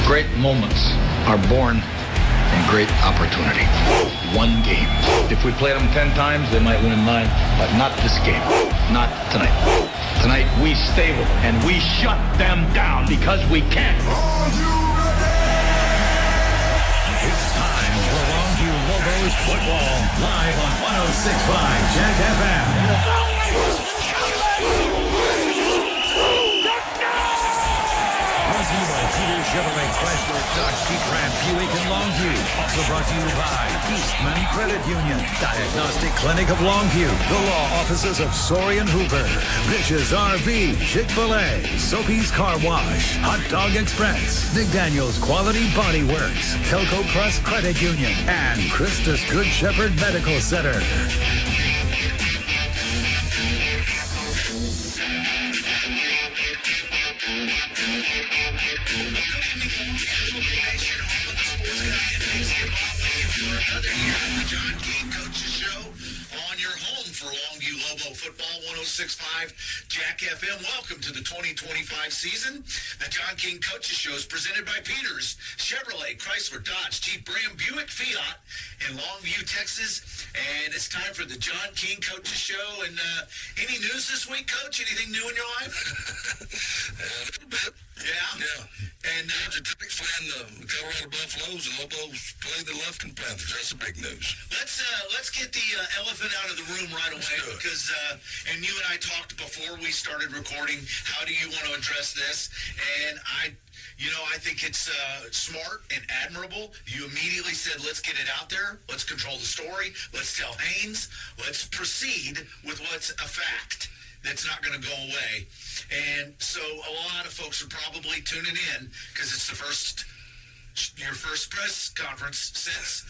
Great moments are born in great opportunity. One game. If we played them 10 times, they might win 9, but not this game. Not tonight. Tonight, we stay with them, and we shut them down because we can. Are you ready? It's time for Longview Lobos football, live on 106.5 Jack FM. Brought to you by Peter Chevrolet Chrysler Dodge Jeep Ram Buick in Longview. Also brought to you by Eastman Credit Union, Diagnostic Clinic of Longview, the law offices of Sory and Hooper, Rich's RV, Chick-fil-A, Sophie's Car Wash, Hot Dog Express, McDaniel's Quality Body Works, Telco Plus Credit Union, and Christus Good Shepherd Medical Center. Another year of the John King Coaches Show on your home for Longview Lobo football, 106.5 Jack FM. Welcome to the 2025 season. The John King Coaches Show is presented by Peters, Chevrolet, Chrysler, Dodge, Jeep, Ram, Buick, Fiat in Longview, Texas. And it's time for the John King Coaches Show. And any news this week, Coach? Anything new in your life? A little bit. Yeah. And Georgia Tech's playing the Colorado Buffaloes, and Lobos play the Lufkin Panthers. That's the big news. Let's get the elephant out of the room right away because and you and I talked before we started recording. How do you want to address this? And I think it's smart and admirable. You immediately said, let's get it out there. Let's control the story. Let's tell Haynes. Let's proceed with what's a fact that's not going to go away. And so a lot of folks are probably tuning in because it's your first press conference since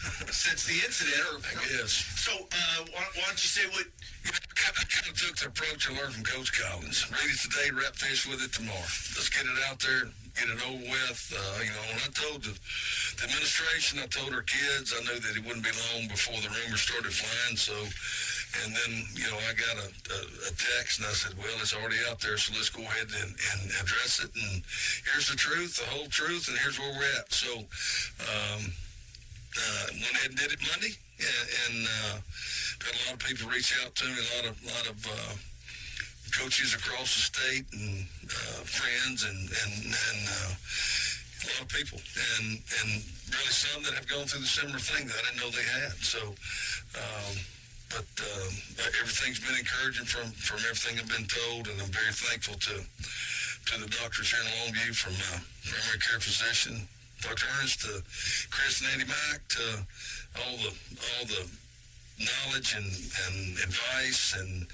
the incident. Yes. So why don't you say what? I kind of took the approach I learned from Coach Collins. Read it today, wrap fish with it tomorrow. Let's get it out there, get it over with. When I told the administration, I told our kids, I knew that it wouldn't be long before the rumors started flying. So, and then, I got a text, and I said, well, it's already out there, so let's go ahead and address it. And here's the truth, the whole truth, and here's where we're at. So, went ahead and did it Monday, and had a lot of people reach out to me, a lot of coaches across the state and friends and a lot of people and really some that have gone through the similar thing that I didn't know they had. So, but everything's been encouraging from everything I've been told, and I'm very thankful to the doctors here in Longview, from my primary care physician, Dr. Ernest, to Chris and Andy Mack, to all the knowledge and advice and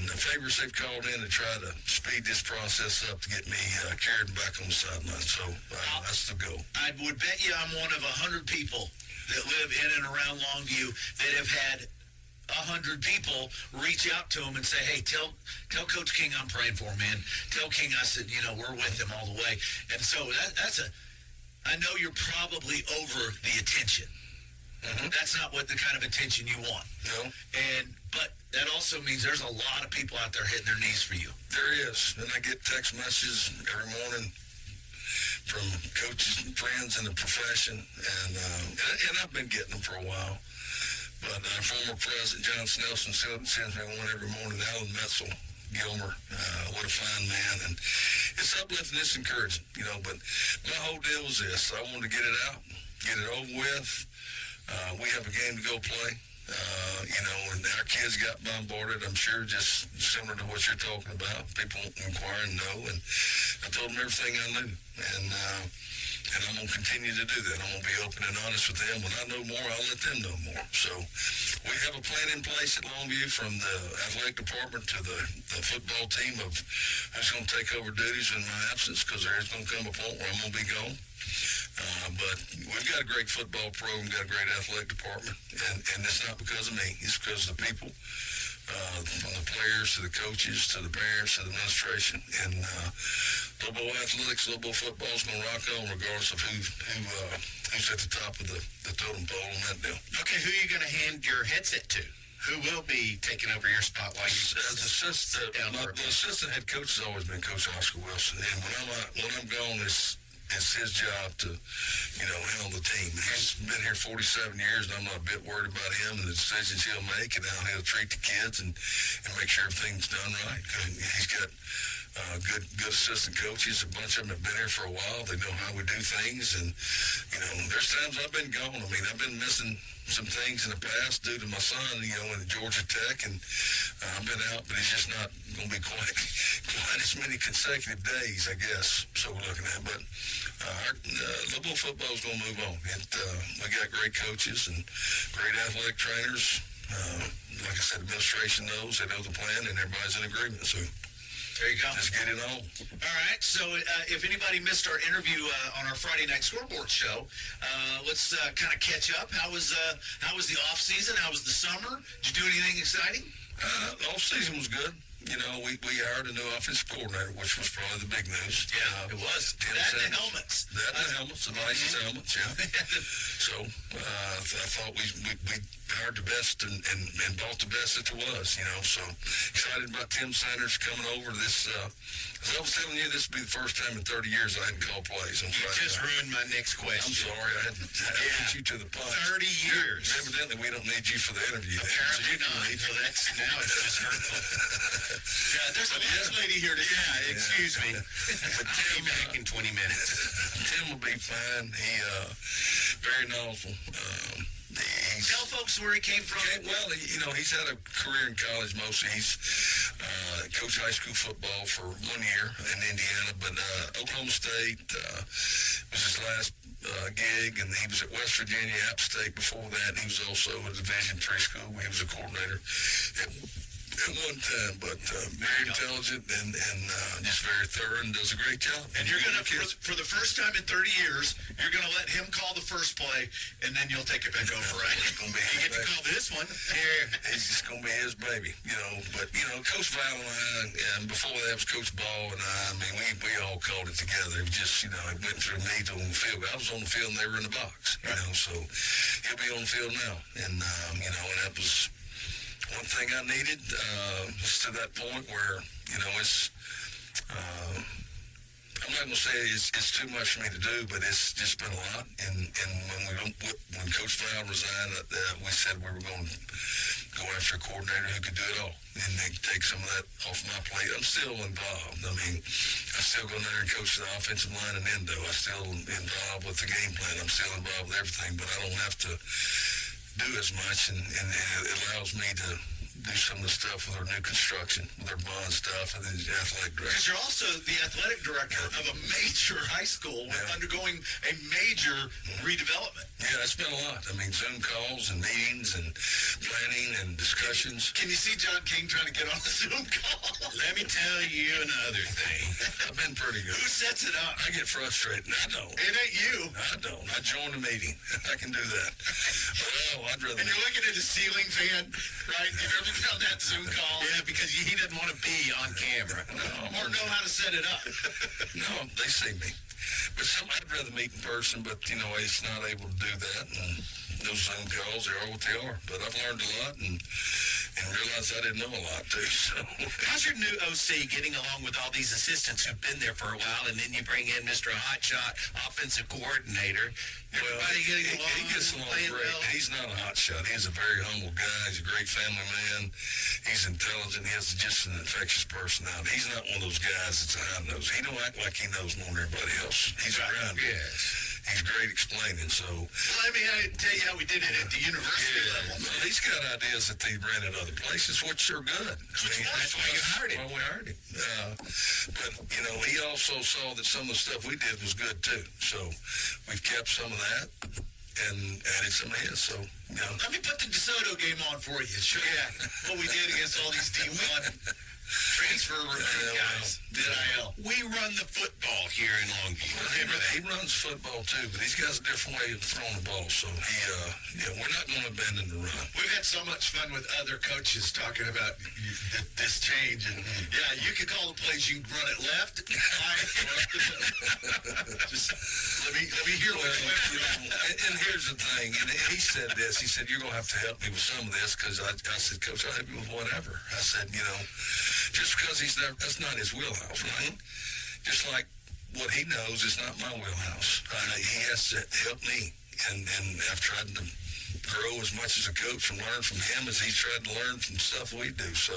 the favors they've called in to try to speed this process up to get me carried back on the sideline. So that's the goal. I would bet you I'm one of 100 people that live in and around Longview that have had 100 people reach out to him and say, hey, tell Coach King I'm praying for him, man. Tell King I said, we're with him all the way. And so I know you're probably over the attention. Mm-hmm. That's not what the kind of attention you want. No. But that also means there's a lot of people out there hitting their knees for you. There is. And I get text messages every morning from coaches and friends in the profession. And I've been getting them for a while. But former President John Snelson sends me one every morning. Alan Metzel, Gilmer, what a fine man. And it's uplifting, it's encouraging, But my whole deal was this. I wanted to get it out, get it over with. We have a game to go play, and our kids got bombarded, I'm sure, just similar to what you're talking about. People inquire and know, and I told them everything I knew, and I'm going to continue to do that. I'm going to be open and honest with them. When I know more, I'll let them know more. So we have a plan in place at Longview, from the athletic department to the football team, of who's going to take over duties in my absence, because there is going to come a point where I'm going to be gone. But we've got a great football program, got a great athletic department, and it's not because of me. It's because of the people, from the players to the coaches to the parents to the administration. And Lobo athletics, Lobo football is going to rock on regardless of who's at the top of the totem pole on that deal. Okay, who are you going to hand your headset to? Who will be taking over your spot while you the assistant head coach has always been Coach Oscar Wilson, and when I'm gone, it's his job to, handle the team. He's been here 47 years, and I'm not a bit worried about him and the decisions he'll make and how he'll treat the kids and make sure everything's done right. He's got good assistant coaches. A bunch of them have been here for a while. They know how we do things, and there's times I've been gone. I mean, I've been missing some things in the past due to my son, in Georgia Tech, and I've been out, but it's just not going to be quite as many consecutive days, I guess. So we're looking at, but Lobo football is going to move on. We got great coaches and great athletic trainers. Like I said, administration knows, they know the plan, and everybody's in agreement. So. There you go. Just get it on. All right. So if anybody missed our interview on our Friday night scoreboard show, let's kind of catch up. How was the off season? How was the summer? Did you do anything exciting? Off season was good. We hired a new offensive coordinator, which was probably the big news. Yeah, it was. That and the helmets. That and the helmets, the nicest helmets, yeah. So I thought we hired the best and bought the best that there was, So excited about Tim Sanders coming over this. As I was telling you, this would be the first time in 30 years I hadn't called plays on Friday. You just ruined my next question. I'm sorry, I had to put you to the punch. 30 years. Evidently, we don't need you for the interview. Apparently not. So now it's just hurtful. Yeah, there's a lunch lady here today. Yeah, excuse me. But I'll be back in 20 minutes. Tim will be fine. He very knowledgeable. Tell folks where he came from. Okay, well, he's had a career in college mostly. He's coached high school football for 1 year in Indiana, but Oklahoma State was his last gig, and he was at West Virginia, App State before that. He was also at Division III school. He was a coordinator at one time, but very intelligent and just very thorough and does a great job. And you're going to, for the first time in 30 years, you're going to let him call the first play, and then you'll take it back over, right? It's going to be You get to call this one. It's just going to be his baby, But, Coach Val and I, and before that was Coach Ball and I mean, we all called it together. It was just, it went through me on the field. I was on the field and they were in the box, So he'll be on the field now. And, and that was one thing I needed, just to that point where, it's, I'm not going to say it's too much for me to do, but it's just been a lot. And when Coach Val resigned, we said we were going to go after a coordinator who could do it all and take some of that off my plate. I'm still involved. I mean, I still go in there and coach the offensive line and endo. I'm still involved with the game plan. I'm still involved with everything, but I don't have to do as much, and it allows me to do some of the stuff with our new construction, with our bond stuff, and then the athletic director. Because you're also the athletic director of a major high school undergoing a major redevelopment. Yeah, it's been a lot. I mean, Zoom calls and meetings and planning and discussions. Can you see John King trying to get on the Zoom call? Let me tell you another thing. I've been pretty good. Who sets it up? I get frustrated. I don't. It ain't you. I don't. I join the meeting. I can do that. Oh, I'd rather. And you're looking at a ceiling fan, right? You've ever been on that Zoom call? Yeah, because he doesn't want to be on camera. Or know how to set it up. No, they see me. But I'd rather meet in person, but, it's not able to do that. And those Zoom calls, they are what they are. But I've learned a lot and realized I didn't know a lot, too. So. How's your new OC getting along with all these assistants who've been there for a while, and then you bring in Mr. Hotshot, offensive coordinator? Everybody getting along? He gets along great. Well? He's not a hotshot. He's a very humble guy. He's a great family man. He's intelligent. He has just an infectious personality. He's not one of those guys that's a high-nose. He don't act like he knows more than everybody else. He's around. Yes. He's great explaining, so. Well, let me tell you how we did it at the university level. Well, he's got ideas that they ran at other places, which are good. That's why you hired him. Why we hired him. But, he also saw that some of the stuff we did was good, too. So we've kept some of that and added some of his, so, Let me put the DeSoto game on for you. Sure. Yeah. What we did against all these D1 transfer guys. NIL. We run the football here in Longview. Remember that? He runs football, too, but he's got a different way of throwing the ball, so we're not going to abandon the run. We've had so much fun with other coaches talking about this change, and you can call the plays. You can run it left, right, just let me hear what and here's the thing, and he said this. He said, you're going to have to help me with some of this, because I said, Coach, I'll help you with whatever. I said, just because that's not his wheelhouse, right? Just like what he knows is not my wheelhouse. He has to help me, and I've tried to grow as much as a coach and learn from him as he's tried to learn from stuff we do. So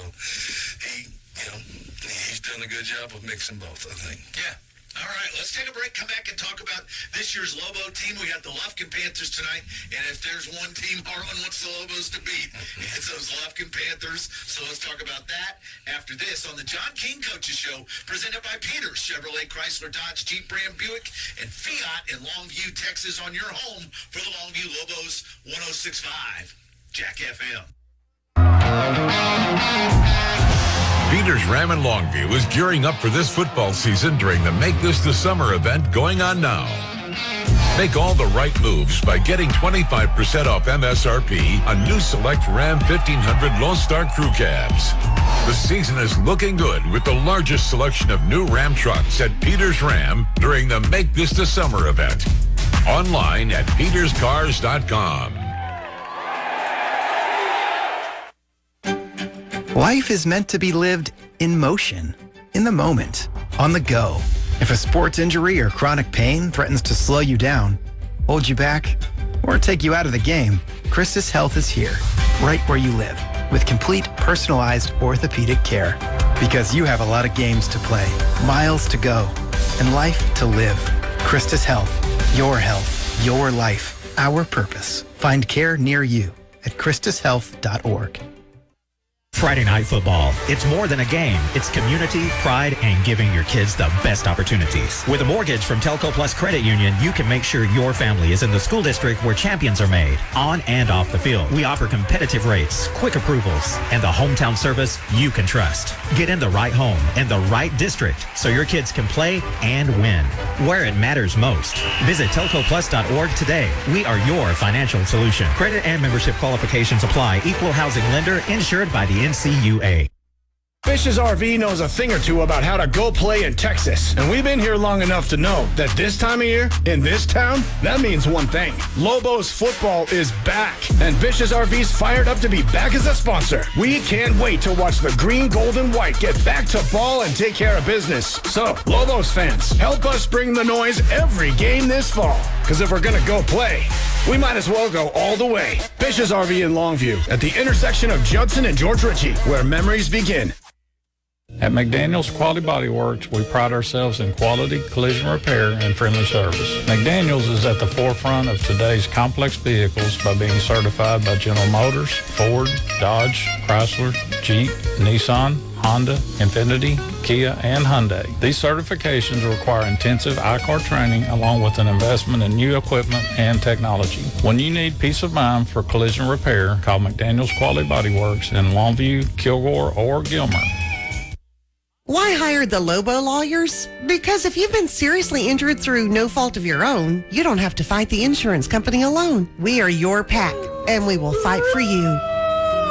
he's done a good job of mixing both, I think. Yeah. All right, let's take a break, come back and talk about this year's Lobo team. We got the Lufkin Panthers tonight, and if there's one team Harlan wants the Lobos to beat, it's those Lufkin Panthers. So let's talk about that after this on the John King Coaches Show, presented by Peters, Chevrolet, Chrysler, Dodge, Jeep, Ram, Buick, and Fiat in Longview, Texas, on your home for the Longview Lobos 106.5 Jack FM. Peters Ram in Longview is gearing up for this football season during the Make This the Summer event going on now. Make all the right moves by getting 25% off MSRP on new select Ram 1500 Lone Star Crew Cabs. The season is looking good with the largest selection of new Ram trucks at Peters Ram during the Make This the Summer event. Online at peterscars.com. Life is meant to be lived in motion, in the moment, on the go. If a sports injury or chronic pain threatens to slow you down, hold you back, or take you out of the game, Christus Health is here, right where you live, with complete personalized orthopedic care. Because you have a lot of games to play, miles to go, and life to live. Christus Health, your life, our purpose. Find care near you at christushealth.org. Friday Night Football. It's more than a game. It's community, pride, and giving your kids the best opportunities. With a mortgage from Telco Plus Credit Union, you can make sure your family is in the school district where champions are made, on and off the field. We offer competitive rates, quick approvals, and the hometown service you can trust. Get in the right home in the right district so your kids can play and win where it matters most. Visit telcoplus.org today. We are your financial solution. Credit and membership qualifications apply. Equal housing lender insured by the NCUA. Fish's RV knows a thing or two about how to go play in Texas. And we've been here long enough to know that this time of year, in this town, that means one thing. Lobos football is back. And Fish's RV's fired up to be back as a sponsor. We can't wait to watch the green, gold, and white get back to ball and take care of business. So, Lobos fans, help us bring the noise every game this fall. Because if we're going to go play, we might as well go all the way. Fish's RV in Longview, at the intersection of Judson and George Ritchie, where memories begin. At McDaniel's Quality Body Works, we pride ourselves in quality, collision repair, and friendly service. McDaniel's is at the forefront of today's complex vehicles by being certified by General Motors, Ford, Dodge, Chrysler, Jeep, Nissan, Honda, Infiniti, Kia, and Hyundai. These certifications require intensive I-CAR training along with an investment in new equipment and technology. When you need peace of mind for collision repair, call McDaniel's Quality Body Works in Longview, Kilgore, or Gilmer. Why hire the Lobo lawyers? Because if you've been seriously injured through no fault of your own, you don't have to fight the insurance company alone. We are your pack, and we will fight for you.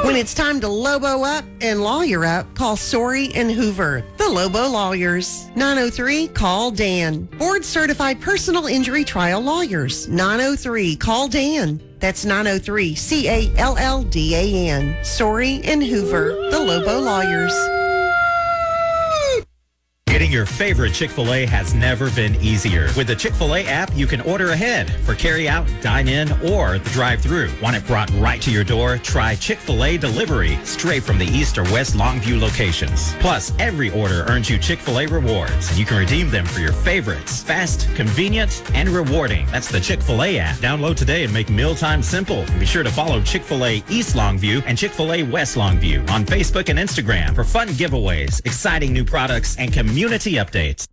When it's time to Lobo up and lawyer up, call Sorey and Hoover, the Lobo lawyers. 903-CALL-DAN. Board-certified personal injury trial lawyers. 903-CALL-DAN. That's 903-CALLDAN. Sorey and Hoover, the Lobo lawyers. Getting your favorite Chick-fil-A has never been easier. With the Chick-fil-A app, you can order ahead for carry-out, dine-in, or the drive-thru. Want it brought right to your door? Try Chick-fil-A Delivery, straight from the East or West Longview locations. Plus, every order earns you Chick-fil-A rewards, and you can redeem them for your favorites. Fast, convenient, and rewarding. That's the Chick-fil-A app. Download today and make mealtime simple. And be sure to follow Chick-fil-A East Longview and Chick-fil-A West Longview on Facebook and Instagram for fun giveaways, exciting new products, and community updates.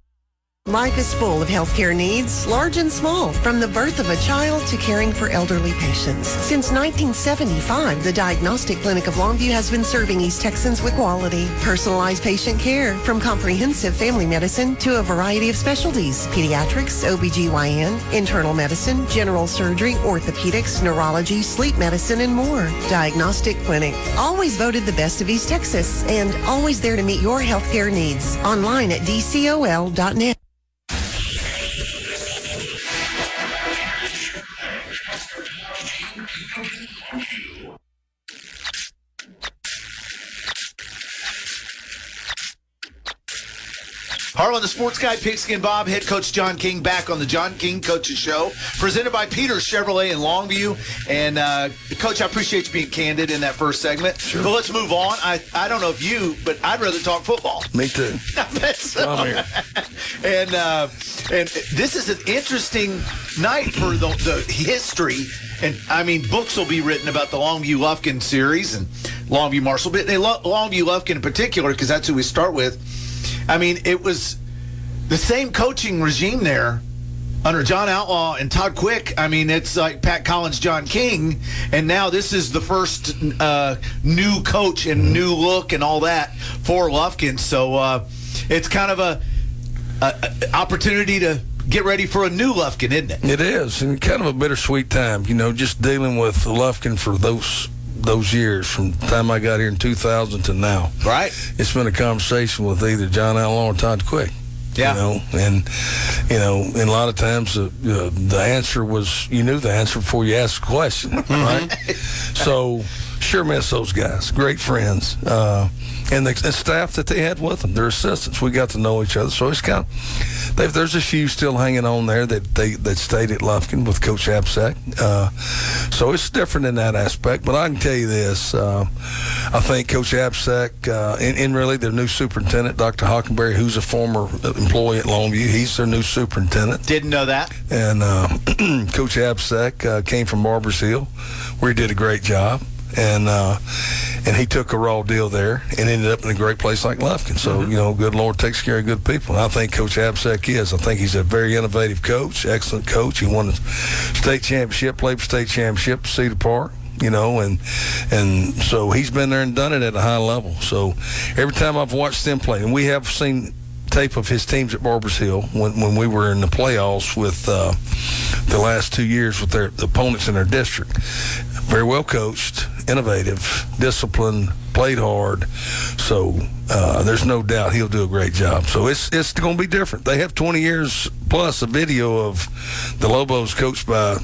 Life is full of healthcare needs, large and small, from the birth of a child to caring for elderly patients. Since 1975, the Diagnostic Clinic of Longview has been serving East Texans with quality, personalized patient care, from comprehensive family medicine to a variety of specialties: pediatrics, OBGYN, internal medicine, general surgery, orthopedics, neurology, sleep medicine, and more. Diagnostic Clinic, always voted the best of East Texas, and always there to meet your healthcare needs. Online at dcol.net. Tomorrow on the Sports Guy, Pigskin Bob, head coach John King back on the John King Coaches Show, presented by Peters Chevrolet in Longview. And, Coach, I appreciate you being candid in that first segment. Sure. But let's move on. I don't know if you, but I'd rather talk football. Me too. I bet so. I'm here. And this is an interesting night for the history. And, I mean, books will be written about the Longview Lufkin series and Longview Marshall. But Longview Lufkin in particular, because that's who we start with. I mean, it was the same coaching regime there under John Outlaw and Todd Quick. I mean, it's like Pat Collins, John King. And now this is the first new coach and new look and all that for Lufkin. So it's kind of a opportunity to get ready for a new Lufkin, isn't it? It is, and kind of a bittersweet time, just dealing with Lufkin for those years, from the time I got here in 2000 to now. Right. It's been a conversation with either John Outlaw or Todd Quick. Yeah. And a lot of times the answer was, you knew the answer before you asked the question, right? So, sure miss those guys. Great friends. And the staff that they had with them, their assistants, we got to know each other. So it's kind of, there's a few still hanging on there that stayed at Lufkin with Coach Absack. So it's different in that aspect. But I can tell you this, I think Coach Absack, and really their new superintendent, Dr. Hockenberry, who's a former employee at Longview, he's their new superintendent. Didn't know that. And Coach Absack came from Barbers Hill, where he did a great job. And he took a raw deal there and ended up in a great place like Lufkin. So, good Lord takes care of good people. And I think Coach Absack is. I think he's a very innovative coach, excellent coach. He won the state championship, played for state championship at Cedar Park, and so he's been there and done it at a high level. So every time I've watched them play, and we have seen tape of his teams at Barbers Hill when we were in the playoffs with the last 2 years with their opponents in their district. Very well coached, innovative, disciplined, played hard. So there's no doubt he'll do a great job. So it's going to be different. They have 20 years plus a video of the Lobos coached by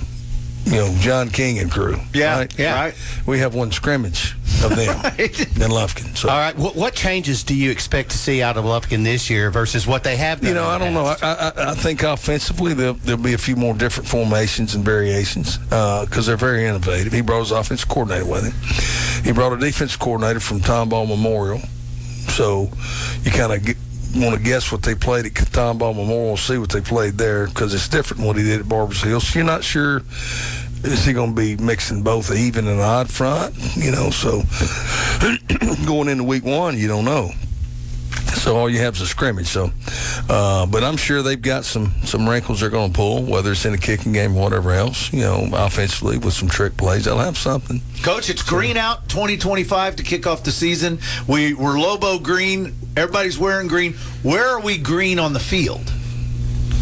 John King and crew. Yeah, right? yeah. Right. We have one scrimmage of them in Lufkin. So. All right, what changes do you expect to see out of Lufkin this year versus what they have done? I don't know. I think offensively there'll be a few more different formations and variations because they're very innovative. He brought his offensive coordinator with him. He brought a defensive coordinator from Tomball Memorial. So you kind of want to guess what they played at Tomball Memorial, see what they played there, because it's different than what he did at Barbers Hill. So you're not sure, is he going to be mixing both even and odd front? So going into week one, you don't know. So all you have is a scrimmage. So, but I'm sure they've got some wrinkles they're going to pull, whether it's in a kicking game or whatever else, offensively with some trick plays. They'll have something. Coach, it's green out 2025 to kick off the season. We're Lobo green. Everybody's wearing green. Where are we green on the field?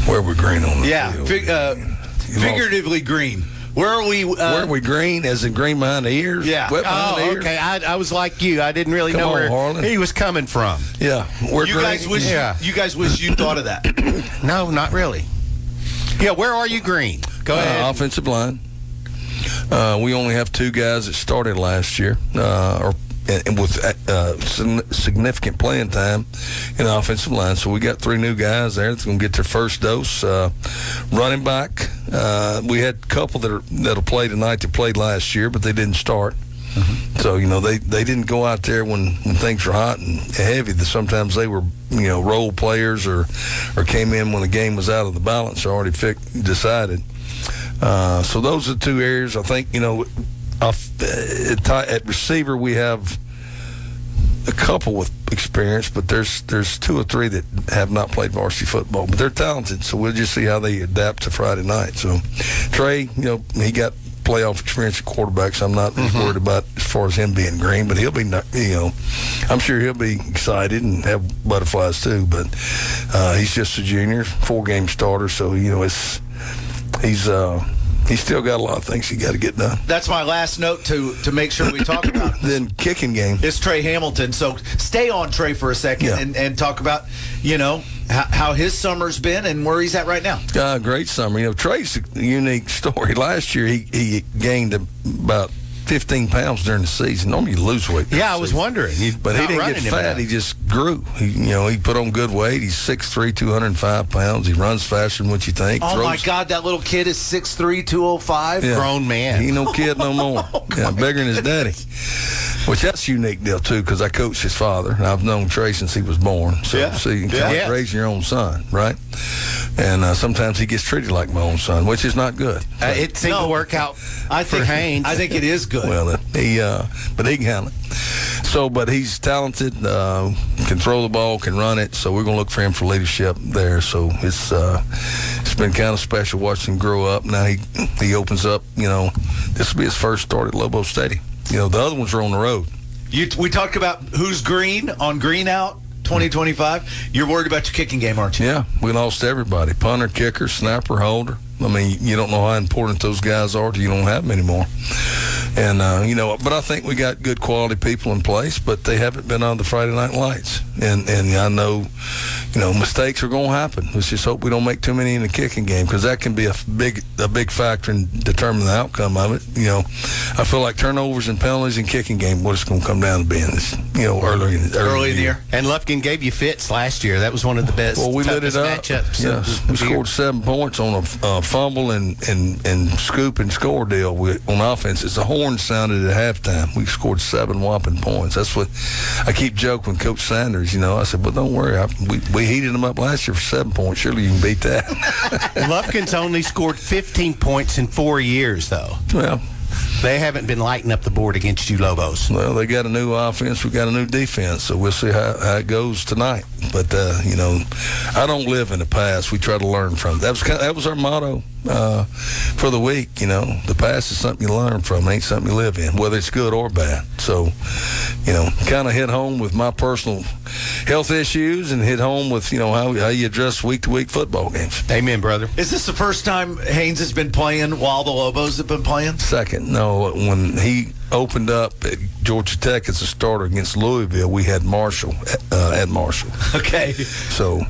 Where are we green on the field? Figuratively green. Where are we? Where are we green? As in green behind the ears? Yeah. Okay. I was like you. I didn't really know where Harlan. he was coming from. Yeah. We're you green. You guys wish you thought of that. No, not really. Yeah. Where are you green? Go ahead. Offensive line. We only have 2 guys that started last year, and with significant playing time in the offensive line. So we got 3 new guys there that's going to get their first dose. Running back, we had a couple that'll play tonight that played last year, but they didn't start. Mm-hmm. So, they didn't go out there when things were hot and heavy. Sometimes they were, role players or came in when the game was out of the balance or already decided. So those are the 2 areas. I think, at receiver we have a couple with experience, but there's 2 or 3 that have not played varsity football, but they're talented. So we'll just see how they adapt to Friday night. So Trey, he got playoff experience at quarterback, so I'm not as worried about as far as him being green, but he'll be, I'm sure he'll be excited and have butterflies too. But he's just a junior, 4-game starter, so he's still got a lot of things he got to get done. That's my last note to make sure we talk about it. Then kicking game. It's Trey Hamilton. So stay on Trey for a second and talk about, how his summer's been and where he's at right now. Great summer. Trey's a unique story. Last year he gained about 15 pounds during the season. Normally you lose weight. Yeah, I was wondering. But he didn't get fat. He just grew. He put on good weight. He's 6'3", 205 pounds. He runs faster than what you think. Oh, my God, that little kid is 6'3", 205? Yeah. Grown man. He ain't no kid no more. Yeah, bigger than his daddy. Which that's a unique deal, too, because I coached his father. And I've known Trey since he was born. So, see, you can raising your own son, right? And sometimes he gets treated like my own son, which is not good. It seemed to work out for Haynes. I think it is good. Well, but he can handle it. So, but he's talented, can throw the ball, can run it. So we're going to look for him for leadership there. So it's been kind of special watching him grow up. Now he opens up. This will be his first start at Lobo Stadium. The other ones are on the road. We talked about who's green on Green Out 2025. You're worried about your kicking game, aren't you? Yeah, we lost everybody. Punter, kicker, snapper, holder. I mean, you don't know how important those guys are till you don't have them anymore. And, but I think we got good quality people in place, but they haven't been on the Friday Night Lights. And I know, mistakes are going to happen. Let's just hope we don't make too many in the kicking game, because that can be a big factor in determining the outcome of it. I feel like turnovers and penalties and kicking game, what it's going to come down to being this, early in the year. And Lufkin gave you fits last year. That was one of the best. Well, we lit it up. Matchups. Yes, we scored 7 points on a fumble and scoop and score deal on offense. It's a horn sounded at halftime. We scored 7 whopping points. That's what I keep joking with Coach Sanders. I said, well, don't worry. We heated them up last year for 7 points. Surely you can beat that. Lufkin's only scored 15 points in 4 years, though. Well, they haven't been lighting up the board against you, Lobos. Well, they got a new offense. We got a new defense, so we'll see how it goes tonight. But, I don't live in the past. We try to learn from it. That was our motto for the week. The past is something you learn from. It ain't something you live in, whether it's good or bad. So, kind of hit home with my personal health issues and hit home with, how you address week-to-week football games. Amen, brother. Is this the first time Haynes has been playing while the Lobos have been playing? Second. No, when he opened up at Georgia Tech as a starter against Louisville, we had Marshall at Marshall. Okay. So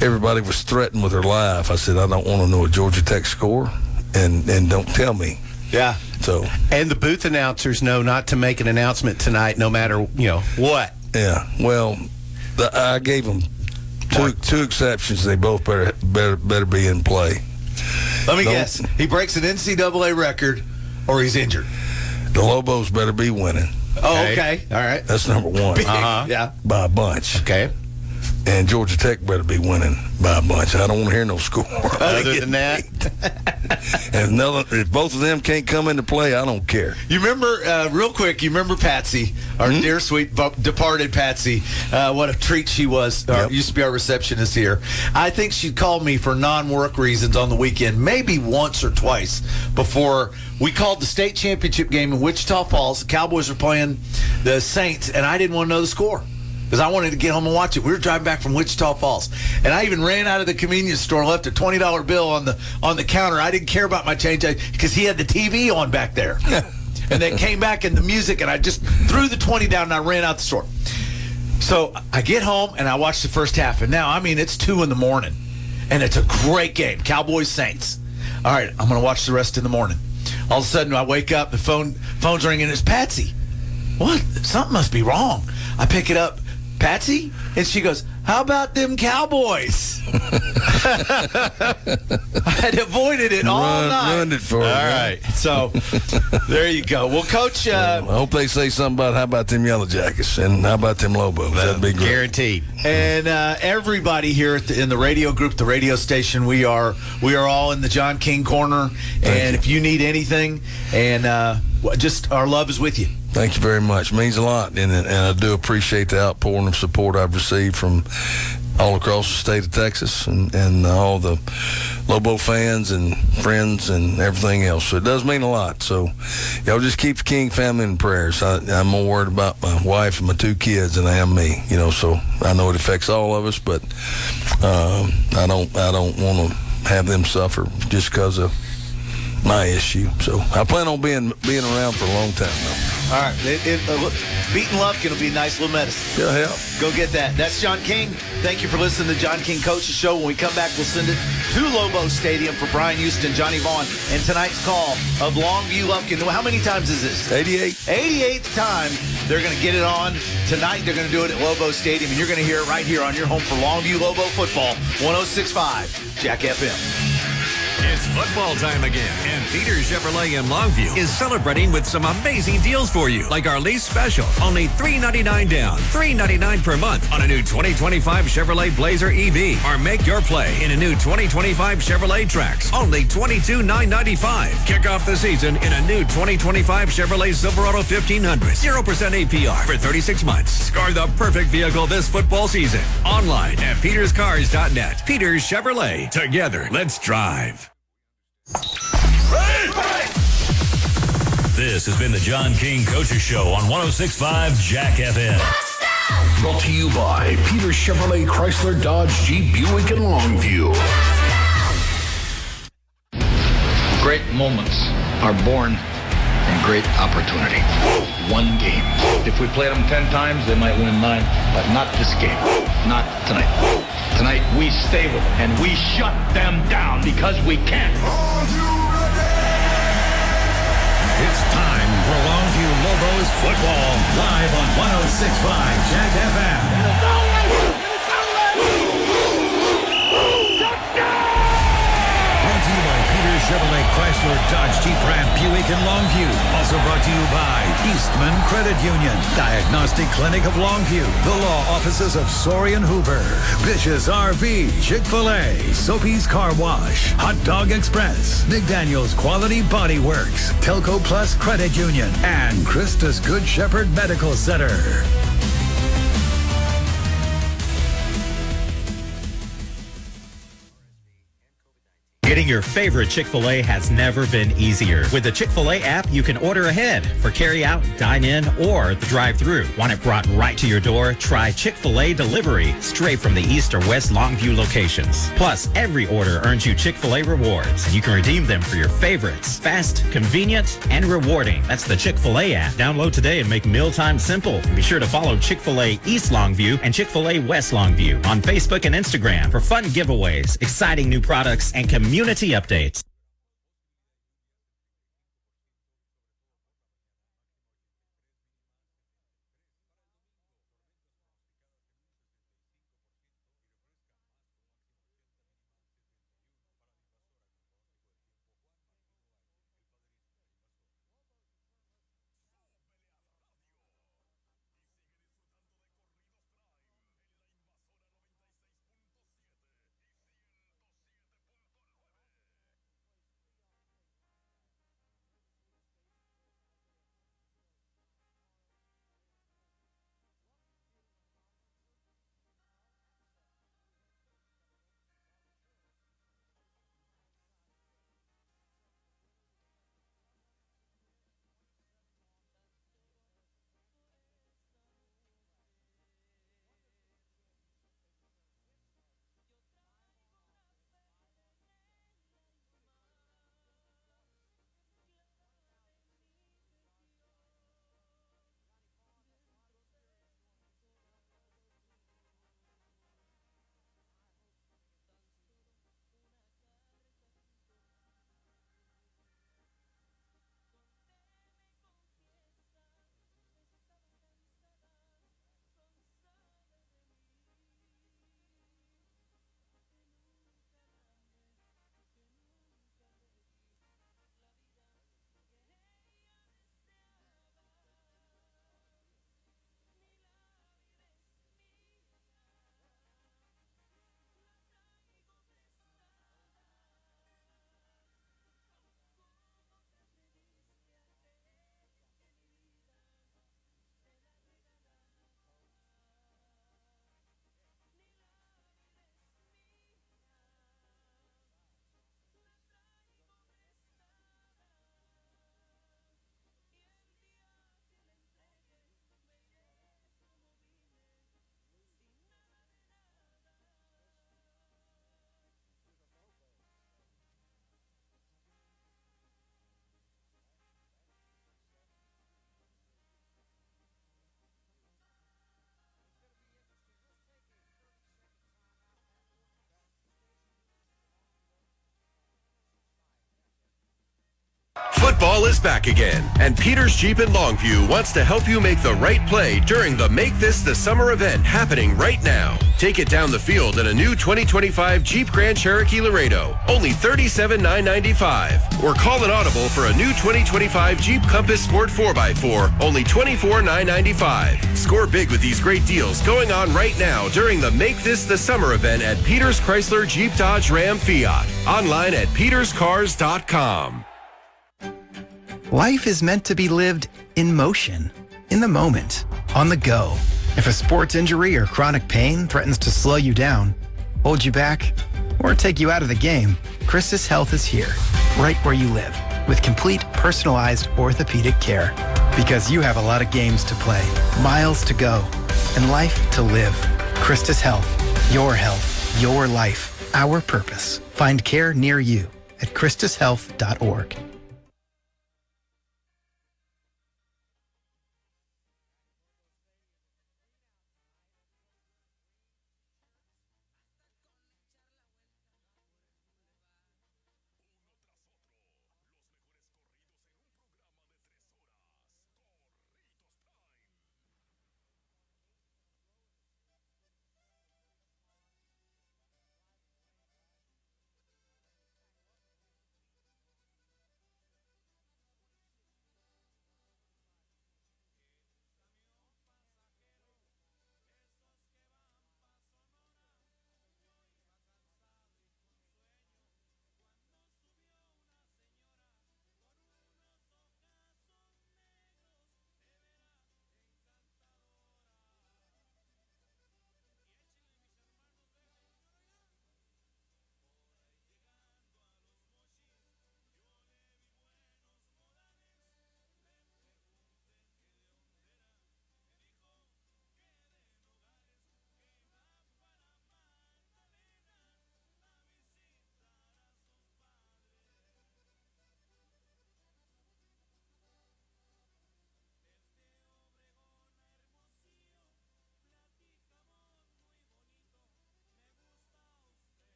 everybody was threatened with their life. I said, I don't want to know a Georgia Tech score, and don't tell me. Yeah. So. And the booth announcers know not to make an announcement tonight, no matter what. Yeah. Well, I gave them two exceptions. They both better be in play. Let me guess. He breaks an NCAA record, or he's injured. The Lobos better be winning. Oh, okay. All right. That's number one. Yeah. By a bunch. Okay. And Georgia Tech better be winning by a bunch. I don't want to hear no score. Other than that. And if both of them can't come into play, I don't care. You remember, real quick, Patsy, our dear, sweet, departed Patsy, what a treat she was. Used to be our receptionist here. I think she called me for non-work reasons on the weekend, maybe once or twice, before we called the state championship game in Wichita Falls. The Cowboys were playing the Saints, and I didn't want to know the score, because I wanted to get home and watch it. We were driving back from Wichita Falls, and I even ran out of the convenience store and left a $20 bill on the counter. I didn't care about my change because he had the TV on back there. And then came back and the music, and I just threw the 20 down and I ran out the store. So I get home and I watch the first half, and now, it's 2 in the morning, and it's a great game, Cowboys Saints. All right, I'm going to watch the rest in the morning. All of a sudden, I wake up, the phone's ringing, it's Patsy. What? Something must be wrong. I pick it up. Patsy? And she goes, how about them Cowboys? I had avoided it all night. Ruined it for you. All right. So, there you go. Well, Coach. I hope they say something about how about them Yellow Jackets and how about them Lobos. That'd be great. Guaranteed. And everybody here in the radio group, the radio station, we are all in the John King corner. And if you need anything, and just our love is with you. Thank you very much. It means a lot, and I do appreciate the outpouring of support I've received from all across the state of Texas and all the Lobo fans and friends and everything else. So it does mean a lot. So y'all just keep the King family in prayers. I'm more worried about my wife and my 2 kids than I am me. So I know it affects all of us, but I don't want to have them suffer just because of my issue. So I plan on being around for a long time, though. All right. Beating Lufkin will be a nice little medicine. It'll help. Go get that. That's John King. Thank you for listening to John King Coach's Show. When we come back, we'll send it to Lobo Stadium for Brian Houston, Johnny Vaughn, and tonight's call of Longview Lufkin. How many times is this? 88. 88th time. They're going to get it on. Tonight, they're going to do it at Lobo Stadium, and you're going to hear it right here on your home for Longview Lobo football, 106.5 Jack FM. It's football time again, and Peters Chevrolet in Longview is celebrating with some amazing deals for you, like our lease special, only $399 down, $399 per month on a new 2025 Chevrolet Blazer EV, or make your play in a new 2025 Chevrolet Trax, only $22,995. Kick off the season in a new 2025 Chevrolet Silverado 1500, 0% APR for 36 months. Score the perfect vehicle this football season. Online at peterscars.net. Peters Chevrolet. Together, let's drive. This has been the John King Coaches Show on 106.5 Jack FM. Brought to you by Peter Chevrolet Chrysler Dodge Jeep Buick in Longview. Great moments are born in great opportunity. One game. If we played them 10 times, they might win 9, but not this game. Not tonight. Tonight, we stay with them, and we shut them down because we can. It's time for Longview Lobos football, live on 106.5 Jack FM. Brought to you by Peter Chevrolet Chrysler Dodge Jeep Ram Buick in Longview. Also brought to you by Eastman Credit Union, Diagnostic Clinic of Longview, the law offices of Sori and Hoover, Bish's RV, Chick-fil-A, Sophie's Car Wash, Hot Dog Express, McDaniel's Quality Body Works, Telco Plus Credit Union, and Christus Good Shepherd Medical Center. Getting your favorite Chick-fil-A has never been easier. With the Chick-fil-A app, you can order ahead for carry-out, dine-in, or the drive-thru. Want it brought right to your door? Try Chick-fil-A Delivery straight from the East or West Longview locations. Plus, every order earns you Chick-fil-A rewards, and you can redeem them for your favorites. Fast, convenient, and rewarding. That's the Chick-fil-A app. Download today and make mealtime simple. And be sure to follow Chick-fil-A East Longview and Chick-fil-A West Longview on Facebook and Instagram for fun giveaways, exciting new products, and community updates. Football is back again, and Peters Jeep in Longview wants to help you make the right play during the Make This the Summer event happening right now. Take it down the field in a new 2025 Jeep Grand Cherokee Laredo, only $37,995. Or call an audible for a new 2025 Jeep Compass Sport 4x4, only $24,995. Score big with these great deals going on right now during the Make This the Summer event at Peters Chrysler Jeep Dodge Ram Fiat. Online at peterscars.com. Life is meant to be lived in motion, in the moment, on the go. If a sports injury or chronic pain threatens to slow you down, hold you back, or take you out of the game, Christus Health is here, right where you live, with complete personalized orthopedic care. Because you have a lot of games to play, miles to go, and life to live. Christus Health, your life, our purpose. Find care near you at christushealth.org.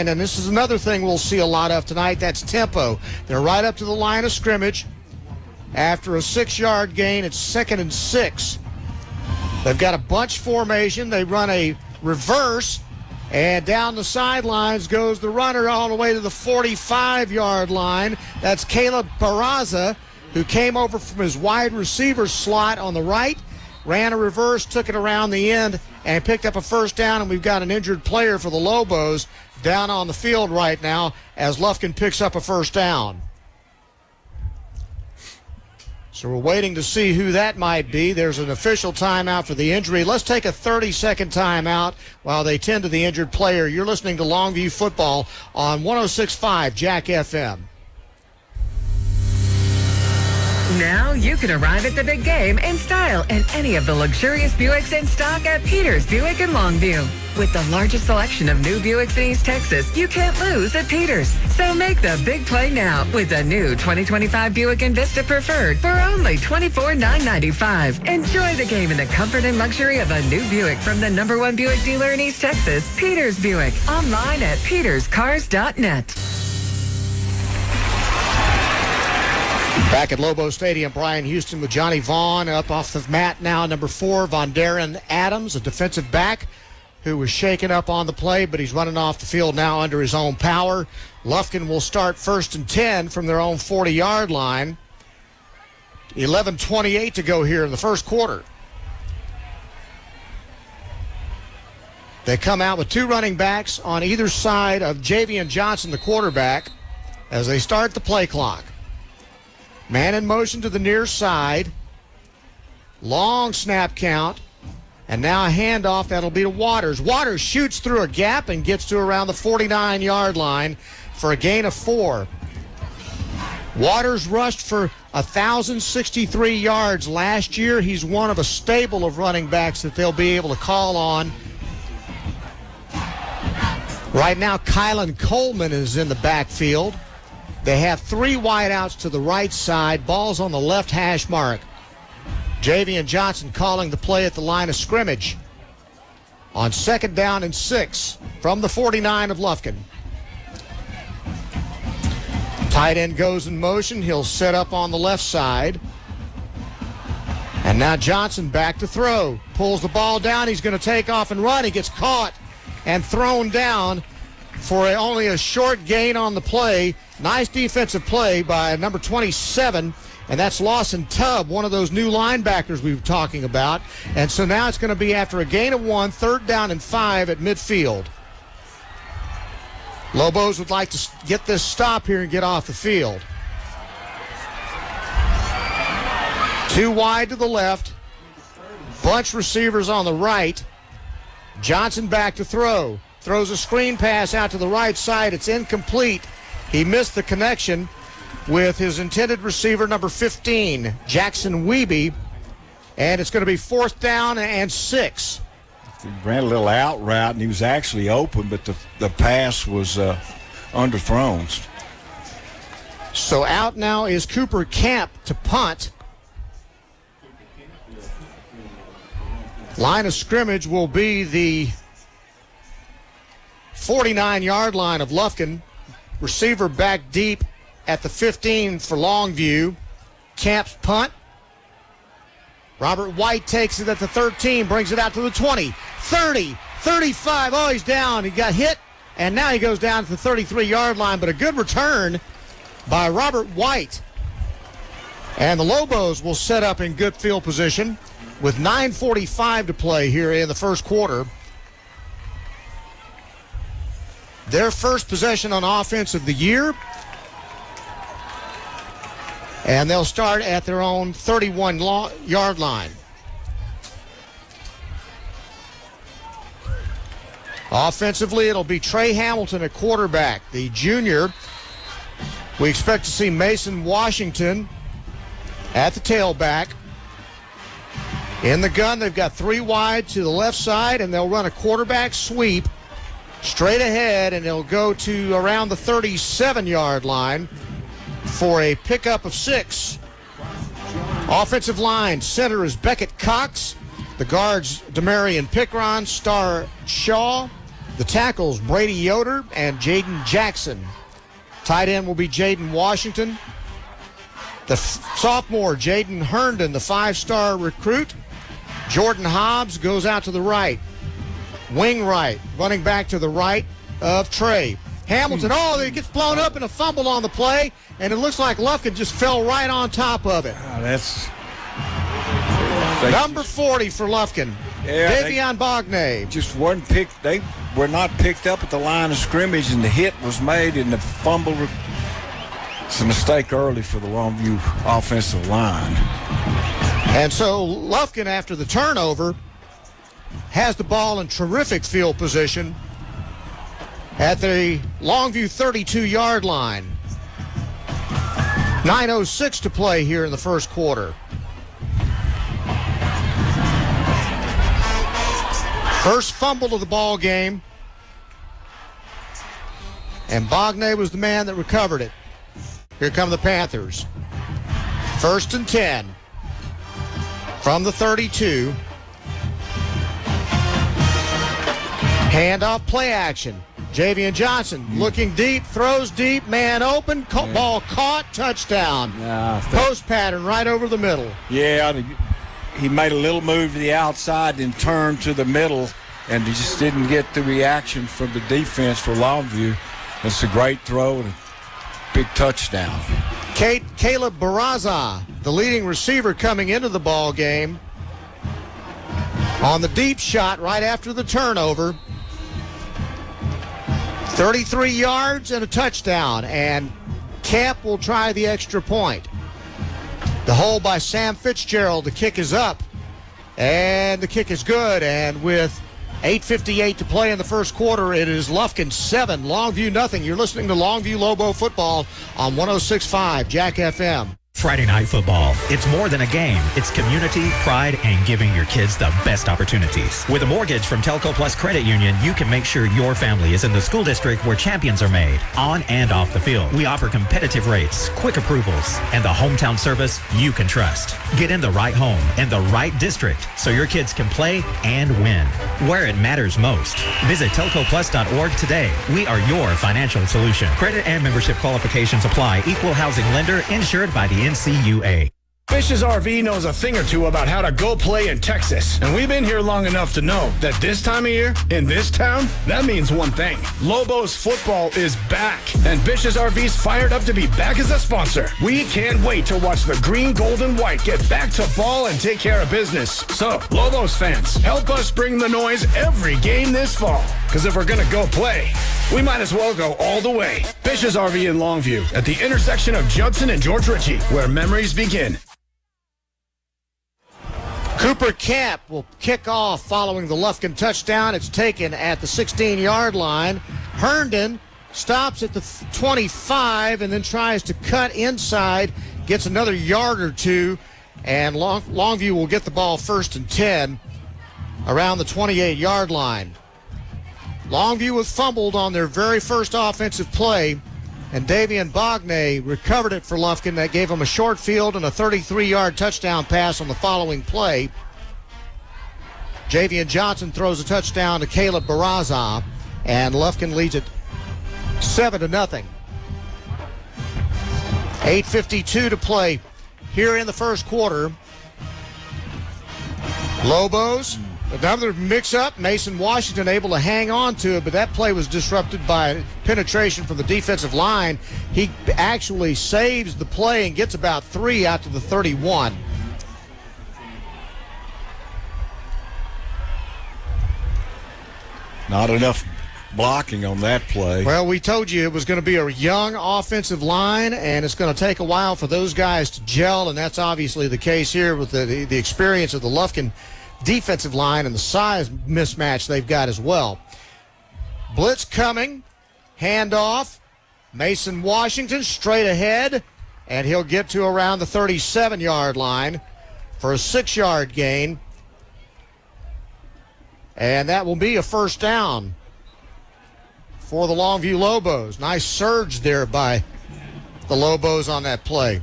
And this is another thing we'll see a lot of tonight. That's tempo. They're right up to the line of scrimmage. After a 6-yard gain, it's 2nd and 6. They've got a bunch formation. They run a reverse, And down the sidelines goes the runner all the way to the 45-yard line. That's Caleb Barraza, who came over from his wide receiver slot on the right, ran a reverse, took it around the end, and picked up a first down. And we've got an injured player for the Lobos down on the field right now as Lufkin picks up a first down. So we're waiting to see who that might be. There's an official timeout for the injury. Let's take a 30-second timeout while they tend to the injured player. You're listening to Longview Football on 106.5 Jack FM. Now you can arrive at the big game in style in any of the luxurious Buicks in stock at Peters Buick in Longview. With the largest selection of new Buicks in East Texas, you can't lose at Peters. So make the big play now with the new 2025 Buick Envista Preferred for only $24,995. Enjoy the game in the comfort and luxury of a new Buick from the #1 Buick dealer in East Texas, Peters Buick. Online at peterscars.net. Back at Lobo Stadium, Brian Houston with Johnny Vaughn up off the mat now. Number 4, Von Darren Adams, a defensive back who was shaken up on the play, but he's running off the field now under his own power. Lufkin will start 1st and 10 from their own 40-yard line. 11:28 to go here in the first quarter. They come out with 2 running backs on either side of Javian Johnson, the quarterback, as they start the play clock. Man in motion to the near side. Long snap count. And now a handoff that'll be to Waters. Waters shoots through a gap and gets to around the 49-yard line for a gain of 4. Waters rushed for 1,063 yards last year. He's one of a stable of running backs that they'll be able to call on. Right now, Kylan Coleman is in the backfield. They have 3 wideouts to the right side. Ball's on the left hash mark. Javian Johnson calling the play at the line of scrimmage on 2nd down and 6 from the 49 of Lufkin. Tight end goes in motion. He'll set up on the left side. And now Johnson back to throw. Pulls the ball down. He's going to take off and run. He gets caught and thrown down for only a short gain on the play. Nice defensive play by number 27, and that's Lawson Tubb, one of those new linebackers we were talking about. And so now it's going to be after a gain of 1, 3rd down and 5 at midfield. Lobos would like to get this stop here and get off the field. 2 wide to the left. Bunch receivers on the right. Johnson back to throw. Throws a screen pass out to the right side. It's incomplete. He missed the connection with his intended receiver, number 15, Jackson Wiebe. And it's going to be 4th down and 6. He ran a little out route, and he was actually open, but the pass was underthrown. So out now is Cooper Camp to punt. Line of scrimmage will be the 49-yard line of Lufkin. Receiver back deep at the 15 for Longview. Camp's punt. Robert White takes it at the 13, brings it out to the 20, 30, 35. Oh, he's down. He got hit, and now he goes down to the 33-yard line, but a good return by Robert White. And the Lobos will set up in good field position with 9:45 to play here in the first quarter. Their first possession on offense of the year. And they'll start at their own 31-yard line. Offensively, it'll be Trey Hamilton at quarterback. The junior, we expect to see Mason Washington at the tailback. In the gun, they've got 3 wide to the left side, and they'll run a quarterback sweep straight ahead, and they'll go to around the 37-yard line for a pickup of 6. Offensive line, center is Beckett Cox. The guards, Demarion Pickron, Star Shaw. The tackles, Brady Yoder and Jaden Jackson. Tight end will be Jaden Washington. The sophomore, Jaden Herndon, the 5-star recruit. Jordan Hobbs goes out to the right. wing right, running back to the right of Trey. Hamilton, it gets blown up in a fumble on the play, and it looks like Lufkin just fell right on top of it. That's number 40 for Lufkin. Davion Bognay. Just wasn't picked. They were not picked up at the line of scrimmage, and the hit was made, and the fumble. It's a mistake early for the Longview offensive line. And so Lufkin, after the turnover, has the ball in terrific field position at the Longview 32-yard line. 9:06 to play here in the first quarter. First fumble of the ball game, and Bognay was the man that recovered it. Here come the Panthers. 1st and 10 from the 32. Handoff, play action. Javian Johnson looking deep, throws deep, man open, ball caught, touchdown. Post pattern right over the middle. Yeah, he made a little move to the outside, then turned to the middle, and he just didn't get the reaction from the defense for Longview. It's a great throw and a big touchdown. Caleb Barraza, the leading receiver coming into the ball game, on the deep shot right after the turnover. 33 yards and a touchdown, and Camp will try the extra point. The hold by Sam Fitzgerald. The kick is up, and the kick is good. And with 8:58 to play in the first quarter, it is Lufkin 7, Longview nothing. You're listening to Longview Lobo football on 106.5 Jack FM. Friday Night Football. It's more than a game. It's community, pride, and giving your kids the best opportunities. With a mortgage from Telco Plus Credit Union, you can make sure your family is in the school district where champions are made, on and off the field. We offer competitive rates, quick approvals, and the hometown service you can trust. Get in the right home in the right district so your kids can play and win where it matters most. Visit telcoplus.org today. We are your financial solution. Credit and membership qualifications apply. Equal housing lender insured by the NCUA. Fish's RV knows a thing or two about how to go play in Texas. And we've been here long enough to know that this time of year, in this town, that means one thing. Lobos football is back. And Bish's RV's fired up to be back as a sponsor. We can't wait to watch the green, gold, and white get back to ball and take care of business. So, Lobos fans, help us bring the noise every game this fall. Because if we're going to go play, we might as well go all the way. Bish's RV in Longview at the intersection of Judson and George Ritchie, where memories begin. Cooper Camp will kick off following the Lufkin touchdown. It's taken at the 16-yard line. Herndon stops at the 25 and then tries to cut inside, gets another yard or two, and Longview will get the ball 1st and 10 around the 28-yard line. Longview was fumbled on their very first offensive play, and Davion Bognay recovered it for Lufkin. That gave him a short field and a 33-yard touchdown pass on the following play. Javian Johnson throws a touchdown to Caleb Barraza, and Lufkin leads it 7-0. 8:52 to play here in the first quarter. Lobos, another mix-up. Mason Washington able to hang on to it, but that play was disrupted by penetration from the defensive line. He actually saves the play and gets about 3 out to the 31. Not enough blocking on that play. Well, we told you it was going to be a young offensive line, and it's going to take a while for those guys to gel, and that's obviously the case here with the experience of the Lufkin defensive line and the size mismatch they've got as well. Blitz coming, handoff, Mason Washington straight ahead, and he'll get to around the 37-yard line for a 6-yard gain, and that will be a first down for the Longview Lobos. Nice surge there by the Lobos on that play.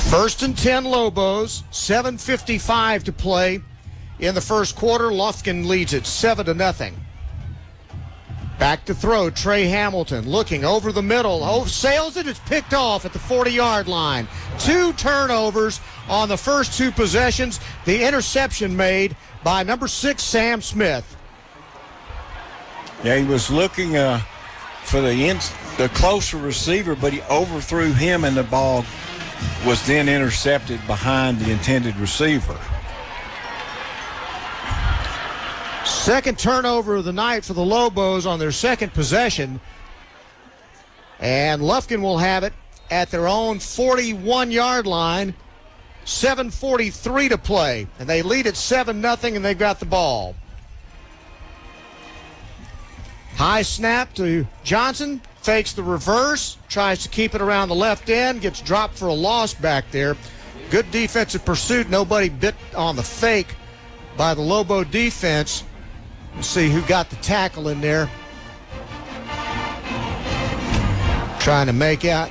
First and 10 Lobos, 7:55 to play in the first quarter. Lufkin leads it 7-0. Back to throw, Trey Hamilton looking over the middle. Oh, sails it. It's picked off at the 40-yard line. 2 turnovers on the first 2 possessions. The interception made by number 6, Sam Smith. Yeah, he was looking for the closer receiver, but he overthrew him, and the ball was then intercepted behind the intended receiver. Second turnover of the night for the Lobos on their second possession. And Lufkin will have it at their own 41-yard line. 7:43 to play. And they lead at 7-0, and they've got the ball. High snap to Johnson. Fakes the reverse. Tries to keep it around the left end. Gets dropped for a loss back there. Good defensive pursuit. Nobody bit on the fake by the Lobo defense. Let's see who got the tackle in there. Trying to make out.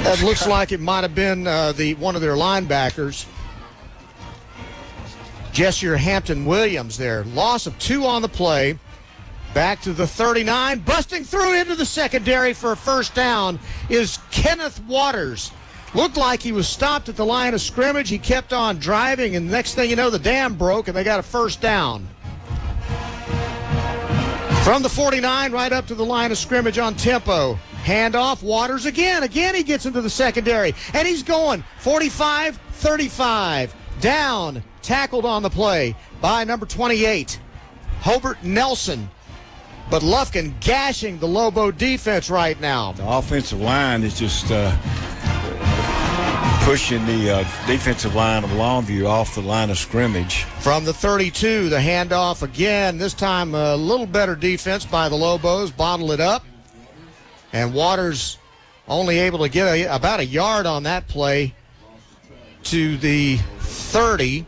That looks like it might have been one of their linebackers. Jessier Hampton Williams there. Loss of 2 on the play. Back to the 39. Busting through into the secondary for a first down is Kenneth Waters. Looked like he was stopped at the line of scrimmage. He kept on driving, and next thing you know, the dam broke, and they got a first down. From the 49 right up to the line of scrimmage on tempo. Handoff, Waters again. Again, he gets into the secondary, and he's going 45, 35. Down, tackled on the play by number 28, Hobart Nelson. But Lufkin gashing the Lobo defense right now. The offensive line is just pushing the defensive line of Longview off the line of scrimmage. From the 32, the handoff again. This time a little better defense by the Lobos. Bottle it up. And Waters only able to get about a yard on that play to the 30.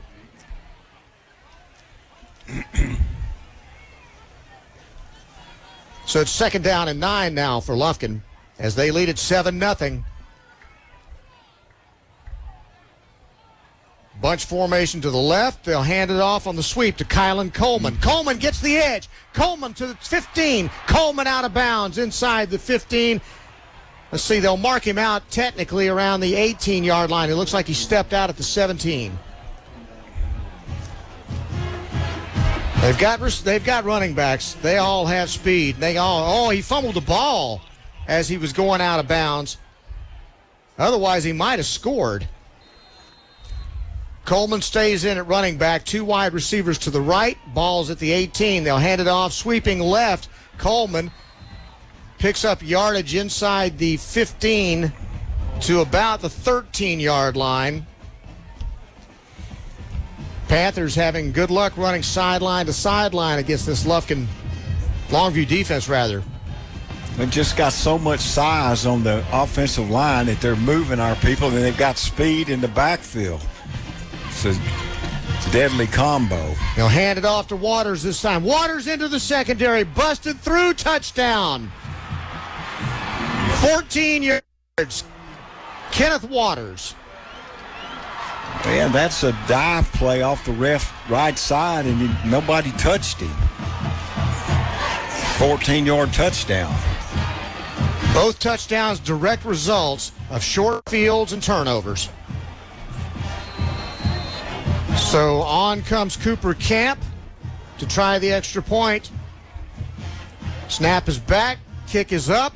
So it's 2nd down and 9 now for Lufkin as they lead at 7-0. Bunch formation to the left. They'll hand it off on the sweep to Kylan Coleman. Coleman gets the edge. Coleman to the 15. Coleman out of bounds inside the 15. Let's see, they'll mark him out technically around the 18-yard line. It looks like he stepped out at the 17. They've got running backs. They all have speed. He fumbled the ball as he was going out of bounds. Otherwise, he might have scored. Coleman stays in at running back. 2 wide receivers to the right. Ball's at the 18. They'll hand it off. Sweeping left. Coleman picks up yardage inside the 15 to about the 13-yard line. Panthers having good luck running sideline to sideline against this Longview defense, rather. They've just got so much size on the offensive line that they're moving our people, and they've got speed in the backfield. It's a deadly combo. He'll hand it off to Waters this time. Waters into the secondary, busted through, touchdown. 14 yards. Kenneth Waters. Man, that's a dive play off the right side, and nobody touched him. 14-yard touchdown. Both touchdowns direct results of short fields and turnovers. So on comes Cooper Camp to try the extra point. Snap is back. Kick is up.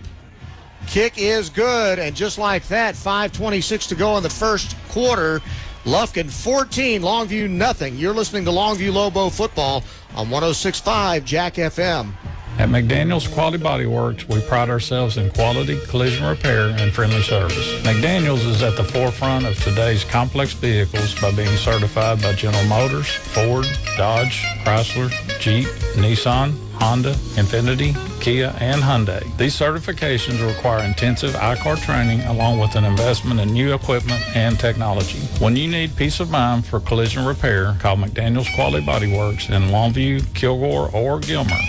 Kick is good. And just like that, 5:26 to go in the first quarter. Lufkin 14, Longview nothing. You're listening to Longview Lobo football on 106.5 Jack FM. At McDaniel's Quality Body Works, we pride ourselves in quality, collision repair, and friendly service. McDaniel's is at the forefront of today's complex vehicles by being certified by General Motors, Ford, Dodge, Chrysler, Jeep, Nissan, Honda, Infiniti, Kia, and Hyundai. These certifications require intensive I-CAR training along with an investment in new equipment and technology. When you need peace of mind for collision repair, call McDaniel's Quality Body Works in Longview, Kilgore, or Gilmer.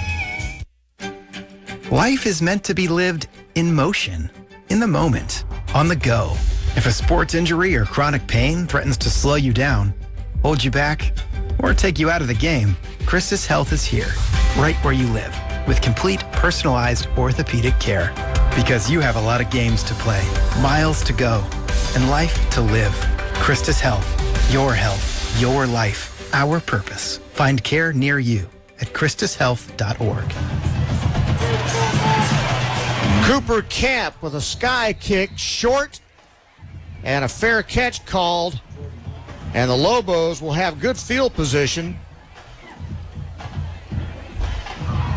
Life is meant to be lived in motion, in the moment, on the go. If a sports injury or chronic pain threatens to slow you down, hold you back, or take you out of the game, Chris's Health is here. right where you live, with complete personalized orthopedic care. Because you have a lot of games to play, miles to go, and life to live. Christus Health, your life, our purpose. Find care near you at christushealth.org. Cooper Camp with a sky kick short and a fair catch called. And the Lobos will have good field position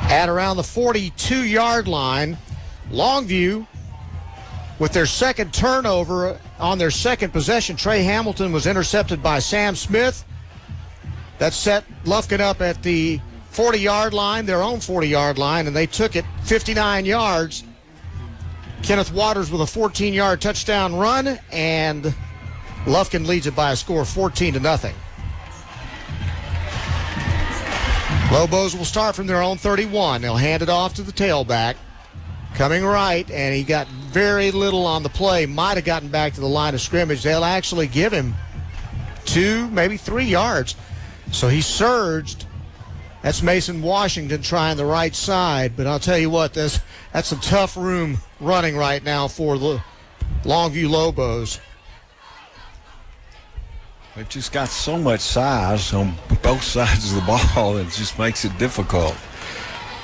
at around the 42-yard line. Longview with their second turnover on their second possession. Trey Hamilton was intercepted by Sam Smith. That set Lufkin up at the 40-yard line, their own 40-yard line, and they took it 59 yards. Kenneth Waters with a 14-yard touchdown run, and Lufkin leads it by a score of 14-0. Lobos will start from their own 31. They'll hand it off to the tailback. Coming right, and he got very little on the play. Might have gotten back to the line of scrimmage. They'll actually give him 2, maybe 3 yards. So he surged. That's Mason Washington trying the right side. But I'll tell you what, that's some tough room running right now for the Longview Lobos. They've just got so much size on both sides of the ball, it just makes it difficult.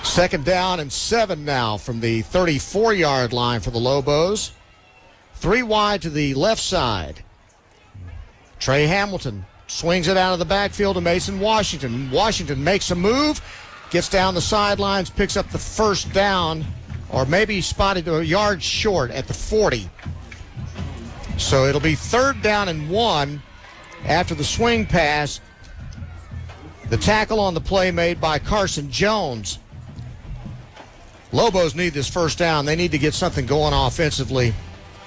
2nd down and 7 now from the 34-yard line for the Lobos. 3 wide to the left side. Trey Hamilton swings it out of the backfield to Mason Washington. Washington makes a move, gets down the sidelines, picks up the first down, or maybe spotted a yard short at the 40. So it'll be 3rd down and 1 after the swing pass. The tackle on the play made by Carson Jones. Lobos need this first down. They need to get something going offensively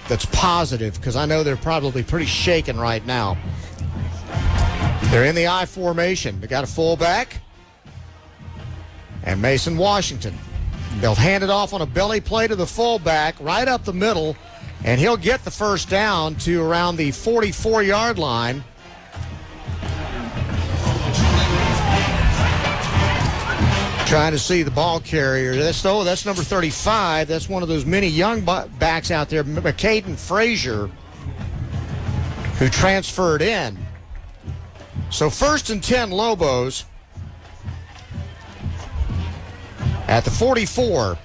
that's positive, because I know they're probably pretty shaken right now. They're in the I formation. They got a fullback and Mason Washington. They'll hand it off on a belly play to the fullback right up the middle, and he'll get the first down to around the 44-yard line. Trying to see the ball carrier. That's number 35. That's one of those many young backs out there, McCaden Frazier, who transferred in. So 1st and 10 Lobos at the 44.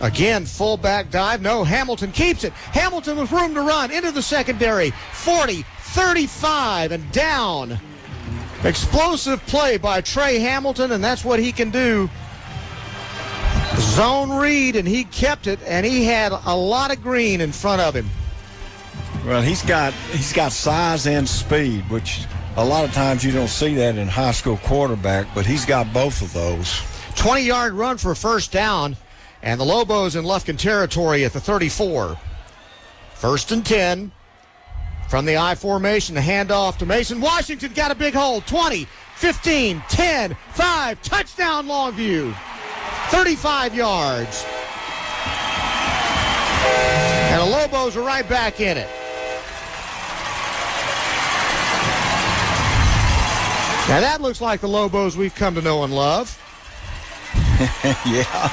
Again, fullback dive. No, Hamilton keeps it. Hamilton with room to run into the secondary. 40, 35, and down. Explosive play by Trey Hamilton, and that's what he can do. Zone read, and he kept it, and he had a lot of green in front of him. Well, he's got size and speed, which a lot of times you don't see that in high school quarterback, but he's got both of those. 20-yard run for a first down, and the Lobos in Lufkin territory at the 34. 1st and 10. From the I formation, the handoff to Mason Washington. Got a big hole. 20, 15, 10, 5. Touchdown, Longview. 35 yards. And the Lobos are right back in it. Now that looks like the Lobos we've come to know and love. Yeah.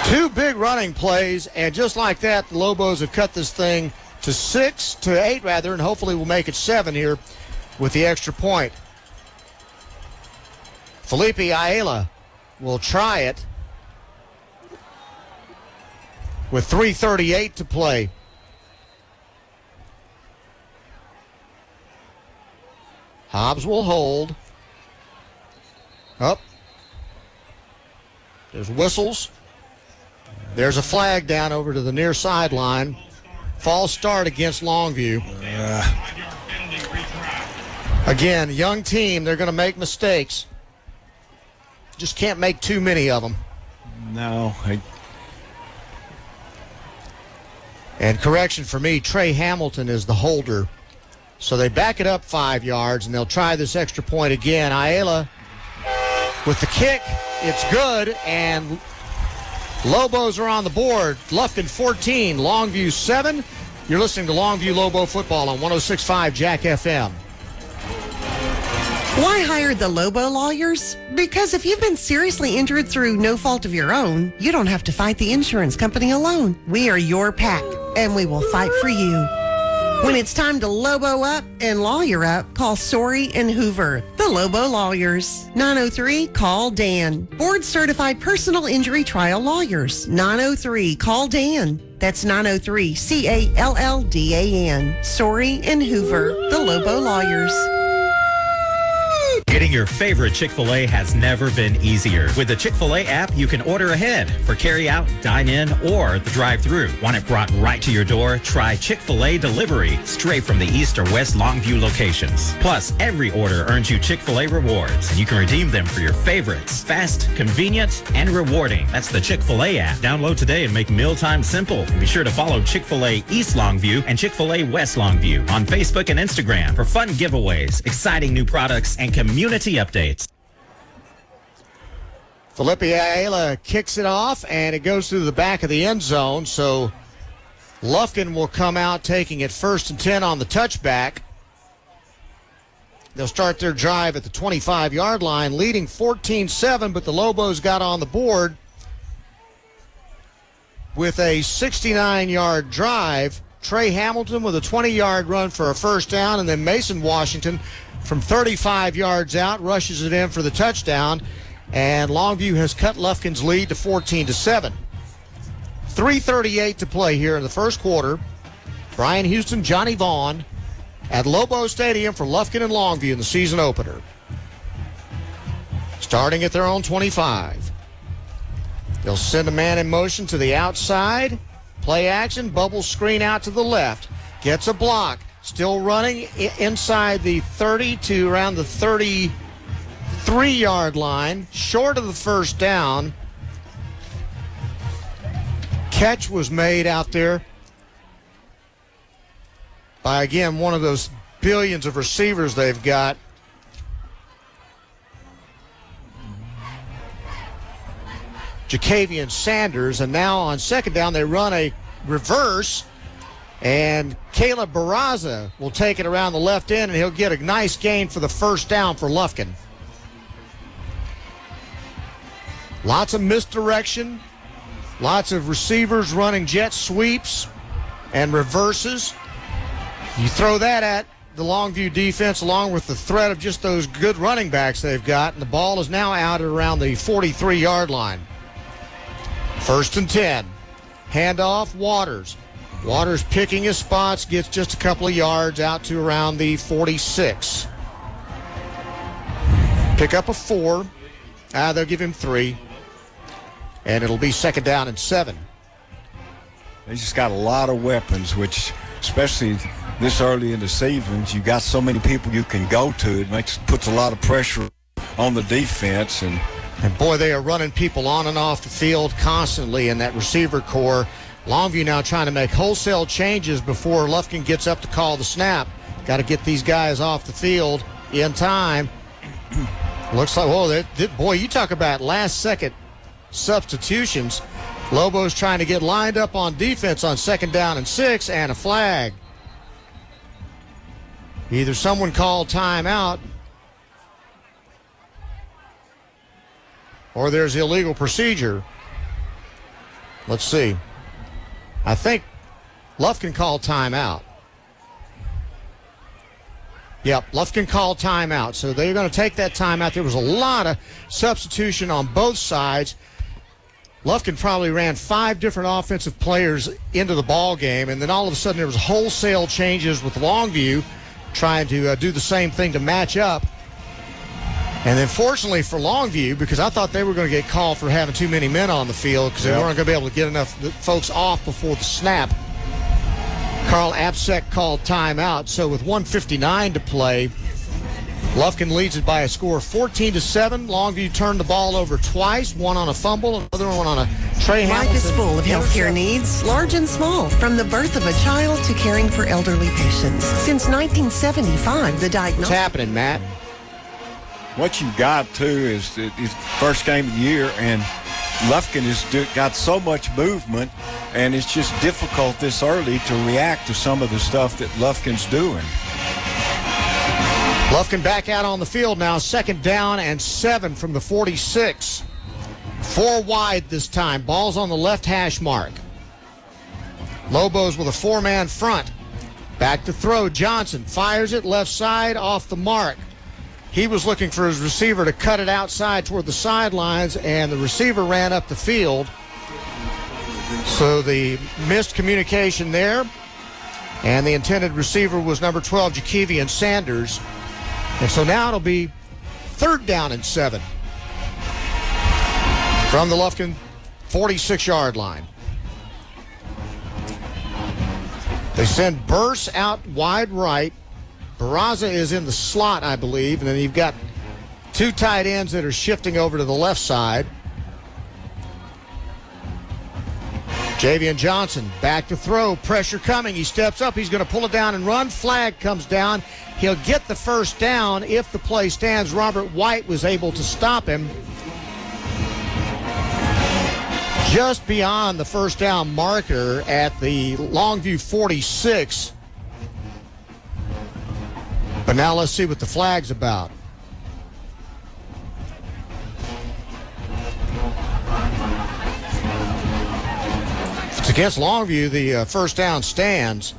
2 big running plays, and just like that, the Lobos have cut this thing to 8 rather, and hopefully we'll make it 7 here with the extra point. Felipe Ayala will try it with 3:38 to play. Hobbs will hold. Up. There's whistles. There's a flag down over to the near sideline. False start against Longview. Again, young team, they're going to make mistakes. Just can't make too many of them. No. And correction for me, Trey Hamilton is the holder. So they back it up 5 yards, and they'll try this extra point again. Ayala with the kick. It's good, and Lobos are on the board. Lufkin 14, Longview 7. You're listening to Longview Lobo football on 106.5 Jack FM. Why hire the Lobo lawyers? Because if you've been seriously injured through no fault of your own, you don't have to fight the insurance company alone. We are your pack, and we will fight for you. When it's time to Lobo up and lawyer up, call Sorey and Hoover, the Lobo lawyers. 903-CALL-DAN. Board-certified personal injury trial lawyers. 903-CALL-DAN. That's 903-CALLDAN. Sorey and Hoover, the Lobo lawyers. Getting your favorite Chick-fil-A has never been easier. With the Chick-fil-A app, you can order ahead for carry-out, dine-in, or the drive-thru. Want it brought right to your door? Try Chick-fil-A Delivery, straight from the East or West Longview locations. Plus, every order earns you Chick-fil-A rewards, and you can redeem them for your favorites. Fast, convenient, and rewarding. That's the Chick-fil-A app. Download today and make mealtime simple. And be sure to follow Chick-fil-A East Longview and Chick-fil-A West Longview on Facebook and Instagram for fun giveaways, exciting new products, and community updates. Felipe Ayala kicks it off, and it goes through the back of the end zone, so Lufkin will come out taking it 1st and 10 on the touchback. They'll start their drive at the 25-yard line, leading 14-7, but the Lobos got on the board with a 69-yard drive. Trey Hamilton with a 20-yard run for a first down, and then Mason Washington from 35 yards out rushes it in for the touchdown, and Longview has cut Lufkin's lead to 14-7. 3:38 to play here in the first quarter. Brian Houston, Johnny Vaughn at Lobo Stadium for Lufkin and Longview in the season opener. Starting at their own 25. They'll send a man in motion to the outside. Play action, bubble screen out to the left. Gets a block. Still running inside the 30 to around the 33-yard line. Short of the first down. Catch was made out there by, again, one of those billions of receivers they've got. Jacavian Sanders, and now on second down they run a reverse, and Caleb Barraza will take it around the left end, and he'll get a nice gain for the first down for Lufkin. Lots of misdirection, lots of receivers running jet sweeps and reverses. You throw that at the Longview defense along with the threat of just those good running backs they've got, and the ball is now out at around the 43-yard line. 1st and 10. Handoff, Waters. Waters picking his spots, gets just a couple of yards out to around the 46. Pick up a 4. They'll give him 3. And it'll be 2nd down and 7. They just got a lot of weapons, which, especially this early in the season, you got so many people you can go to. It puts a lot of pressure on the defense. And boy, they are running people on and off the field constantly in that receiver core. Longview now trying to make wholesale changes before Lufkin gets up to call the snap. Got to get these guys off the field in time. Looks like, boy, you talk about last-second substitutions. Lobos trying to get lined up on defense on 2nd down and 6, and a flag. Either someone called timeout or there's illegal procedure. Let's see. I think Lufkin called timeout. Yep, Lufkin called timeout. So they're going to take that timeout. There was a lot of substitution on both sides. Lufkin probably ran 5 different offensive players into the ball game, and then all of a sudden there was wholesale changes with Longview trying to do the same thing to match up. And then fortunately for Longview, because I thought they were going to get called for having too many men on the field because they weren't going to be able to get enough folks off before the snap, Carl Apsek called timeout. So with 1:59 to play, Lufkin leads it by a score of 14-7. Longview turned the ball over twice, one on a fumble, another one on a Trey Hamilton. Life is full of healthcare needs, large and small, from the birth of a child to caring for elderly patients. Since 1975, the diagnosis... What's happening, Matt? What you got, too, is it's first game of the year, and Lufkin has got so much movement, and it's just difficult this early to react to some of the stuff that Lufkin's doing. Lufkin back out on the field now. 2nd down and 7 from the 46. 4 wide this time. Ball's on the left hash mark. Lobos with a 4-man front. Back to throw. Johnson fires it left side off the mark. He was looking for his receiver to cut it outside toward the sidelines, and the receiver ran up the field. So the missed communication there, and the intended receiver was number 12, Jakevian Sanders. And so now it'll be 3rd down and 7 from the Lufkin 46-yard line. They send Burse out wide right. Barraza is in the slot, I believe, and then you've got 2 tight ends that are shifting over to the left side. Javian Johnson back to throw. Pressure coming. He steps up. He's going to pull it down and run. Flag comes down. He'll get the 1st down if the play stands. Robert White was able to stop him just beyond the 1st down marker at the Longview 46. But now let's see what the flag's about. If it's against Longview, the 1st down stands.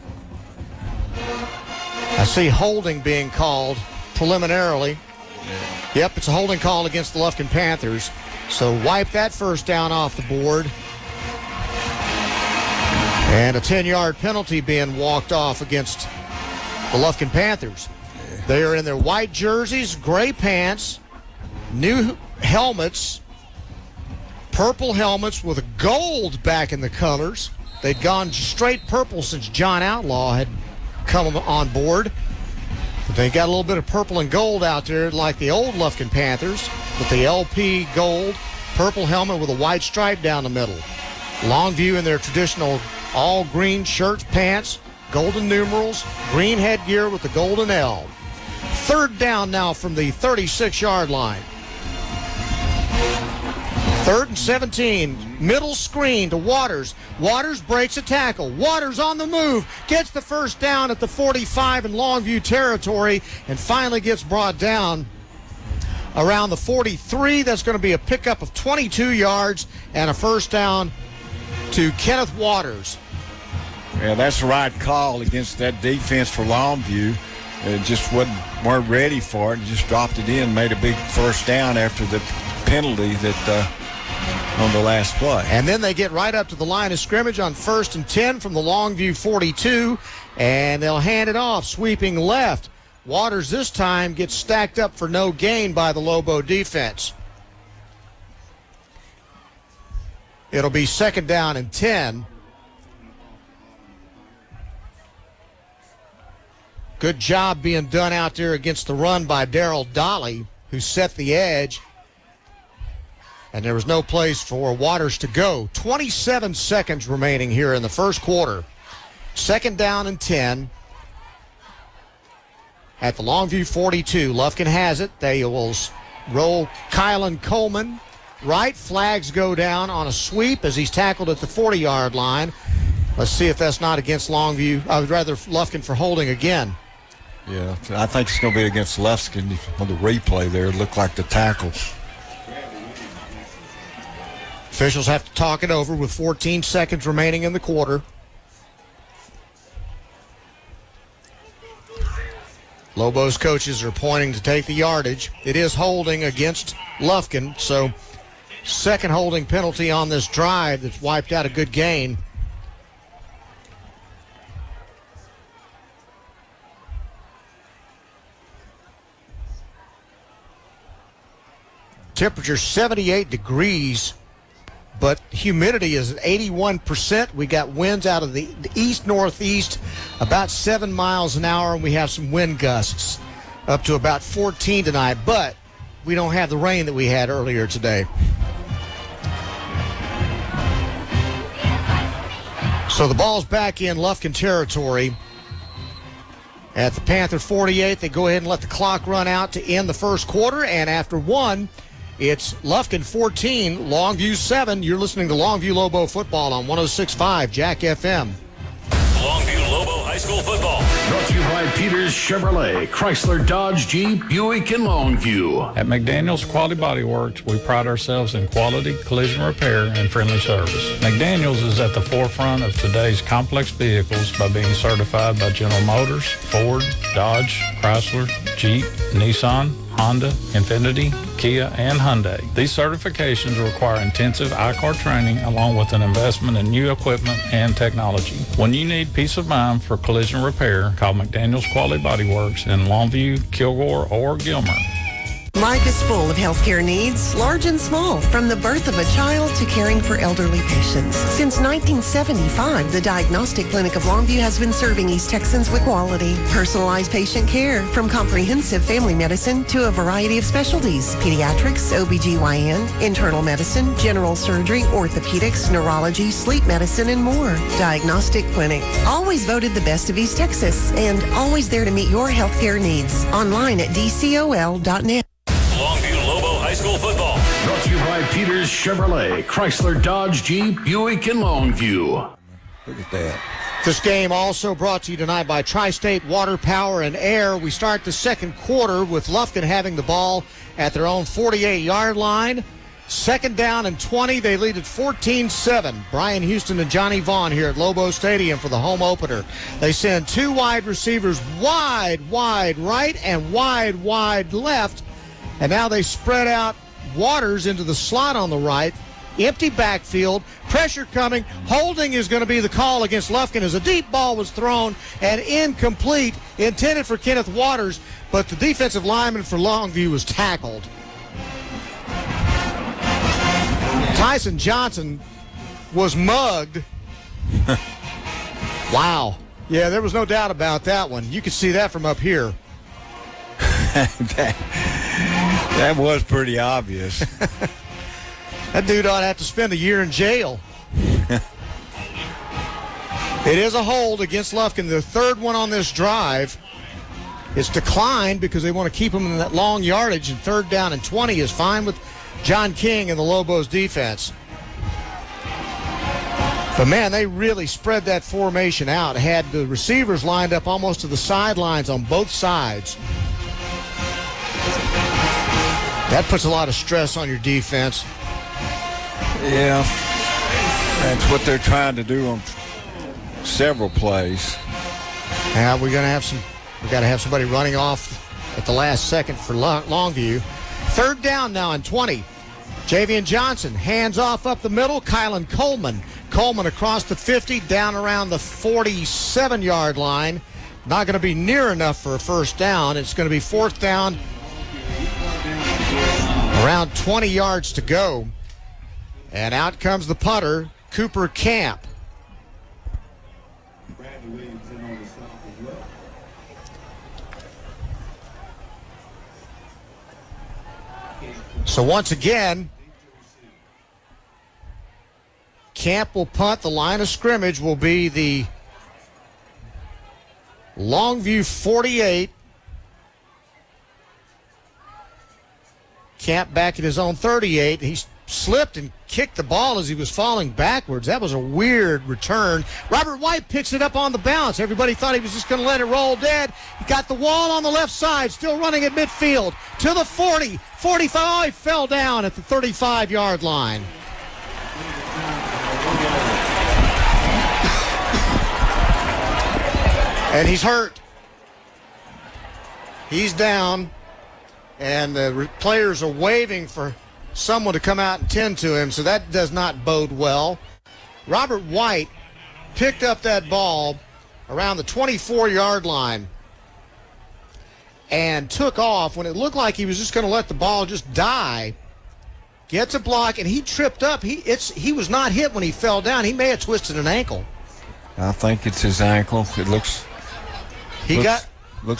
I see holding being called preliminarily. Yep, it's a holding call against the Lufkin Panthers. So wipe that 1st down off the board. And a 10-yard penalty being walked off against the Lufkin Panthers. They are in their white jerseys, gray pants, new helmets, purple helmets with gold back in the colors. They'd gone straight purple since John Outlaw had come on board. But they got a little bit of purple and gold out there like the old Lufkin Panthers with the LP gold, purple helmet with a white stripe down the middle. Longview in their traditional all green shirts, pants, golden numerals, green headgear with the golden L. 3rd down now from the 36-yard line. 3rd and 17. Middle screen to Waters. Waters breaks a tackle. Waters on the move. Gets the 1st down at the 45 in Longview territory and finally gets brought down around the 43. That's going to be a pickup of 22 yards and a 1st down to Kenneth Waters. Yeah, that's the right call against that defense for Longview. It just weren't ready for it and just dropped it in, made a big 1st down after the penalty that on the last play. And then they get right up to the line of scrimmage on 1st and 10 from the Longview 42, and they'll hand it off, sweeping left. Waters this time gets stacked up for no gain by the Lobo defense. It'll be 2nd down and 10. Good job being done out there against the run by Darrell Dolly, who set the edge. And there was no place for Waters to go. 27 seconds remaining here in the 1st quarter. 2nd down and 10 at the Longview 42. Lufkin has it. They will roll Kylan Coleman. Right, flags go down on a sweep as he's tackled at the 40-yard line. Let's see if that's not against Longview. I would rather Lufkin for holding again. Yeah, I think it's going to be against Lufkin on the replay there. It looked like the tackle. Officials have to talk it over with 14 seconds remaining in the quarter. Lobos coaches are pointing to take the yardage. It is holding against Lufkin, so 2nd holding penalty on this drive that's wiped out a good gain. Temperature 78 degrees, but humidity is at 81%. We got winds out of the east-northeast, about 7 miles an hour, and we have some wind gusts up to about 14 tonight, but we don't have the rain that we had earlier today. So the ball's back in Lufkin territory. At the Panther 48, they go ahead and let the clock run out to end the 1st quarter, and after 1, it's Lufkin 14, Longview 7. You're listening to Longview Lobo football on 106.5 Jack FM. Longview Lobo High School football. Brought to you by Peters Chevrolet, Chrysler, Dodge, Jeep, Buick, and Longview. At McDaniel's Quality Body Works, we pride ourselves in quality, collision repair, and friendly service. McDaniel's is at the forefront of today's complex vehicles by being certified by General Motors, Ford, Dodge, Chrysler, Jeep, Nissan, Honda, Infiniti, Kia, and Hyundai. These certifications require intensive I-CAR training along with an investment in new equipment and technology. When you need peace of mind for collision repair, call McDaniel's Quality Body Works in Longview, Kilgore, or Gilmer. Life is full of healthcare needs, large and small, from the birth of a child to caring for elderly patients. Since 1975, the Diagnostic Clinic of Longview has been serving East Texans with quality, personalized patient care, from comprehensive family medicine to a variety of specialties: pediatrics, OBGYN, internal medicine, general surgery, orthopedics, neurology, sleep medicine, and more. Diagnostic Clinic, always voted the best of East Texas, and always there to meet your healthcare needs. Online at dcol.net. Longview Lobo High School football. Brought to you by Peters Chevrolet, Chrysler, Dodge, Jeep, Buick, and Longview. Look at that. This game also brought to you tonight by Tri-State Water, Power, and Air. We start the second quarter with Lufkin having the ball at their own 48-yard line. Second down and 20. They lead at 14-7. Brian Houston and Johnny Vaughn here at Lobo Stadium for the home opener. They send two wide receivers wide right and wide left. And now they spread out Waters into the slot on the right. Empty backfield. Pressure coming. Holding is going to be the call against Lufkin as a deep ball was thrown and incomplete, intended for Kenneth Waters, but the defensive lineman for Longview was tackled. Tyson Johnson was mugged. Wow. Yeah, there was no doubt about that one. You could see that from up here. That was pretty obvious. That dude ought to have to spend a year in jail. It is a hold against Lufkin. The third one on this drive. It's declined because they want to keep him in that long yardage, and third down and 20 is fine with John King and the Lobos defense. But, man, they really spread that formation out. Had the receivers lined up almost to the sidelines on both sides. That puts a lot of stress on your defense. Yeah, that's what they're trying to do on several plays. Now we got to have somebody running off at the last second for Longview. Third down now and 20. Javian Johnson hands off up the middle. Kylan Coleman across the 50, down around the 47-yard line. Not going to be near enough for a first down. It's going to be fourth down. Around 20 yards to go. And out comes the punter, Cooper Camp. So once again, Camp will punt. The line of scrimmage will be the Longview 48. Camp back at his own 38. He slipped and kicked the ball as he was falling backwards. That was a weird return. Robert White picks it up on the bounce. Everybody thought he was just going to let it roll dead. He got the wall on the left side, still running at midfield to the 40, 45. He fell down at the 35-yard line. And he's hurt. He's down. And the players are waving for someone to come out and tend to him, so that does not bode well. Robert White picked up that ball around the 24-yard line and took off when it looked like he was just going to let the ball just die. Gets a block, and he tripped up. He was not hit when he fell down. He may have twisted an ankle. I think it's his ankle. It looks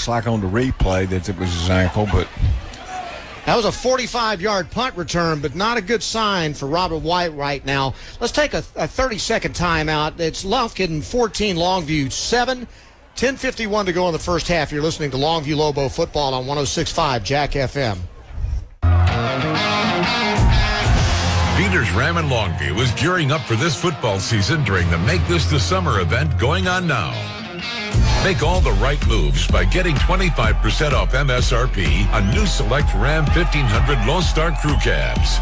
like on the replay that it was his ankle, but that was a 45-yard punt return, but not a good sign for Robert White right now. Let's take a 30-second timeout. It's Lufkin 14, Longview 7. 10:51 to go in the first half. You're listening to Longview Lobo football on 106.5 Jack FM. Peters Ram in Longview is gearing up for this football season during the Make This the Summer event going on now. Make all the right moves by getting 25% off MSRP on new select Ram 1500 Lone Star Crew Cabs.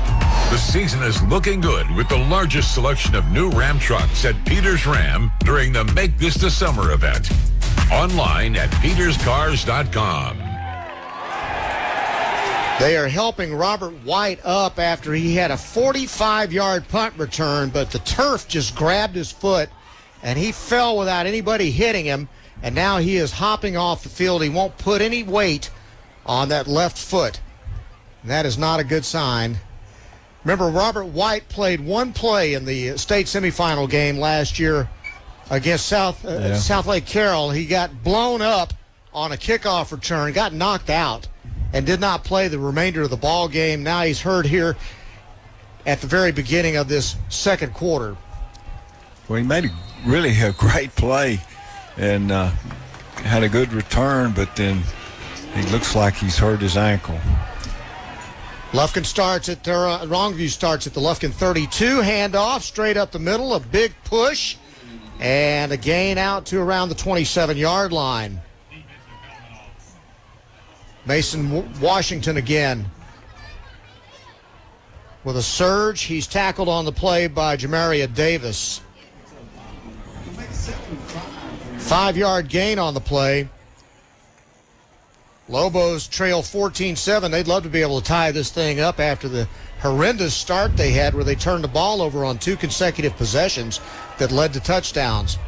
The season is looking good with the largest selection of new Ram trucks at Peters Ram during the Make This the Summer event. Online at peterscars.com. They are helping Robert White up after he had a 45-yard punt return, but the turf just grabbed his foot, and he fell without anybody hitting him, and now he is hopping off the field. He won't put any weight on that left foot. And that is not a good sign. Remember, Robert White played one play in the state semifinal game last year against South Lake Carroll. He got blown up on a kickoff return, got knocked out, and did not play the remainder of the ball game. Now he's hurt here at the very beginning of this second quarter. Well, he made really a great play and had a good return, but then he looks like he's hurt his ankle. Lufkin starts at Longview starts at the Lufkin 32. Handoff straight up the middle, a big push, and a gain out to around the 27-yard line. Mason Washington again with a surge. He's tackled on the play by Jamaria Davis. 5-yard gain on the play. Lobos trail 14-7. They'd love to be able to tie this thing up after the horrendous start they had where they turned the ball over on 2 consecutive possessions that led to touchdowns.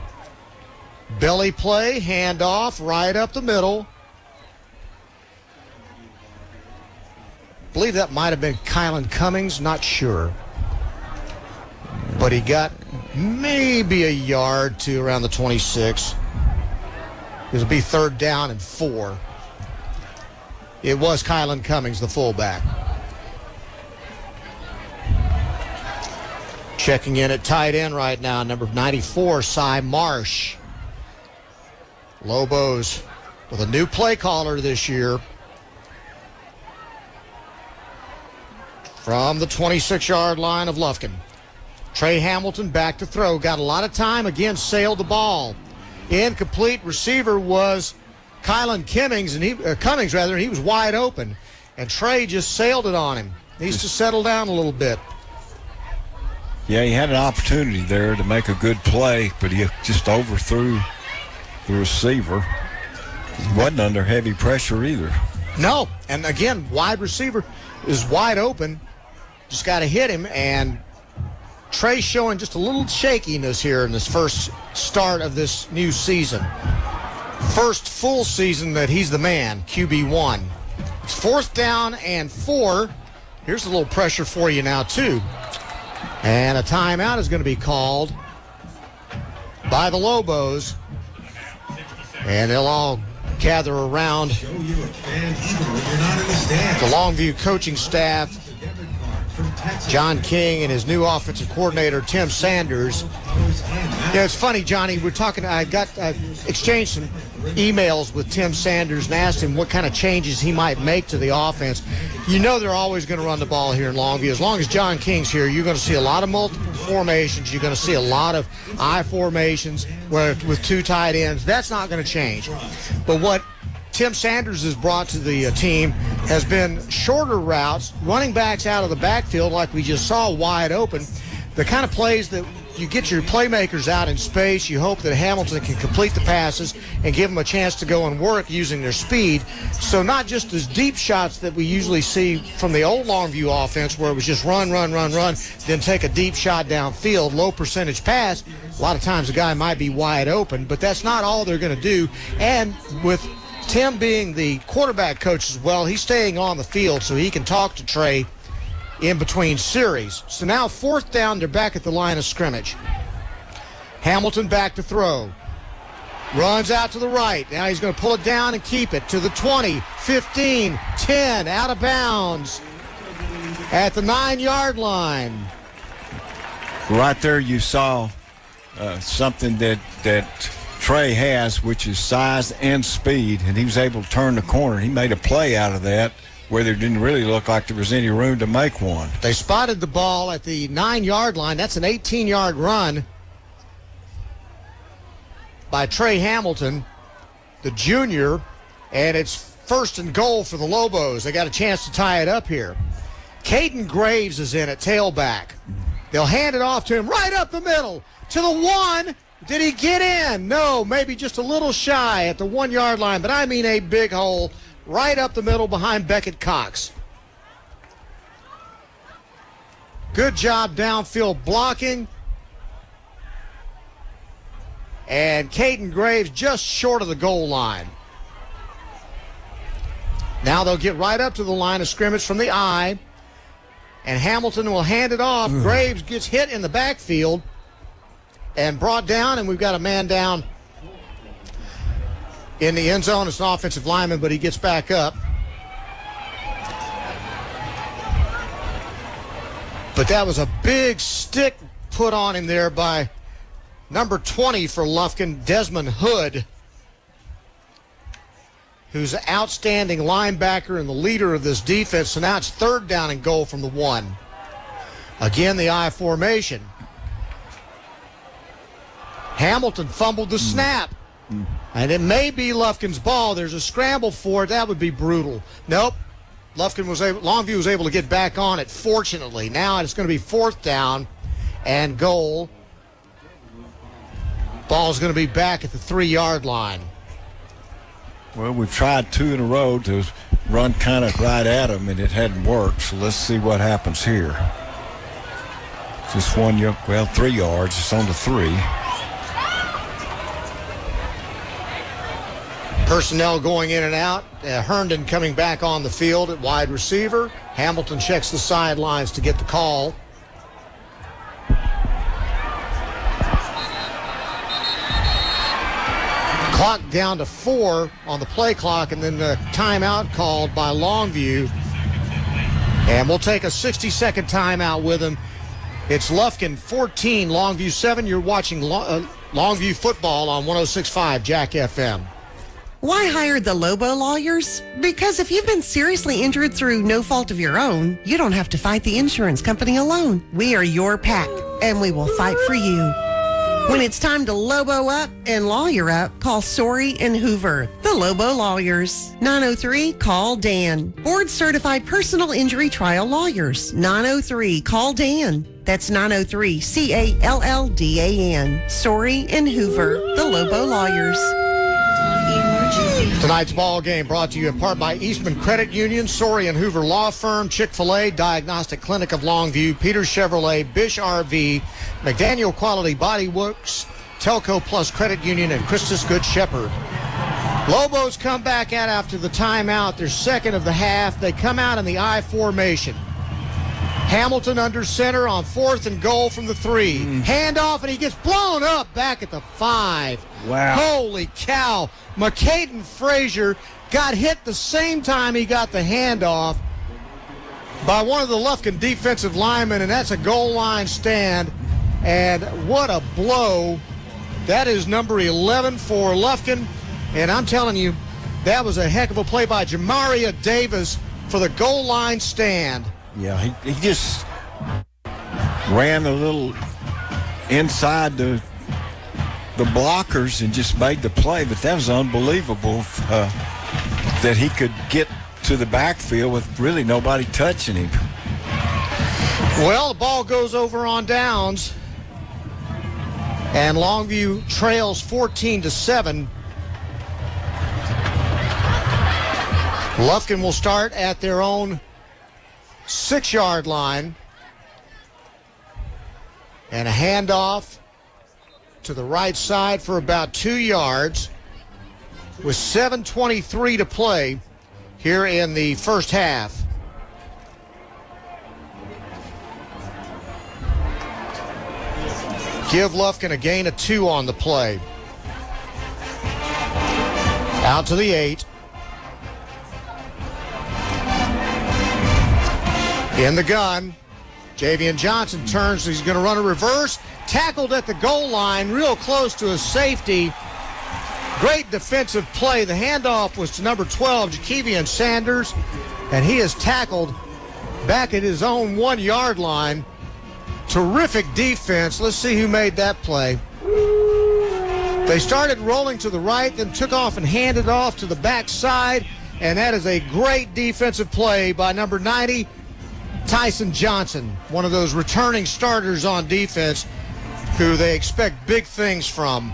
Belly play, handoff, right up the middle. I believe that might have been Kylan Cummings, not sure. But he got maybe a yard to around the 26. This will be 3rd down and 4. It was Kylan Cummings, the fullback. Checking in at tight end right now, number 94, Cy Marsh. Lobos with a new play caller this year. From the 26-yard line of Lufkin. Trey Hamilton back to throw. Got a lot of time. Again, sailed the ball. Incomplete. Receiver was Kylan Cummings, and he was wide open. And Trey just sailed it on him. Needs to settle down a little bit. Yeah, he had an opportunity there to make a good play, but he just overthrew the receiver. He wasn't under heavy pressure either. No, and again, wide receiver is wide open. Just got to hit him, and Trey's showing just a little shakiness here in this first start of this new season. First full season that he's the man, QB1. It's 4th down and 4. Here's a little pressure for you now, too. And a timeout is going to be called by the Lobos. And they'll all gather around the Longview coaching staff. John King and his new offensive coordinator, Tim Sanders. Yeah, it's funny, Johnny. We're talking. I exchanged some emails with Tim Sanders and asked him what kind of changes he might make to the offense. You know they're always going to run the ball here in Longview. As long as John King's here, you're going to see a lot of multiple formations. You're going to see a lot of I formations with 2 tight ends. That's not going to change. But what Tim Sanders has brought to the team has been shorter routes, running backs out of the backfield like we just saw wide open. The kind of plays that you get your playmakers out in space. You hope that Hamilton can complete the passes and give them a chance to go and work using their speed. So not just as deep shots that we usually see from the old Longview offense where it was just run, then take a deep shot downfield, low percentage pass. A lot of times the guy might be wide open, but that's not all they're going to do. And with Tim being the quarterback coach as well, he's staying on the field so he can talk to Trey in between series. So now 4th down, they're back at the line of scrimmage. Hamilton back to throw. Runs out to the right. Now he's going to pull it down and keep it to the 20, 15, 10, out of bounds at the 9-yard line. Right there you saw something that Trey has, which is size and speed, and he was able to turn the corner. He made a play out of that where there didn't really look like there was any room to make one. They spotted the ball at the 9-yard line. That's an 18-yard run by Trey Hamilton. the junior, and it's first and goal for the Lobos. They got a chance to tie it up here. Caden Graves is in at tailback. They'll hand it off to him right up the middle to the 1. Did he get in? No, maybe just a little shy at the 1 yard line, but I mean a big hole right up the middle behind Beckett Cox. Good job downfield blocking. And Caden Graves just short of the goal line. Now they'll get right up to the line of scrimmage from the I. And Hamilton will hand it off. Graves gets hit in the backfield and brought down, and we've got a man down in the end zone. It's an offensive lineman, but he gets back up. But that was a big stick put on him there by number 20 for Lufkin, Desmond Hood, who's an outstanding linebacker and the leader of this defense. So now it's third down and goal from the 1. Again, the I formation. Hamilton fumbled the snap. And it may be Lufkin's ball. There's a scramble for it. That would be brutal. Nope. Longview was able to get back on it, fortunately. Now it's going to be fourth down and goal. Ball's going to be back at the 3 yard line. Well, we've tried 2 in a row to run kind of right at them, and it hadn't worked. So let's see what happens here. Just 3 yards. It's on the 3. Personnel going in and out. Herndon coming back on the field at wide receiver. Hamilton checks the sidelines to get the call. Clock down to 4 on the play clock, and then the timeout called by Longview. And we'll take a 60-second timeout with him. It's Lufkin 14, Longview 7. You're watching Longview football on 106.5 Jack FM. Why hire the Lobo lawyers? Because if you've been seriously injured through no fault of your own, you don't have to fight the insurance company alone. We are your pack, and we will fight for you. When it's time to Lobo up and lawyer up, call Sorey and Hoover, the Lobo lawyers. 903-CALL-DAN. Board-certified personal injury trial lawyers. 903-CALL-DAN. That's 903-CALLDAN. Sorey and Hoover, the Lobo lawyers. Tonight's ball game brought to you in part by Eastman Credit Union, Sorey and Hoover Law Firm, Chick-fil-A, Diagnostic Clinic of Longview, Peters Chevrolet, Bish RV, McDaniel Quality Body Works, Telco Plus Credit Union, and Christus Good Shepherd. Lobos come back out after the timeout. They're second of the half. They come out in the I formation. Hamilton under center on fourth and goal from the 3. Handoff, and he gets blown up back at the 5. Wow. Holy cow. McCaden Frazier got hit the same time he got the handoff by one of the Lufkin defensive linemen, and that's a goal line stand. And what a blow. That is number 11 for Lufkin. And I'm telling you, that was a heck of a play by Jamaria Davis for the goal line stand. Yeah, he just ran a little inside the blockers and just made the play, but that was unbelievable that he could get to the backfield with really nobody touching him. Well, the ball goes over on downs, and Longview trails 14-7. Lufkin will start at their own 6 yard line, and a handoff to the right side for about 2 yards with 7:23 to play here in the first half. Give Lufkin a gain of 2 on the play. Out to the 8. In the gun, Javian Johnson turns. He's going to run a reverse. Tackled at the goal line, real close to his safety. Great defensive play. The handoff was to number 12, Jakevian Sanders, and he is tackled back at his own 1 yard line. Terrific defense. Let's see who made that play. They started rolling to the right, then took off and handed off to the backside, and that is a great defensive play by number 90, Tyson Johnson, one of those returning starters on defense who they expect big things from.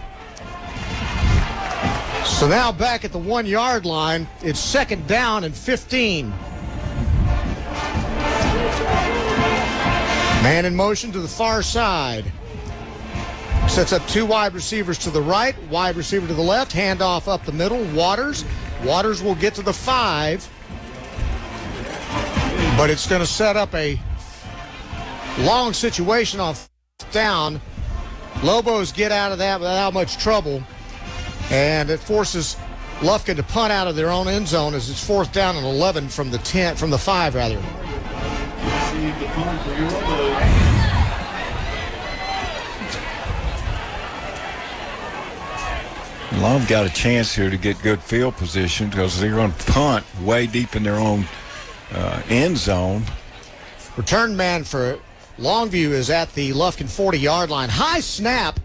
So now back at the 1-yard line, it's 2nd down and 15. Man in motion to the far side. Sets up 2 wide receivers to the right, wide receiver to the left, handoff up the middle, Waters. Waters will get to the 5, but it's going to set up a long situation on down. Lobos get out of that without much trouble, and it forces Lufkin to punt out of their own end zone as it's 4th down and 11 from the 5 rather. Long got a chance here to get good field position because they're going to punt way deep in their own end zone. Return man for Longview is at the Lufkin 40-yard line. High snap.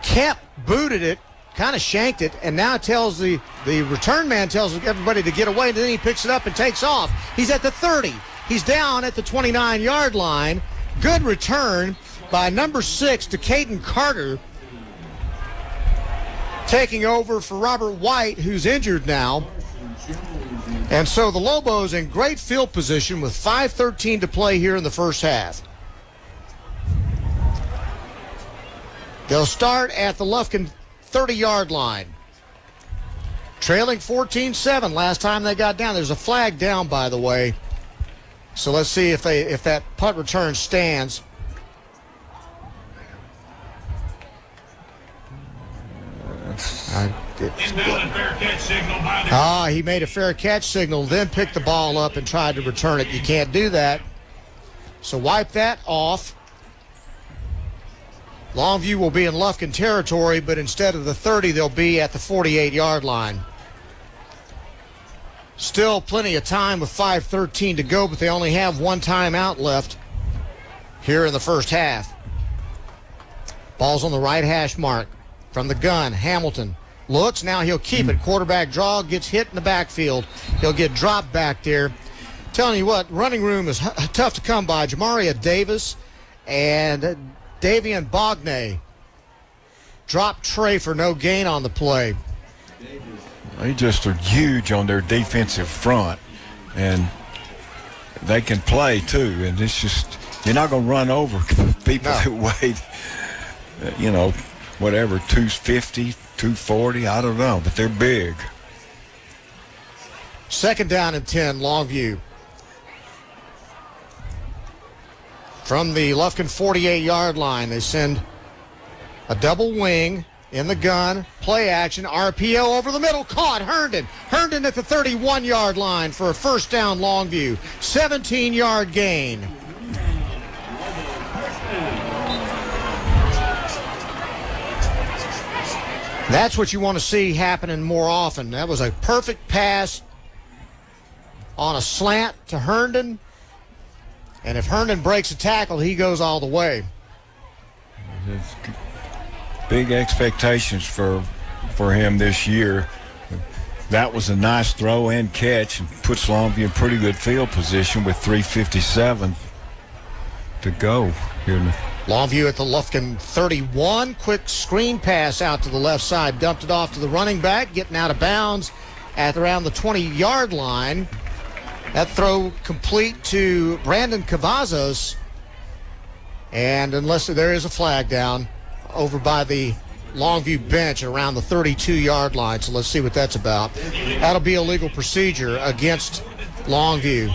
Kemp booted it, kind of shanked it, and now tells the return man tells everybody to get away, and then he picks it up and takes off. He's at the 30. He's down at the 29-yard line. Good return by number 6 to Caden Carter, taking over for Robert White, who's injured now. And so the Lobos in great field position with 5:13 to play here in the first half. They'll start at the Lufkin 30-yard line. Trailing 14-7 last time they got down. There's a flag down, by the way. So let's see if that punt return stands. He made a fair catch signal, then picked the ball up and tried to return it. You can't do that. So wipe that off. Longview will be in Lufkin territory, but instead of the 30, they'll be at the 48-yard line. Still plenty of time with 5:13 to go, but they only have 1 timeout left here in the first half. Ball's on the right hash mark. From the gun, Hamilton looks. Now he'll keep it. Quarterback draw, gets hit in the backfield. He'll get dropped back there. Telling you what, running room is tough to come by. Jamaria Davis and Davian Bognay dropped Trey for no gain on the play. They just are huge on their defensive front, and they can play too. And it's just, you're not going to run over people that weigh, whatever, 250, 240, I don't know, but they're big. 2nd down and 10, Longview. From the Lufkin 48-yard line, they send a double wing in the gun, play action, RPO over the middle, caught, Herndon. Herndon at the 31-yard line for a 1st down, Longview. 17-yard gain. That's what you want to see happening more often. That was a perfect pass on a slant to Herndon. And if Herndon breaks a tackle, he goes all the way. Big expectations for him this year. That was a nice throw and catch and puts Longview in pretty good field position with 3:57 to go here in the Longview at the Lufkin 31. Quick screen pass out to the left side. Dumped it off to the running back. Getting out of bounds at around the 20-yard line. That throw complete to Brandon Cavazos. And unless there is a flag down over by the Longview bench around the 32-yard line. So let's see what that's about. That'll be a legal procedure against Longview.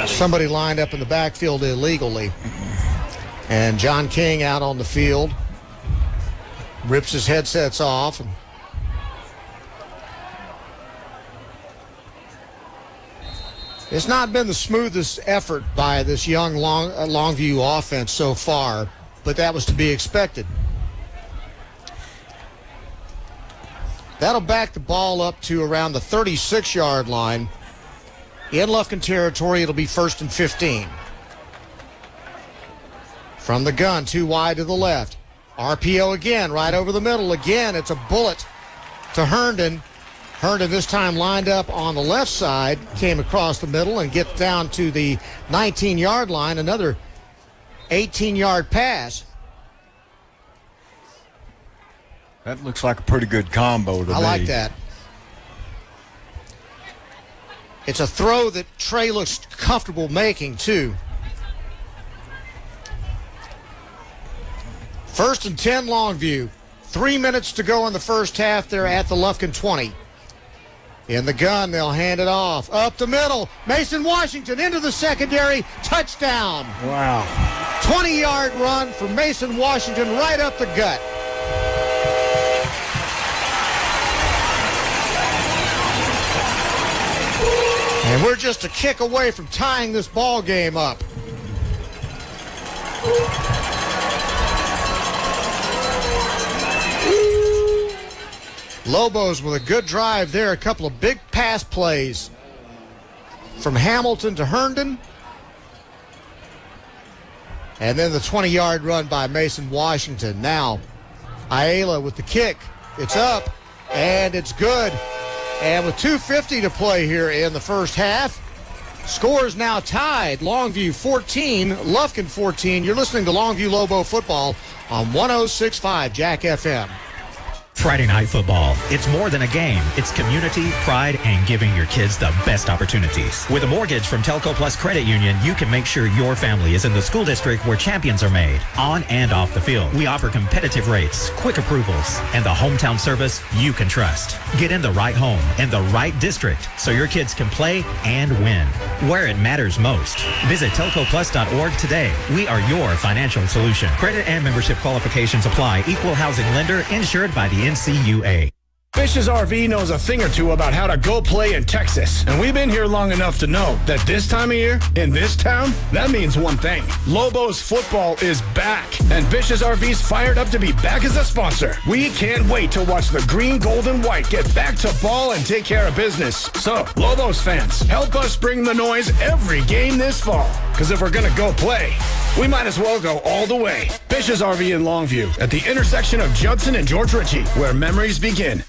Somebody lined up in the backfield illegally. And John King out on the field. Rips his headsets off. It's not been the smoothest effort by this young Longview offense so far, but that was to be expected. That'll back the ball up to around the 36-yard line. In Lufkin territory, it'll be 1st and 15. From the gun, 2 wide to the left. RPO again, right over the middle. Again, it's a bullet to Herndon. Herndon this time lined up on the left side, came across the middle and gets down to the 19-yard line. Another 18-yard pass. That looks like a pretty good combo to me. I like that. It's a throw that Trey looks comfortable making, too. 1st and 10, Longview. 3 minutes to go in the first half. They're at the Lufkin 20. In the gun, they'll hand it off. Up the middle, Mason Washington into the secondary. Touchdown. Wow. 20-yard run for Mason Washington right up the gut. And we're just a kick away from tying this ball game up. Lobos with a good drive there. A couple of big pass plays from Hamilton to Herndon. And then the 20-yard run by Mason Washington. Now, Ayala with the kick. It's up, and it's good. And with 2:50 to play here in the first half, score is now tied. Longview 14, Lufkin 14. You're listening to Longview Lobo football on 106.5 Jack FM. Friday Night Football. It's more than a game. It's community, pride, and giving your kids the best opportunities. With a mortgage from Telco Plus Credit Union, you can make sure your family is in the school district where champions are made, on and off the field. We offer competitive rates, quick approvals, and the hometown service you can trust. Get in the right home and the right district so your kids can play and win where it matters most. Visit telcoplus.org today. We are your financial solution. Credit and membership qualifications apply. Equal housing lender insured by the NCUA. Fish's RV knows a thing or two about how to go play in Texas. And we've been here long enough to know that this time of year, in this town, that means one thing. Lobos football is back. And Fish's RV's fired up to be back as a sponsor. We can't wait to watch the green, gold, and white get back to ball and take care of business. So, Lobos fans, help us bring the noise every game this fall. Because if we're going to go play, we might as well go all the way. Fish's RV in Longview, at the intersection of Judson and George Ritchie, where memories begin.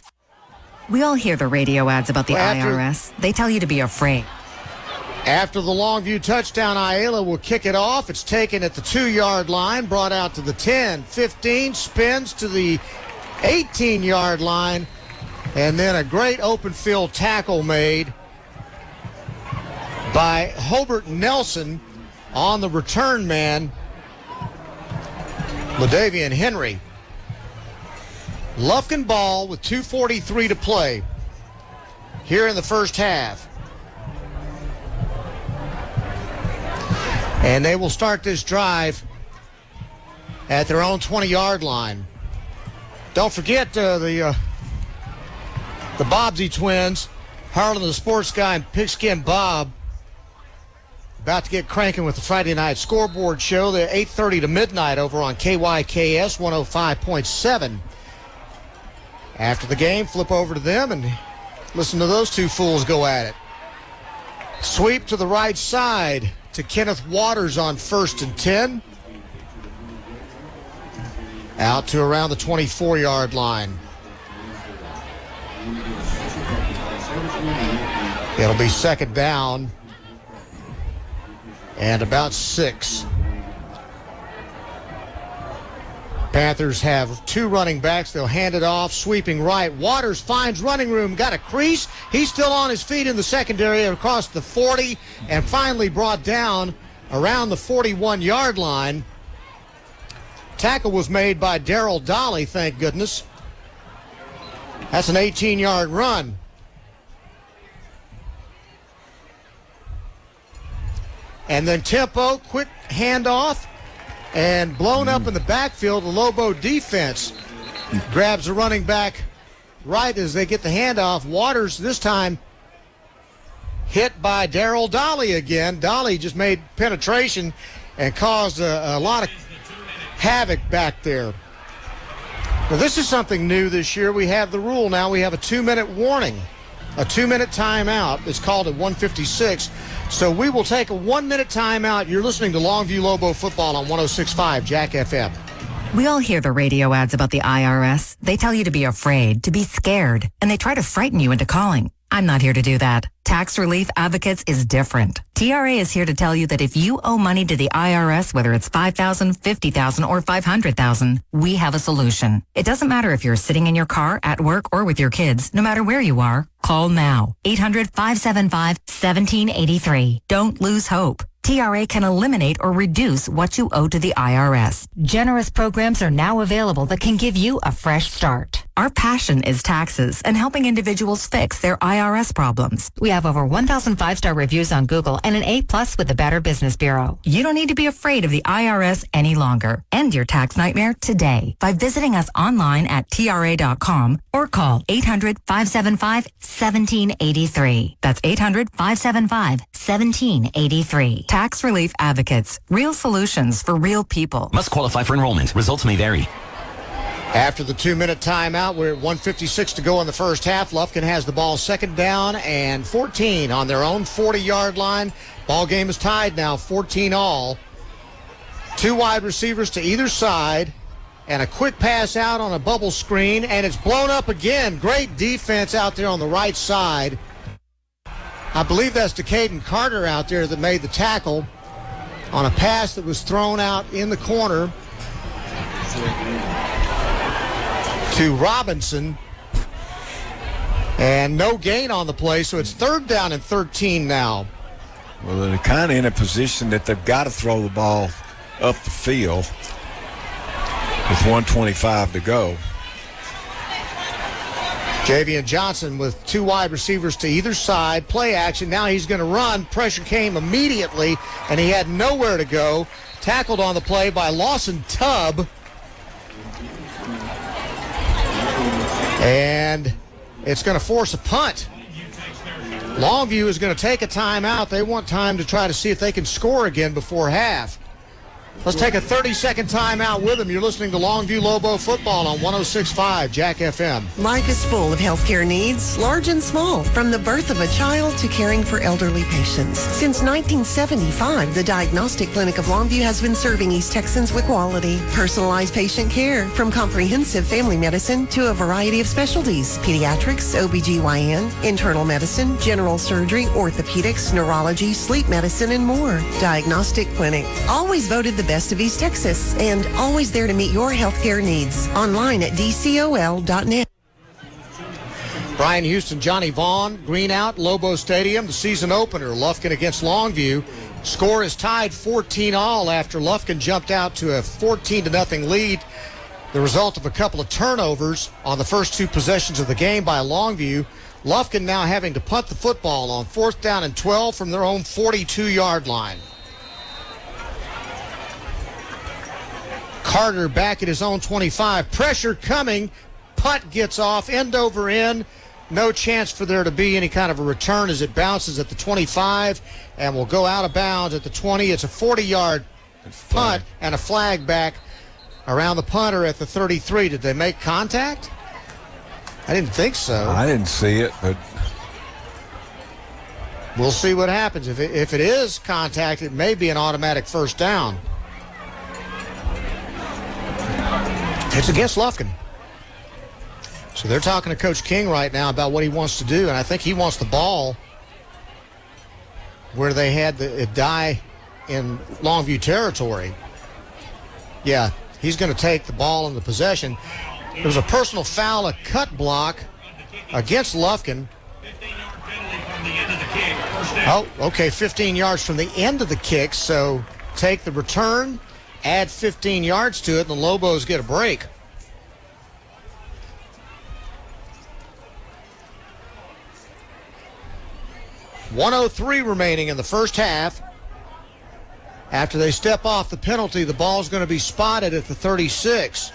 We all hear the radio ads about the IRS. They tell you to be afraid. After the Longview touchdown, Ayala will kick it off. It's taken at the 2-yard line, brought out to the 10, 15, spins to the 18-yard line, and then a great open field tackle made by Hobart Nelson on the return man, LaDavian Henry. Lufkin ball with 2:43 to play here in the first half. And they will start this drive at their own 20-yard line. Don't forget the Bobsey twins, Harlan the Sports Guy and Pigskin Bob, about to get cranking with the Friday Night Scoreboard Show. They're 8:30 to midnight over on KYKS 105.7. After the game, flip over to them and listen to those two fools go at it. Sweep to the right side to Kenneth Waters on 1st and 10. Out to around the 24-yard line. It'll be 2nd down and about 6. Panthers have 2 running backs. They'll hand it off, sweeping right. Waters finds running room, got a crease. He's still on his feet in the secondary across the 40 and finally brought down around the 41-yard line. Tackle was made by Darrell Dolly, thank goodness. That's an 18-yard run. And then tempo, quick handoff. And blown up in the backfield, the Lobo defense grabs the running back right as they get the handoff. Waters this time hit by Darrell Dolly again. Dolly just made penetration and caused a lot of havoc back there. Now this is something new this year. We have the rule now. We have a 2-minute warning, a 2-minute timeout. It's called at 1:56. So we will take a 1-minute timeout. You're listening to Longview Lobo football on 106.5 Jack FM. We all hear the radio ads about the IRS. They tell you to be afraid, to be scared, and they try to frighten you into calling. I'm not here to do that. Tax Relief Advocates is different. TRA is here to tell you that if you owe money to the IRS, whether it's $5,000, $50,000, or $500,000, we have a solution. It doesn't matter if you're sitting in your car, at work, or with your kids. No matter where you are, call now. 800-575-1783. Don't lose hope. TRA can eliminate or reduce what you owe to the IRS. Generous programs are now available that can give you a fresh start. Our passion is taxes and helping individuals fix their IRS problems. We have over 1,000 5-star reviews on Google and an A+ with the Better Business Bureau. You don't need to be afraid of the IRS any longer. End your tax nightmare today by visiting us online at TRA.com or call 800-575-1783. That's 800-575-1783. Tax Relief Advocates. Real solutions for real people. Must qualify for enrollment. Results may vary. After the 2-minute timeout, we're at 1:56 to go in the first half. Lufkin has the ball, second down and 14 on their own 40-yard line. Ball game is tied now, 14 all. 2 wide receivers to either side, and a quick pass out on a bubble screen, and it's blown up again. Great defense out there on the right side. I believe that's Decaden Carter out there that made the tackle on a pass that was thrown out in the corner to Robinson, and no gain on the play, so it's 3rd down and 13 now. Well, they're kind of in a position that they've got to throw the ball up the field with 1:25 to go. Javian Johnson with 2 wide receivers to either side. Play action. Now he's going to run. Pressure came immediately, and he had nowhere to go. Tackled on the play by Lawson Tubb. And it's going to force a punt. Longview is going to take a timeout. They want time to try to see if they can score again before half. Let's take a 30-second timeout with them. You're listening to Longview Lobo football on 106.5 Jack FM. Life is full of healthcare needs, large and small, from the birth of a child to caring for elderly patients. Since 1975, the Diagnostic Clinic of Longview has been serving East Texans with quality, personalized patient care, from comprehensive family medicine to a variety of specialties: pediatrics, OBGYN, internal medicine, general surgery, orthopedics, neurology, sleep medicine, and more. Diagnostic Clinic, always voted the best of East Texas, and always there to meet your healthcare needs. Online at dcol.net. Brian Houston, Johnny Vaughn, green out, Lobo Stadium, the season opener, Lufkin against Longview. Score is tied 14 all after Lufkin jumped out to a 14-0 lead. The result of a couple of turnovers on the first 2 possessions of the game by Longview. Lufkin now having to punt the football on 4th down and 12 from their own 42-yard line. Carter back at his own 25. Pressure coming. Punt gets off, end over end. No chance for there to be any kind of a return as it bounces at the 25 and will go out of bounds at the 20. It's a 40-yard punt and a flag back around the punter at the 33. Did they make contact? I didn't think so. I didn't see it, but we'll see what happens. If it is contact, it may be an automatic first down. It's against Lufkin. So they're talking to Coach King right now about what he wants to do, and I think he wants the ball where they had it die in Longview territory. Yeah, he's going to take the ball in the possession. There was a personal foul, a cut block against Lufkin. Oh, okay, 15 yards from the end of the kick, so take the return, add 15 yards to it, and the Lobos get a break. .103 remaining in the first half. After they step off the penalty, the ball's going to be spotted at the 36.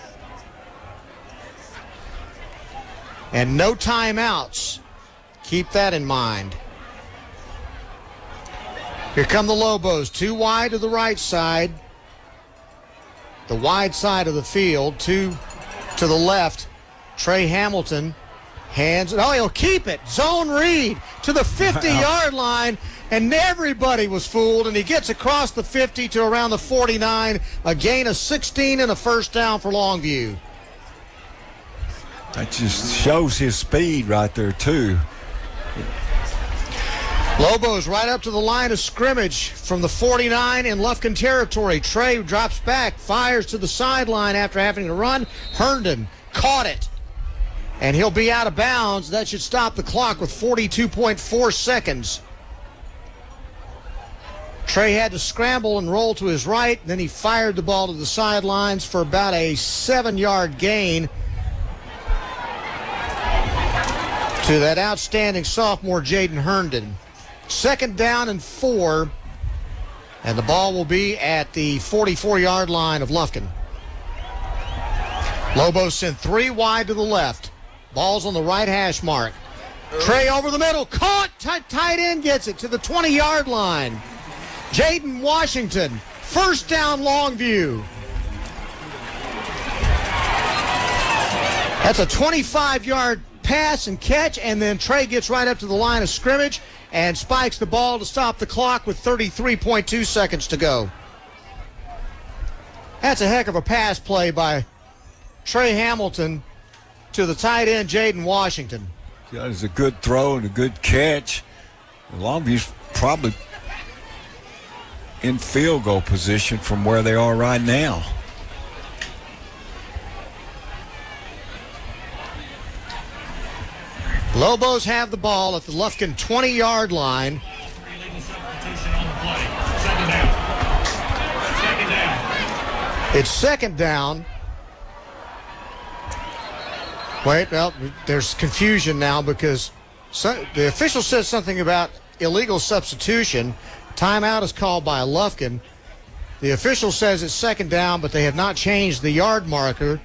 And no timeouts. Keep that in mind. Here come the Lobos, 2 wide to the right side. The wide side of the field, 2 to the left. Trey Hamilton Hands, he'll keep it. Zone read to the 50-yard line, and everybody was fooled, and he gets across the 50 to around the 49, a gain of 16 and a first down for Longview. That just shows his speed right there, too. Lobos right up to the line of scrimmage from the 49 in Lufkin territory. Trey drops back, fires to the sideline after having to run. Herndon caught it, and he'll be out of bounds. That should stop the clock with 42.4 seconds. Trey had to scramble and roll to his right. Then he fired the ball to the sidelines for about a 7-yard gain to that outstanding sophomore Jaden Herndon. 2nd down and 4, and the ball will be at the 44-yard line of Lufkin. Lobos sent 3 wide to the left. Ball's on the right hash mark. Trey over the middle, caught, tight end gets it to the 20-yard line. Jaden Washington, first down Longview. That's a 25-yard pass and catch, and then Trey gets right up to the line of scrimmage and spikes the ball to stop the clock with 33.2 seconds to go. That's a heck of a pass play by Trey Hamilton to the tight end Jaden Washington. That is a good throw and a good catch. Longview's probably in field goal position from where they are right now. Lobos have the ball at the Lufkin 20-yard line. It's 2nd down. Wait, well, there's confusion now because the official says something about illegal substitution. Timeout is called by Lufkin. The official says it's 2nd down, but they have not changed the yard marker.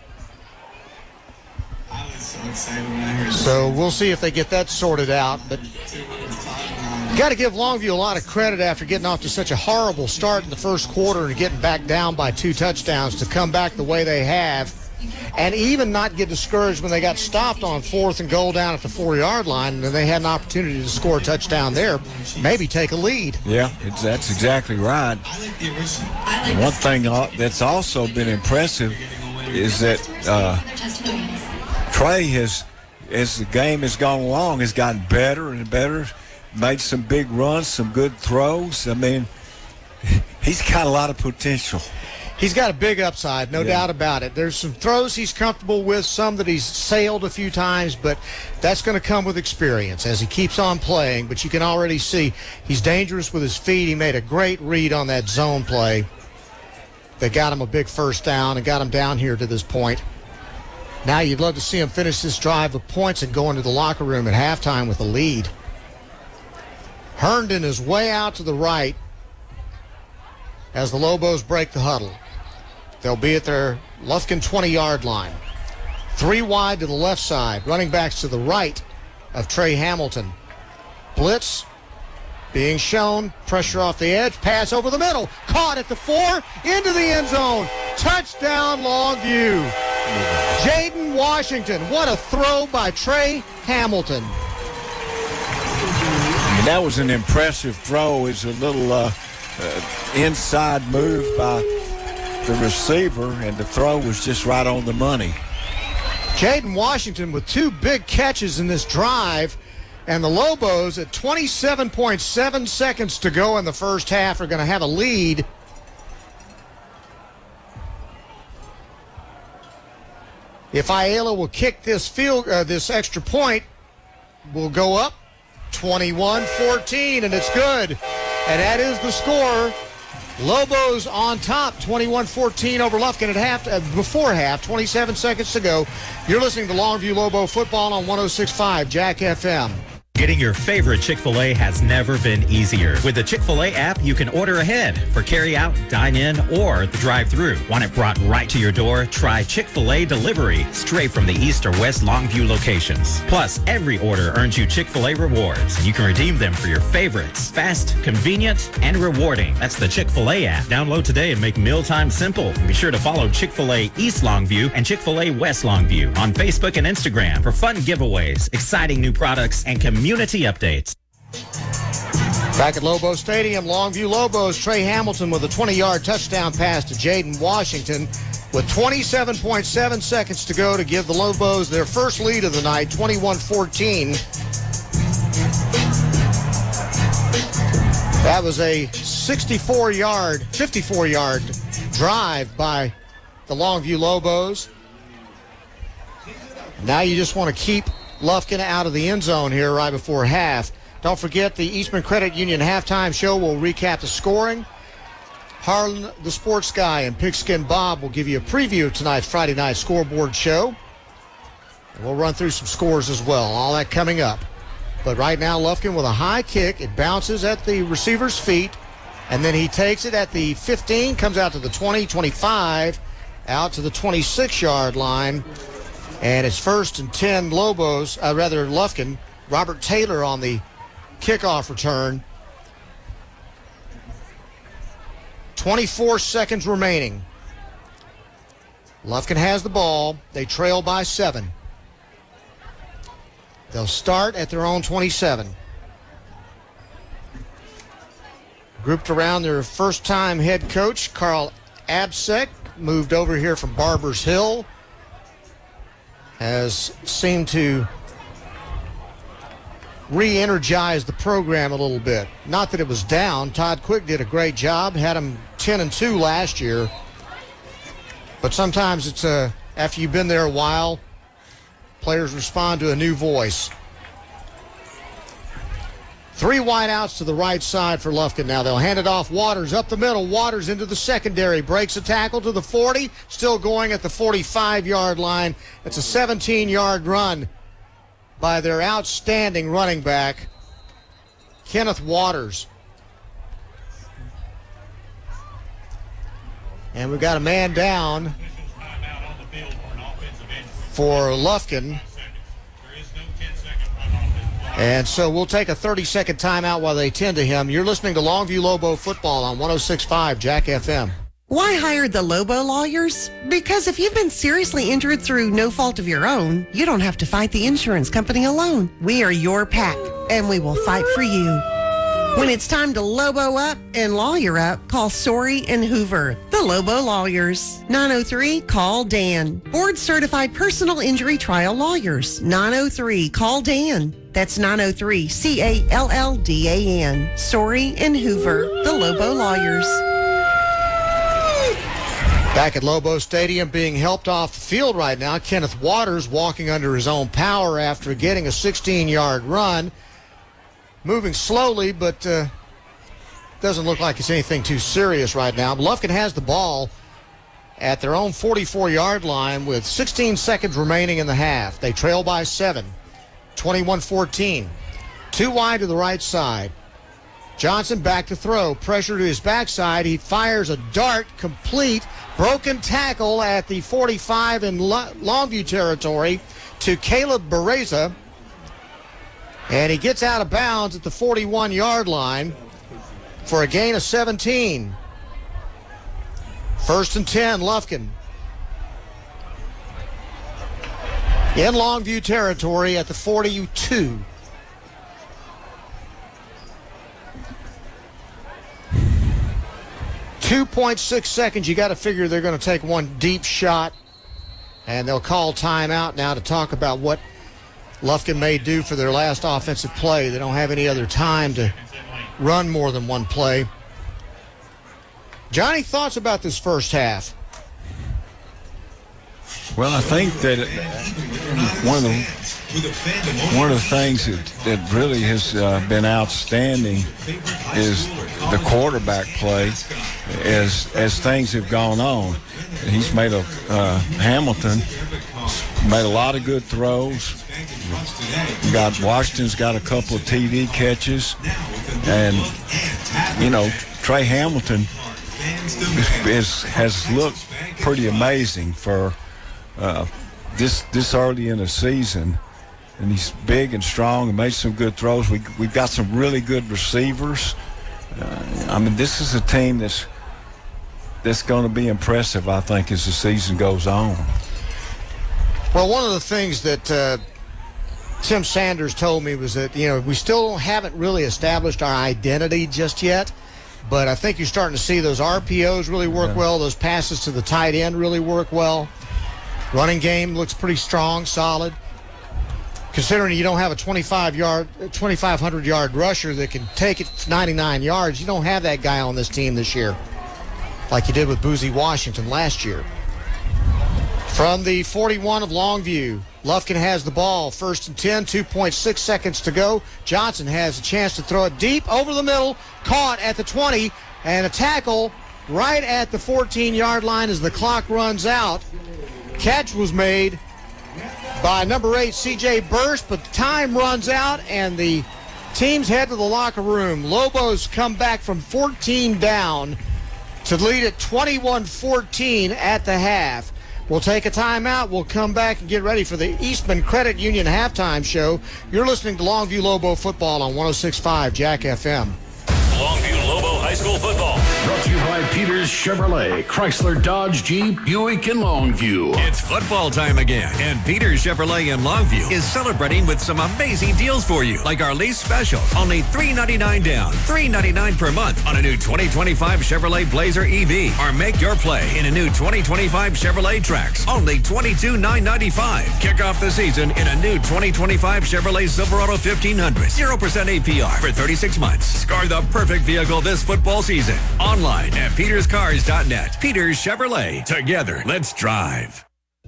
So we'll see if they get that sorted out. But you got to give Longview a lot of credit after getting off to such a horrible start in the first quarter and getting back down by 2 touchdowns to come back the way they have, and even not get discouraged when they got stopped on 4th and goal down at the 4-yard line, and then they had an opportunity to score a touchdown there, maybe take a lead. Yeah, that's exactly right. One thing that's also been impressive is that Trey has, as the game has gone along, has gotten better and better, made some big runs, some good throws. I mean, he's got a lot of potential. He's got a big upside, no doubt about it. There's some throws he's comfortable with, some that he's sailed a few times, but that's going to come with experience as he keeps on playing. But you can already see he's dangerous with his feet. He made a great read on that zone play that got him a big first down and got him down here to this point. Now you'd love to see him finish this drive with points and go into the locker room at halftime with a lead. Herndon is way out to the right as the Lobos break the huddle. They'll be at their Lufkin 20-yard line. 3 wide to the left side. Running backs to the right of Trey Hamilton. Blitz being shown. Pressure off the edge. Pass over the middle. Caught at the 4. Into the end zone. Touchdown Longview. Jaden Washington. What a throw by Trey Hamilton. And that was an impressive throw. It's a little inside move by the receiver, and the throw was just right on the money. Jaden Washington with 2 big catches in this drive, and the Lobos at 27.7 seconds to go in the first half are going to have a lead. If Ayala will kick this this extra point, we'll go up 21-14, and it's good. And that is the score. Lobos on top, 21-14 over Lufkin at before half, 27 seconds to go. You're listening to Longview Lobo football on 106.5 Jack FM. Getting your favorite Chick-fil-A has never been easier. With the Chick-fil-A app, you can order ahead for carry-out, dine-in, or the drive-thru. Want it brought right to your door? Try Chick-fil-A Delivery straight from the East or West Longview locations. Plus, every order earns you Chick-fil-A rewards, and you can redeem them for your favorites. Fast, convenient, and rewarding. That's the Chick-fil-A app. Download today and make mealtime simple. And be sure to follow Chick-fil-A East Longview and Chick-fil-A West Longview on Facebook and Instagram for fun giveaways, exciting new products, and community updates. Back at Lobo Stadium, Longview Lobos, Trey Hamilton with a 20-yard touchdown pass to Jaden Washington with 27.7 seconds to go to give the Lobos their first lead of the night, 21-14. That was a 54-yard drive by the Longview Lobos. Now you just want to keep Lufkin out of the end zone here right before half. Don't forget the Eastman Credit Union halftime show will recap the scoring. Harlan, the sports guy, and Pigskin Bob will give you a preview of tonight's Friday night scoreboard show. And we'll run through some scores as well. All that coming up. But right now, Lufkin with a high kick. It bounces at the receiver's feet, and then he takes it at the 15, comes out to the 20, 25, out to the 26-yard line. And it's 1st and 10 Lobos, Lufkin. Robert Taylor on the kickoff return. 24 seconds remaining. Lufkin has the ball. They trail by 7. They'll start at their own 27. Grouped around their first-time head coach, Carl Absek, moved over here from Barbers Hill. Has seemed to re-energize the program a little bit. Not that it was down. Todd Quick did a great job. Had them 10-2 last year. But sometimes it's after you've been there a while, players respond to a new voice. 3 wideouts to the right side for Lufkin. Now they'll hand it off. Waters up the middle. Waters into the secondary. Breaks a tackle to the 40. Still going at the 45-yard line. It's a 17-yard run by their outstanding running back, Kenneth Waters. And we've got a man down for Lufkin. And so we'll take a 30-second timeout while they tend to him. You're listening to Longview Lobo football on 106.5 Jack FM. Why hire the Lobo lawyers? Because if you've been seriously injured through no fault of your own, you don't have to fight the insurance company alone. We are your pack, and we will fight for you. When it's time to Lobo up and lawyer up, call Sorey and Hoover, the Lobo lawyers. 903-CALL-DAN. Board-certified personal injury trial lawyers. 903-CALL-DAN. That's 903-CALLDAN. Sorey and Hoover, the Lobo lawyers. Back at Lobo Stadium, being helped off the field right now, Kenneth Waters walking under his own power after getting a 16-yard run. Moving slowly, but doesn't look like it's anything too serious right now. Lufkin has the ball at their own 44-yard line with 16 seconds remaining in the half. They trail by 7, 21-14. 2 wide to the right side. Johnson back to throw. Pressure to his backside. He fires a dart complete. Broken tackle at the 45 in Longview territory to Caleb Bereza. And he gets out of bounds at the 41-yard line for a gain of 17. 1st and 10, Lufkin. In Longview territory at the 42. .6 seconds. You got to figure they're going to take one deep shot, and they'll call timeout now to talk about what Lufkin may do for their last offensive play. They don't have any other time to run more than one play. Johnny, thoughts about this first half? Well, I think that one of the things that really has been outstanding is the quarterback play as things have gone on. He's made Hamilton Made a lot of good throws. Washington's got a couple of TD catches. And, Trey Hamilton has looked pretty amazing for this early in the season. And he's big and strong and made some good throws. We've got some really good receivers. This is a team that's going to be impressive, I think, as the season goes on. Well, one of the things that Tim Sanders told me was that, we still haven't really established our identity just yet, but I think you're starting to see those RPOs really work well. Those passes to the tight end really work well. Running game looks pretty strong, solid. Considering you don't have a 2,500-yard rusher that can take it 99 yards, you don't have that guy on this team this year, like you did with Boozy Washington last year. From the 41 of Longview, Lufkin has the ball. 1st and 10, 2.6 seconds to go. Johnson has a chance to throw it deep over the middle, caught at the 20, and a tackle right at the 14-yard line as the clock runs out. Catch was made by number 8, C.J. Burst, but the time runs out, and the teams head to the locker room. Lobos come back from 14 down to lead at 21-14 at the half. We'll take a timeout. We'll come back and get ready for the Eastman Credit Union halftime show. You're listening to Longview Lobo football on 106.5 Jack FM. Longview Lobo High School football. Brought to you by Peters Chevrolet, Chrysler, Dodge, Jeep, Buick, and Longview. It's football time again, and Peters Chevrolet in Longview is celebrating with some amazing deals for you, like our lease special. Only $399 down, $399 per month on a new 2025 Chevrolet Blazer EV. Or make your play in a new 2025 Chevrolet Trax. Only $22,995. Kick off the season in a new 2025 Chevrolet Silverado 1500. 0% APR for 36 months. Score the perfect vehicle this football season. Online at peterscars.net. Peters Chevrolet. Together, let's drive.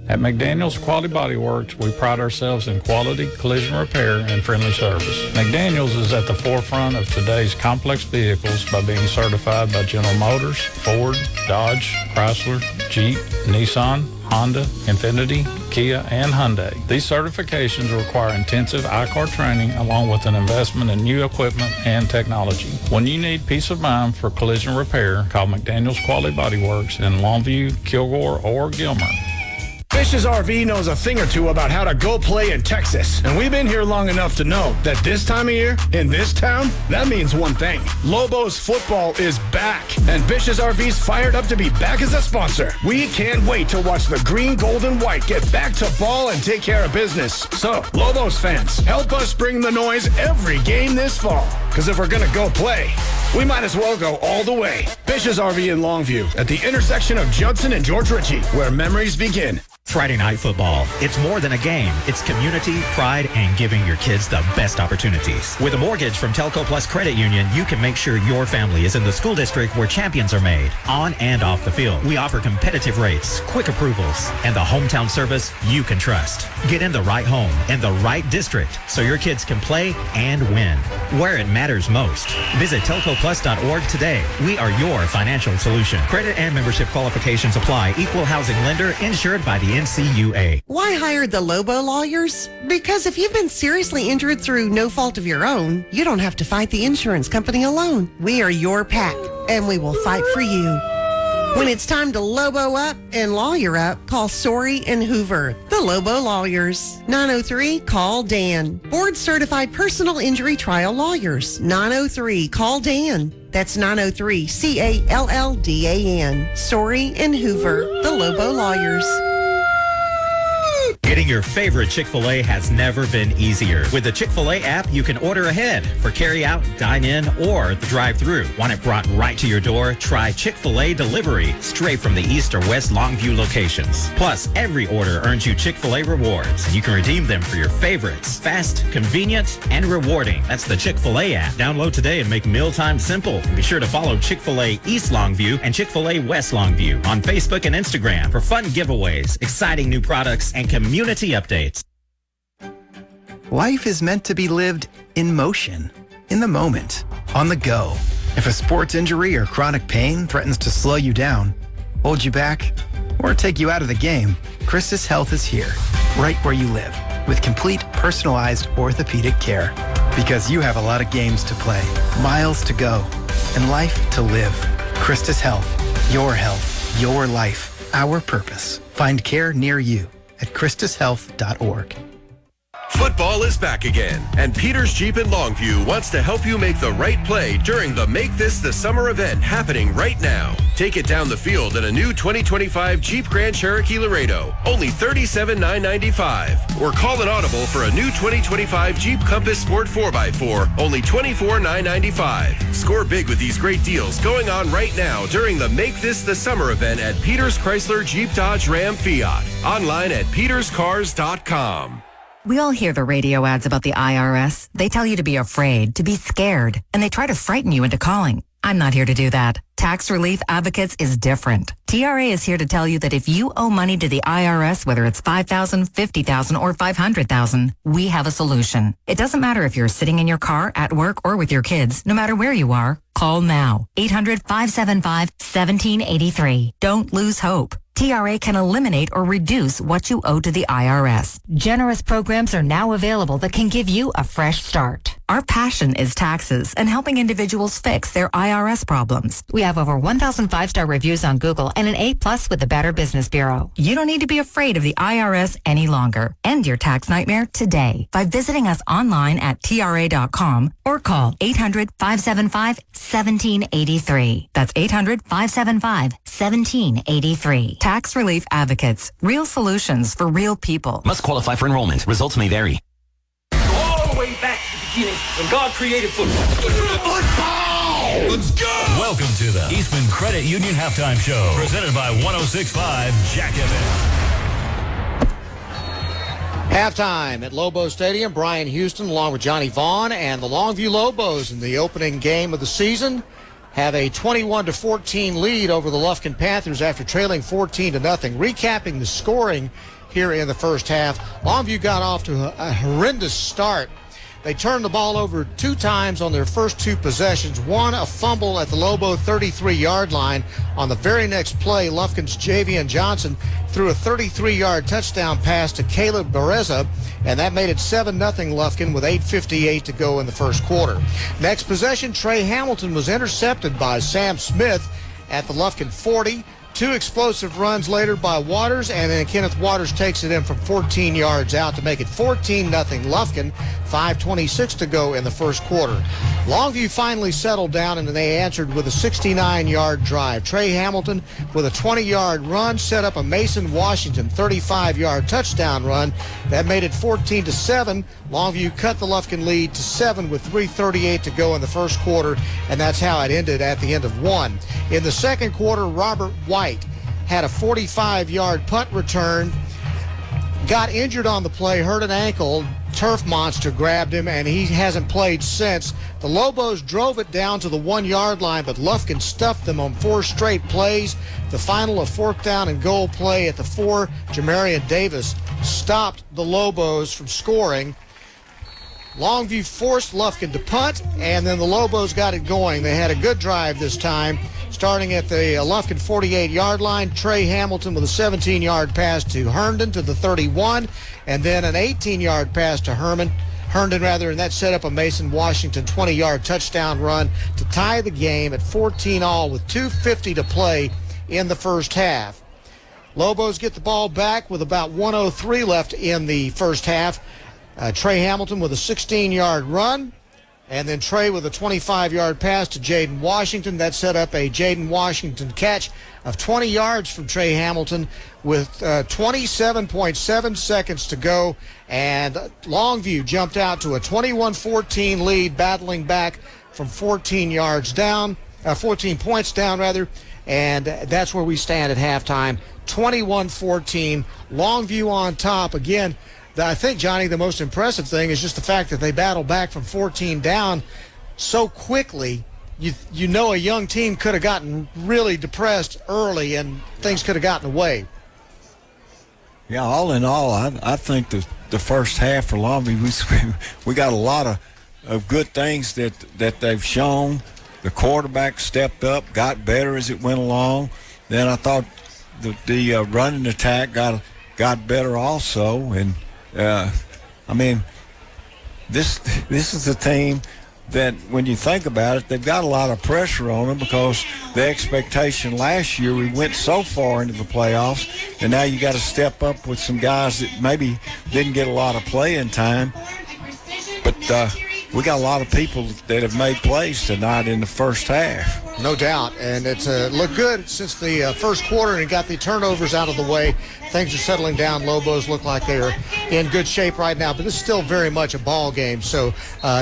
At McDaniel's Quality Body Works, we pride ourselves in quality, collision repair, and friendly service. McDaniel's is at the forefront of today's complex vehicles by being certified by General Motors, Ford, Dodge, Chrysler, Jeep, Nissan, Honda, Infiniti, Kia, and Hyundai. These certifications require intensive I-CAR training along with an investment in new equipment and technology. When you need peace of mind for collision repair, call McDaniel's Quality Body Works in Longview, Kilgore, or Gilmer. Fish's RV knows a thing or two about how to go play in Texas. And we've been here long enough to know that this time of year, in this town, that means one thing. Lobos football is back. And Fish's RV's fired up to be back as a sponsor. We can't wait to watch the green, gold, and white get back to ball and take care of business. So, Lobos fans, help us bring the noise every game this fall. Because if we're going to go play, we might as well go all the way. Fish's RV in Longview at the intersection of Judson and George Ritchie, where memories begin. Friday Night Football. It's more than a game. It's community, pride, and giving your kids the best opportunities. With a mortgage from Telco Plus Credit Union, you can make sure your family is in the school district where champions are made, on and off the field. We offer competitive rates, quick approvals, and the hometown service you can trust. Get in the right home and the right district so your kids can play and win where it matters most. Visit telcoplus.org today. We are your financial solution. Credit and membership qualifications apply. Equal housing lender insured by the NCUA. Why hire the Lobo lawyers? Because if you've been seriously injured through no fault of your own, you don't have to fight the insurance company alone. We are your pack, and we will fight for you. When it's time to Lobo up and lawyer up, call Sorey and Hoover, the Lobo lawyers. 903-CALL-DAN. Board-certified personal injury trial lawyers. 903-CALL-DAN. That's 903-CALLDAN. Sorey and Hoover, the Lobo lawyers. Getting your favorite Chick-fil-A has never been easier. With the Chick-fil-A app, you can order ahead for carry-out, dine-in, or the drive-thru. Want it brought right to your door? Try Chick-fil-A Delivery, straight from the East or West Longview locations. Plus, every order earns you Chick-fil-A rewards, and you can redeem them for your favorites. Fast, convenient, and rewarding. That's the Chick-fil-A app. Download today and make mealtime simple. And be sure to follow Chick-fil-A East Longview and Chick-fil-A West Longview on Facebook and Instagram for fun giveaways, exciting new products, and community updates. Life is meant to be lived in motion, in the moment, on the go. If a sports injury or chronic pain threatens to slow you down, hold you back, or take you out of the game, Chris's Health is here. right where you live, with complete personalized orthopedic care. Because you have a lot of games to play, miles to go, and life to live. Christus Health, your life, our purpose. Find care near you at christushealth.org. Football is back again, and Peters Jeep in Longview wants to help you make the right play during the Make This the Summer event happening right now. Take it down the field in a new 2025 Jeep Grand Cherokee Laredo, only $37,995. Or call an audible for a new 2025 Jeep Compass Sport 4x4, only $24,995. Score big with these great deals going on right now during the Make This the Summer event at Peters Chrysler Jeep Dodge Ram Fiat. Online at peterscars.com. We all hear the radio ads about the IRS. They tell you to be afraid, to be scared, and they try to frighten you into calling. I'm not here to do that. Tax Relief Advocates is different. TRA is here to tell you that if you owe money to the IRS, whether it's $5,000, $50,000, or $500,000, we have a solution. It doesn't matter if you're sitting in your car, at work, or with your kids. No matter where you are, call now. 800-575-1783. Don't lose hope. TRA can eliminate or reduce what you owe to the IRS. Generous programs are now available that can give you a fresh start. Our passion is taxes and helping individuals fix their IRS problems. We have over 1,000 5-star reviews on Google and an A+ with the Better Business Bureau. You don't need to be afraid of the IRS any longer. End your tax nightmare today by visiting us online at TRA.com or call 800-575-1783. That's 800-575-1783. Tax Relief Advocates. Real solutions for real people. Must qualify for enrollment. Results may vary. All the way back to the beginning when God created football. Let's go! Welcome to the Eastman Credit Union Halftime Show, presented by 106.5 Jack FM. Halftime at Lobo Stadium. Brian Houston along with Johnny Vaughn and the Longview Lobos in the opening game of the season have a 21-14 lead over the Lufkin Panthers after trailing 14-0. Recapping the scoring here in the first half, Longview got off to a horrendous start. They turned the ball over 2 times on their first 2 possessions. One, a fumble at the Lobo 33-yard line. On the very next play, Lufkin's Javian Johnson threw a 33-yard touchdown pass to Caleb Bereza, and that made it 7-0 Lufkin with 8:58 to go in the first quarter. Next possession, Trey Hamilton was intercepted by Sam Smith at the Lufkin 40. 2 explosive runs later by Waters, and then Kenneth Waters takes it in from 14 yards out to make it 14-0 Lufkin. 5:26 to go in the first quarter. Longview finally settled down, and they answered with a 69-yard drive. Trey Hamilton with a 20-yard run set up a Mason Washington 35-yard touchdown run. That made it 14-7. Longview cut the Lufkin lead to 7 with 3:38 to go in the first quarter, and that's how it ended at the end of 1. In the second quarter, Robert White had a 45-yard punt return, got injured on the play, hurt an ankle. Turf Monster grabbed him, and he hasn't played since. The Lobos drove it down to the 1-yard line, but Lufkin stuffed them on 4 straight plays. The final, a 4th down and goal play at the 4, Jamarian Davis stopped the Lobos from scoring. Longview forced Lufkin to punt, and then the Lobos got it going. They had a good drive this time. Starting at the Lufkin 48-yard line, Trey Hamilton with a 17-yard pass to Herndon to the 31, and then an 18-yard pass to Herndon, and that set up a Mason Washington 20-yard touchdown run to tie the game at 14-all with 2:50 to play in the first half. Lobos get the ball back with about 1:03 left in the first half. Trey Hamilton with a 16-yard run, and then Trey with a 25-yard pass to Jaden Washington. That set up a Jaden Washington catch of 20 yards from Trey Hamilton with 27.7 seconds to go. And Longview jumped out to a 21-14 lead, battling back from 14 points down, and that's where we stand at halftime, 21-14. Longview on top. Again, I think, Johnny, the most impressive thing is just the fact that they battled back from 14 down so quickly. You know a young team could have gotten really depressed early and things could have gotten away. Yeah, all in all, I think the first half for Longview, we got a lot of good things that they've shown. The quarterback stepped up, got better as it went along. Then I thought the running attack got got better also. And, I mean, this is a team that when you think about it, they've got a lot of pressure on them because the expectation last year, we went so far into the playoffs, and now you got to step up with some guys that maybe didn't get a lot of playing time. But we got a lot of people that have made plays tonight in the first half. No doubt, and it's looked good since the first quarter and got the turnovers out of the way. Things are settling down. Lobos look like they're in good shape right now, but this is still very much a ball game, so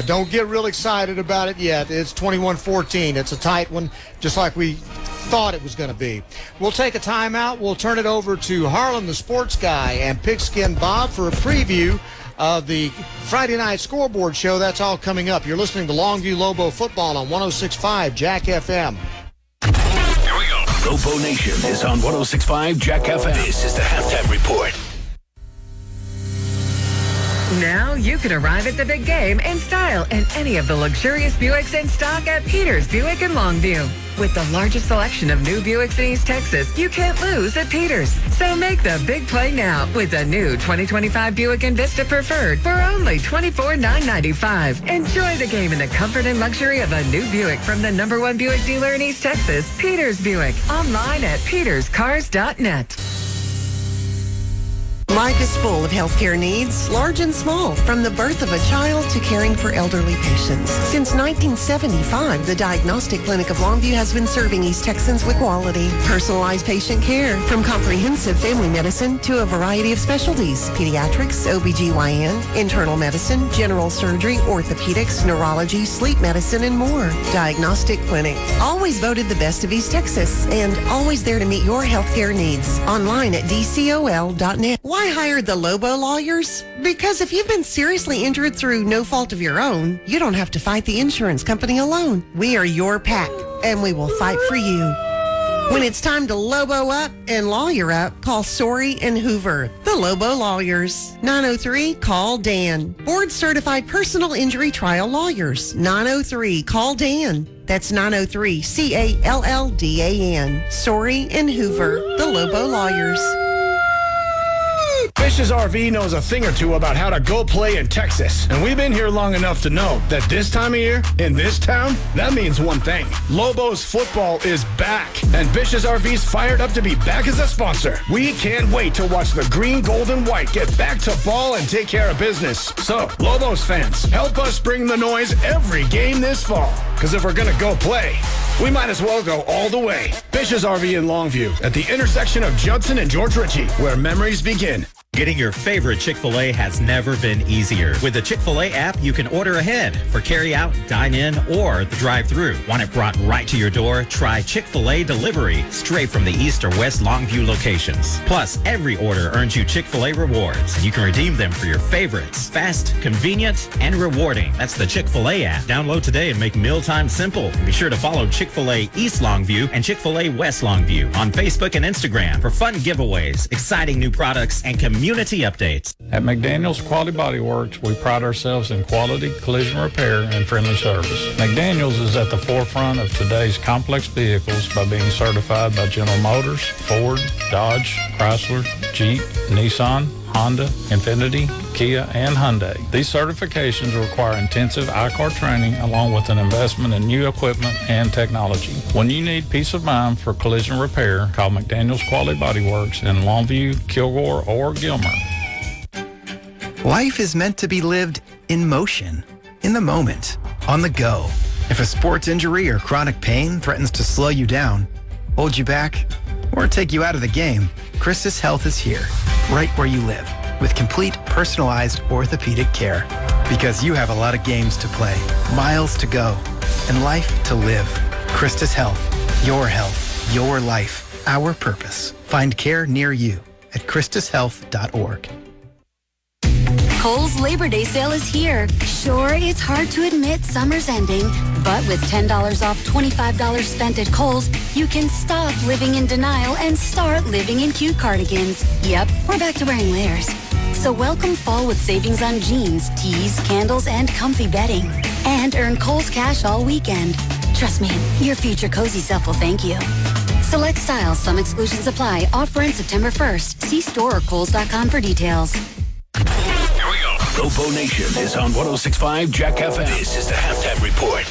don't get real excited about it yet. It's 21-14. It's a tight one, just like we thought it was going to be. We'll take a timeout. We'll turn it over to Harlan, the sports guy, and Pigskin Bob for a preview of the Friday night scoreboard show. That's all coming up. You're listening to Longview Lobo football on 106.5 Jack FM. Here we go. Lobo Nation is on 106.5 Jack FM. This is the halftime report. Now you can arrive at the big game in style in any of the luxurious Buicks in stock at Peters Buick in Longview. With the largest selection of new Buicks in East Texas, you can't lose at Peters. So make the big play now with the new 2025 Buick Envista Preferred for only $24,995. Enjoy the game in the comfort and luxury of a new Buick from the #1 Buick dealer in East Texas, Peters Buick. Online at peterscars.net. Life is full of healthcare needs, large and small, from the birth of a child to caring for elderly patients. Since 1975, the Diagnostic Clinic of Longview has been serving East Texans with quality, personalized patient care, from comprehensive family medicine to a variety of specialties: pediatrics, OBGYN, internal medicine, general surgery, orthopedics, neurology, sleep medicine, and more. Diagnostic Clinic, always voted the best of East Texas, and always there to meet your healthcare needs. Online at dcol.net. Why hire the Lobo lawyers? Because if you've been seriously injured through no fault of your own, you don't have to fight the insurance company alone. We are your pack, and we will fight for you. When it's time to Lobo up and lawyer up, call Sorey and Hoover, the Lobo lawyers. 903-CALL-DAN. Board-certified personal injury trial lawyers. 903-CALL-DAN. That's 903-CALLDAN. Sorey and Hoover, the Lobo lawyers. Fish's RV knows a thing or two about how to go play in Texas. And we've been here long enough to know that this time of year, in this town, that means one thing. Lobos football is back. And Fish's RV's fired up to be back as a sponsor. We can't wait to watch the green, gold, and white get back to ball and take care of business. So, Lobos fans, help us bring the noise every game this fall. Because if we're going to go play, we might as well go all the way. Fish's RV in Longview at the intersection of Judson and George Ritchie, where memories begin. Getting your favorite Chick-fil-A has never been easier. With the Chick-fil-A app, you can order ahead for carry-out, dine-in, or the drive-thru. Want it brought right to your door? Try Chick-fil-A Delivery, straight from the East or West Longview locations. Plus, every order earns you Chick-fil-A rewards, and you can redeem them for your favorites. Fast, convenient, and rewarding. That's the Chick-fil-A app. Download today and make mealtime simple. Be sure to follow Chick-fil-A East Longview and Chick-fil-A West Longview on Facebook and Instagram for fun giveaways, exciting new products, and community updates. At McDaniel's Quality Body Works, we pride ourselves in quality, collision repair, and friendly service. McDaniel's is at the forefront of today's complex vehicles by being certified by General Motors, Ford, Dodge, Chrysler, Jeep, Nissan, Honda, Infiniti, Kia, and Hyundai. These certifications require intensive I-CAR training along with an investment in new equipment and technology. When you need peace of mind for collision repair, call McDaniel's Quality Body Works in Longview, Kilgore, or Gilmer. Life is meant to be lived in motion, in the moment, on the go. If a sports injury or chronic pain threatens to slow you down, hold you back, or take you out of the game, Christus Health is here, right where you live, with complete personalized orthopedic care. Because you have a lot of games to play, miles to go, and life to live. Christus Health, your life, our purpose. Find care near you at christushealth.org. Kohl's Labor Day sale is here. Sure, it's hard to admit summer's ending, but with $10 off $25 spent at Kohl's, you can stop living in denial and start living in cute cardigans. Yep, we're back to wearing layers. So welcome fall with savings on jeans, tees, candles, and comfy bedding. And earn Kohl's cash all weekend. Trust me, your future cozy self will thank you. Select styles, some exclusions apply. Offer in September 1st. See store or Kohl's.com for details. Here we go. Lobo Nation is on 106.5 Jack FM. This is the halftime report.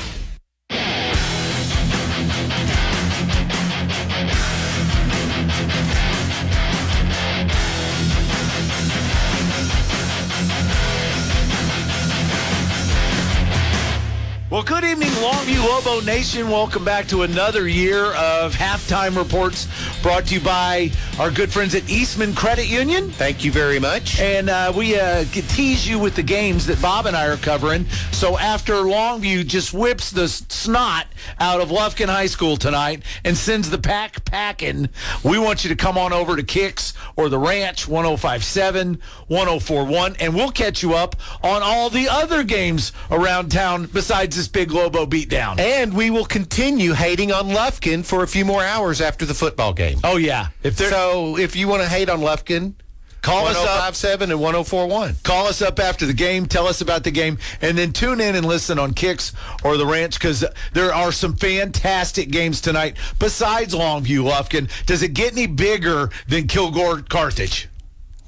Well, good evening, Longview Lobo Nation. Welcome back to another year of halftime reports brought to you by our good friends at Eastman Credit Union. Thank you very much. And we tease you with the games that Bob and I are covering. So after Longview just whips the snot out of Lufkin High School tonight and sends the pack packing, we want you to come on over to Kicks or the Ranch, 105.7, 104.1, and we'll catch you up on all the other games around town besides this big Lobo beatdown. And we will continue hating on Lufkin for a few more hours after the football game. Oh, yeah. So if you want to hate on Lufkin, call us up 105.7 and 104.1. Call us up after the game. Tell us about the game. And then tune in and listen on Kicks or the Ranch because there are some fantastic games tonight besides Longview, Lufkin. Does it get any bigger than Kilgore Carthage?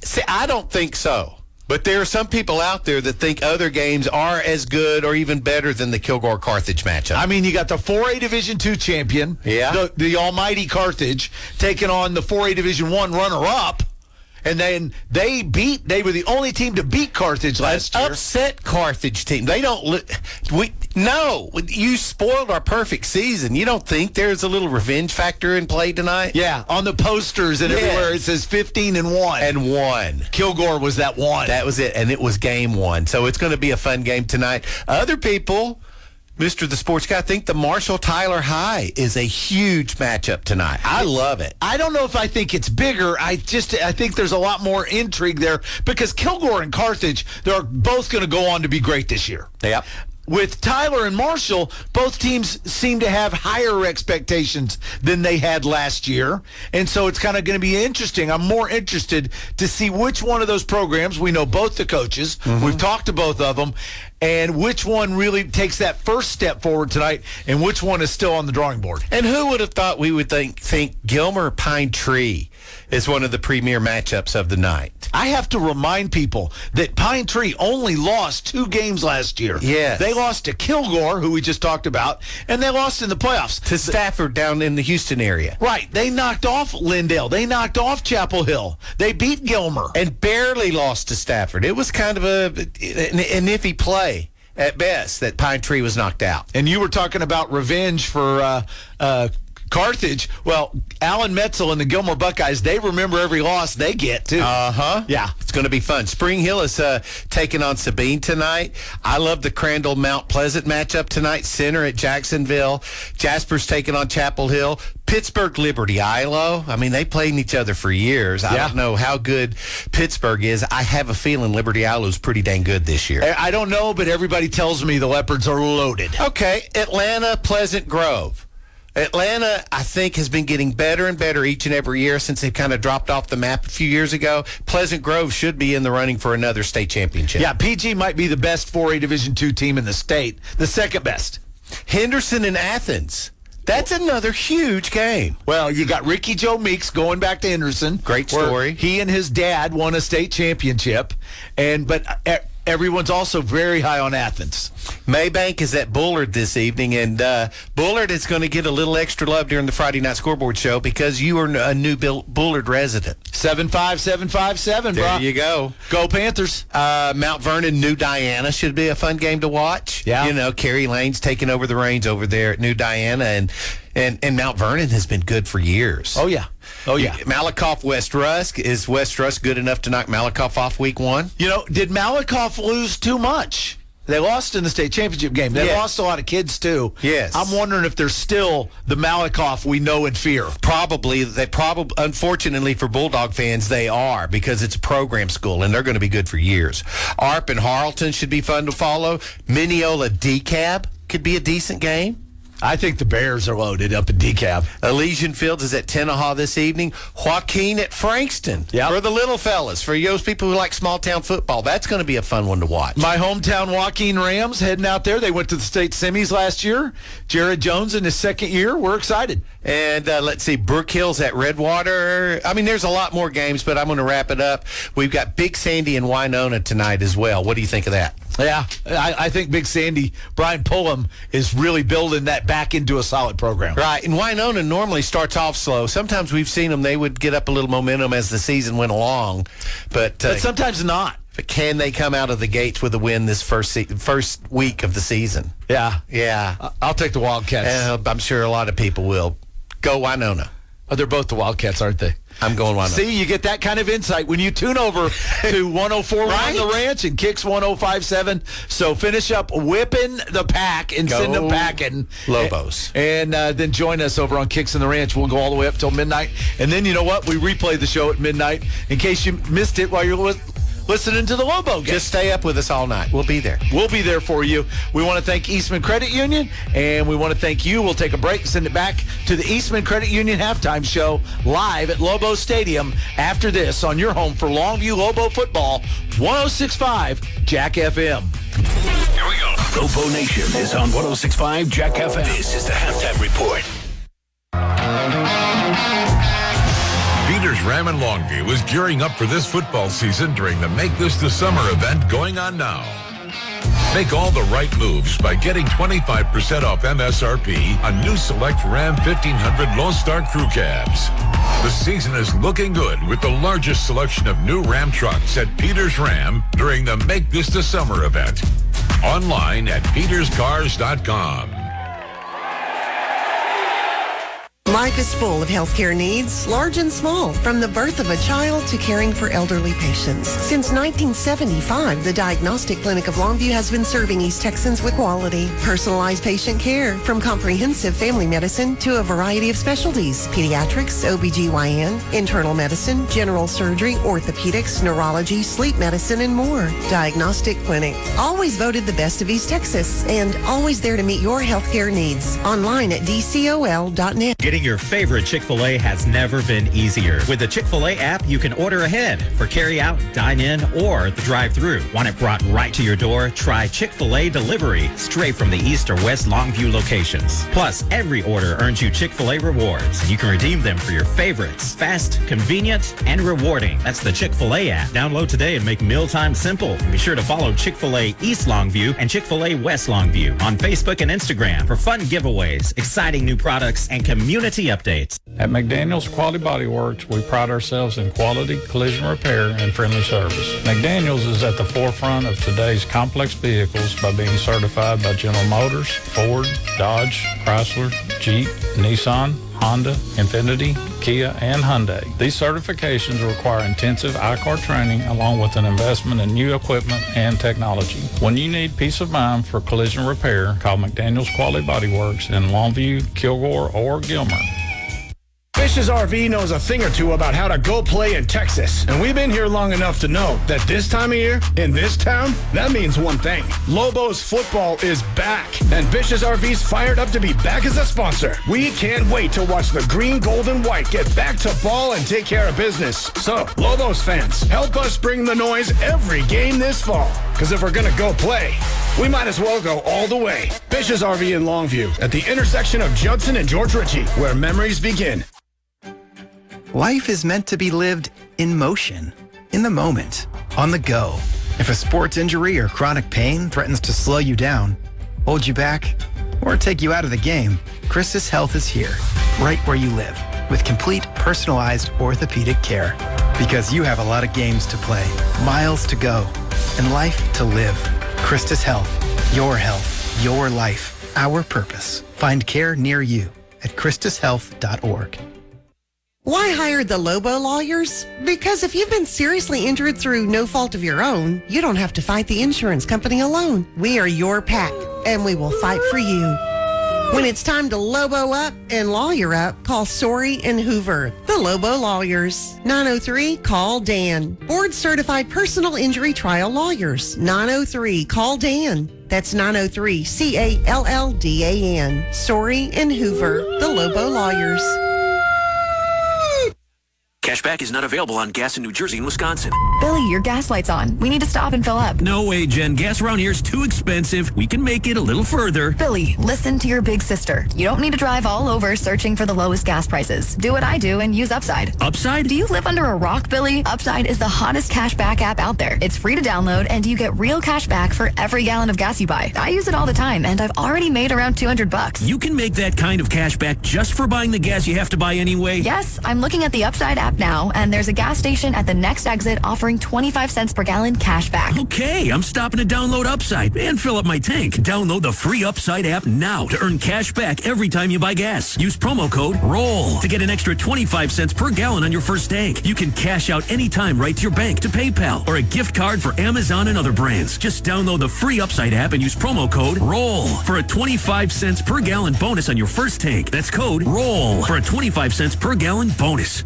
See, I don't think so. But there are some people out there that think other games are as good or even better than the Kilgore Carthage matchup. I mean, you got the 4A Division II champion, the almighty Carthage, taking on the 4A Division I runner-up. And then they were the only team to beat Carthage last year. Upset Carthage team. They don't you spoiled our perfect season. You don't think there's a little revenge factor in play tonight? Yeah, on the posters and everywhere it says 15-1. And 1. Kilgore was that 1. That was it, and it was game 1. So it's going to be a fun game tonight. Other people, Mr. the Sports Guy, I think the Marshall-Tyler High is a huge matchup tonight. I love it. I don't know if I think it's bigger. I think there's a lot more intrigue there because Kilgore and Carthage, they're both going to go on to be great this year. Yep. With Tyler and Marshall, both teams seem to have higher expectations than they had last year. And so it's kind of going to be interesting. I'm more interested to see which one of those programs, we know both the coaches, we've talked to both of them, and which one really takes that first step forward tonight and which one is still on the drawing board. And who would have thought we would think Gilmer Pine Tree is one of the premier matchups of the night? I have to remind people that Pine Tree only lost 2 games last year. Yes. They lost to Kilgore, who we just talked about, and they lost in the playoffs. To Stafford down in the Houston area. Right. They knocked off Lindale. They knocked off Chapel Hill. They beat Gilmer. And barely lost to Stafford. It was kind of an iffy play at best that Pine Tree was knocked out. And you were talking about revenge for Carthage. Well, Alan Metzel and the Gilmore Buckeyes, they remember every loss they get, too. Yeah. It's going to be fun. Spring Hill is taking on Sabine tonight. I love the Crandall-Mount Pleasant matchup tonight. Center at Jacksonville. Jasper's taking on Chapel Hill. Pittsburgh Liberty Ilo. I mean, they played each other for years. I don't know how good Pittsburgh is. I have a feeling Liberty Ilo's pretty dang good this year. I don't know, but everybody tells me the Leopards are loaded. Okay, Atlanta, Pleasant Grove. Atlanta, I think, has been getting better and better each and every year since they kind of dropped off the map a few years ago. Pleasant Grove should be in the running for another state championship. Yeah, PG might be the best 4A Division II team in the state, the second best. Henderson and Athens. That's another huge game. Well, you got Ricky Joe Meeks going back to Henderson. Great story. He and his dad won a state championship, but everyone's also very high on Athens. Maybank is at Bullard this evening, and Bullard is going to get a little extra love during the Friday Night Scoreboard show because you are a new Bullard resident. 75757, bro. There you go. Go Panthers. Mount Vernon, New Diana should be a fun game to watch. Yeah. You know, Kerry Lane's taking over the reins over there at New Diana, and Mount Vernon has been good for years. Oh, yeah. Malakoff, West Rusk. Is West Rusk good enough to knock Malakoff off week 1? You know, did Malakoff lose too much? They lost in the state championship game. They lost a lot of kids, too. Yes. I'm wondering if they're still the Malakoff we know and fear. Probably. Unfortunately for Bulldog fans, they are because it's a program school, and they're going to be good for years. ARP and Harleton should be fun to follow. Mineola DeKalb could be a decent game. I think the Bears are loaded up in DeKalb. Elysian Fields is at Tenaha this evening. Joaquin at Frankston for the little fellas, for those people who like small-town football. That's going to be a fun one to watch. My hometown Joaquin Rams heading out there. They went to the state semis last year. Jared Jones in his second year. We're excited. And let's see, Brook Hills at Redwater. I mean, there's a lot more games, but I'm going to wrap it up. We've got Big Sandy and Winona tonight as well. What do you think of that? Yeah, I think Big Sandy, Brian Pullum, is really building that back into a solid program. Right, and Winona normally starts off slow. Sometimes we've seen them, they would get up a little momentum as the season went along. But sometimes not. But can they come out of the gates with a win this first week of the season? Yeah. Yeah. I'll take the Wildcats. I'm sure a lot of people will. Go Winona. Oh, they're both the Wildcats, aren't they? I'm going Winona. See, you get that kind of insight when you tune over to 104 right? on the Ranch and Kicks 105.7. So finish up whipping the pack and send them packing. Lobos. And then join us over on Kicks in the Ranch. We'll go all the way up till midnight. And then you know what? We replay the show at midnight in case you missed it while you're listening to the Lobo game. Just stay up with us all night. We'll be there. We'll be there for you. We want to thank Eastman Credit Union, and we want to thank you. We'll take a break and send it back to the Eastman Credit Union halftime show live at Lobo Stadium after this on your home for Longview Lobo football, 106.5 Jack FM. Here we go. Lobo Nation is on 106.5 Jack FM. This is the halftime report. Peters Ram in Longview is gearing up for this football season during the Make This the Summer event going on now. Make all the right moves by getting 25% off MSRP on new select Ram 1500 Lone Star Crew Cabs. The season is looking good with the largest selection of new Ram trucks at Peters Ram during the Make This the Summer event. Online at peterscars.com. Life is full of healthcare needs, large and small, from the birth of a child to caring for elderly patients. Since 1975, the Diagnostic Clinic of Longview has been serving East Texans with quality, personalized patient care, from comprehensive family medicine to a variety of specialties: pediatrics, OBGYN, internal medicine, general surgery, orthopedics, neurology, sleep medicine, and more. Diagnostic Clinic, always voted the best of East Texas, and always there to meet your healthcare needs. Online at dcol.net. Getting your favorite Chick-fil-A has never been easier. With the Chick-fil-A app, you can order ahead for carry-out, dine-in, or the drive-thru. Want it brought right to your door? Try Chick-fil-A Delivery, straight from the East or West Longview locations. Plus, every order earns you Chick-fil-A rewards. You can redeem them for your favorites. Fast, convenient, and rewarding. That's the Chick-fil-A app. Download today and make mealtime simple. And be sure to follow Chick-fil-A East Longview and Chick-fil-A West Longview on Facebook and Instagram for fun giveaways, exciting new products, and community updates. At McDaniel's Quality Body Works, we pride ourselves in quality, collision repair, and friendly service. McDaniel's is at the forefront of today's complex vehicles by being certified by General Motors, Ford, Dodge, Chrysler, Jeep, Nissan, Honda, Infiniti, Kia, and Hyundai. These certifications require intensive I-CAR training along with an investment in new equipment and technology. When you need peace of mind for collision repair, call McDaniel's Quality Body Works in Longview, Kilgore, or Gilmer. Fish's RV knows a thing or two about how to go play in Texas. And we've been here long enough to know that this time of year, in this town, that means one thing. Lobos football is back. And Fish's RV's fired up to be back as a sponsor. We can't wait to watch the green, gold, and white get back to ball and take care of business. So, Lobos fans, help us bring the noise every game this fall. Because if we're going to go play, we might as well go all the way. Fish's RV in Longview at the intersection of Judson and George Ritchie, where memories begin. Life is meant to be lived in motion, in the moment, on the go. If a sports injury or chronic pain threatens to slow you down, hold you back, or take you out of the game, Christus Health is here, right where you live, with complete personalized orthopedic care. Because you have a lot of games to play, miles to go, and life to live. Christus Health, your life, our purpose. Find care near you at christushealth.org. Why hire the Lobo lawyers? Because if you've been seriously injured through no fault of your own, you don't have to fight the insurance company alone. We are your pack, and we will fight for you. When it's time to Lobo up and lawyer up, call Sorey and Hoover, the Lobo lawyers. 903-CALL-DAN. Board certified personal injury trial lawyers. 903-CALL-DAN. That's 903-CALLDAN. Story and Hoover, the Lobo Lawyers. Cashback is not available on gas in New Jersey and Wisconsin. Billy, your gas light's on. We need to stop and fill up. No way, Jen. Gas around here is too expensive. We can make it a little further. Billy, listen to your big sister. You don't need to drive all over searching for the lowest gas prices. Do what I do and use Upside. Upside? Do you live under a rock, Billy? Upside is the hottest cashback app out there. It's free to download, and you get real cash back for every gallon of gas you buy. I use it all the time, and I've already made around $200. You can make that kind of cash back just for buying the gas you have to buy anyway? Yes, I'm looking at the Upside app now, and there's a gas station at the next exit offering 25 cents per gallon cash back. Okay, I'm stopping to download Upside and fill up my tank. Download the free Upside app now to earn cash back every time you buy gas. Use promo code ROLL to get an extra 25 cents per gallon on your first tank. You can cash out anytime right to your bank, to PayPal, or a gift card for Amazon and other brands. Just download the free Upside app and use promo code ROLL for a 25 cents per gallon bonus on your first tank. That's code ROLL for a 25 cents per gallon bonus.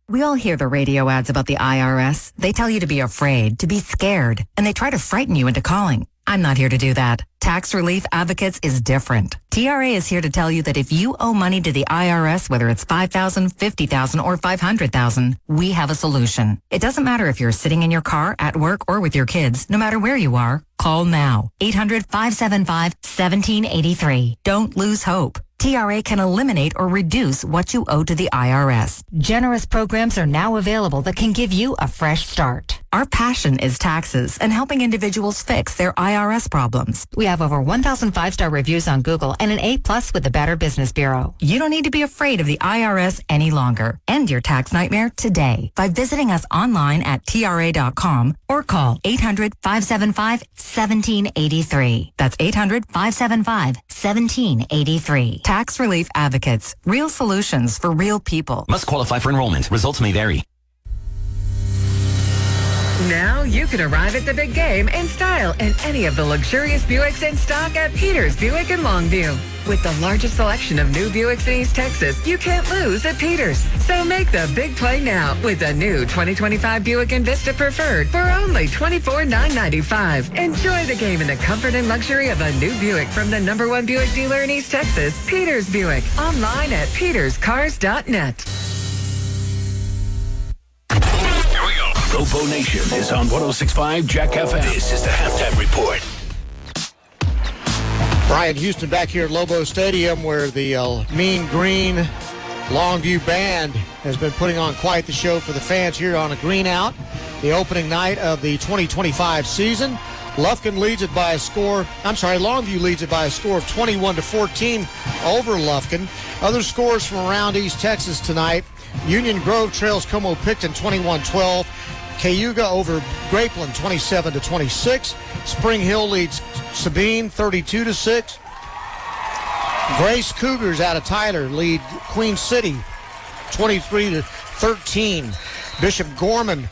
We all hear the radio ads about the IRS. They tell you to be afraid, to be scared, and they try to frighten you into calling. I'm not here to do that. Tax Relief Advocates is different. TRA is here to tell you that if you owe money to the IRS, whether it's $5,000, $50,000, or $500,000, we have a solution. It doesn't matter if you're sitting in your car, at work, or with your kids. No matter where you are, call now. 800-575-1783. Don't lose hope. TRA can eliminate or reduce what you owe to the IRS. Generous programs are now available that can give you a fresh start. Our passion is taxes and helping individuals fix their IRS problems. We have over 1,000 5-star reviews on Google and an A+ with the Better Business Bureau. You don't need to be afraid of the IRS any longer. End your tax nightmare today by visiting us online at TRA.com or call 800-575-1783. That's 800-575-1783. Tax Relief Advocates. Real solutions for real people. Must qualify for enrollment. Results may vary. Now you can arrive at the big game in style in any of the luxurious Buicks in stock at Peters Buick in Longview. With the largest selection of new Buicks in East Texas, you can't lose at Peters. So make the big play now with the new 2025 Buick Envista Preferred for only $24,995. Enjoy the game in the comfort and luxury of a new Buick from the #1 Buick dealer in East Texas, Peters Buick. Online at peterscars.net. Lobo Nation is on 106.5 Jack FM. This is the halftime report. Brian Houston back here at Lobo Stadium, where the Mean Green Longview Band has been putting on quite the show for the fans here on a green out, the opening night of the 2025 season. Lufkin leads it by a score, Longview leads it by a score of 21-14 over Lufkin. Other scores from around East Texas tonight: Union Grove trails Como-Picton 21-12. Cayuga over Grapeland 27-26. Spring Hill leads Sabine 32-6. Grace Cougars out of Tyler lead Queen City 23-13. Bishop Gorman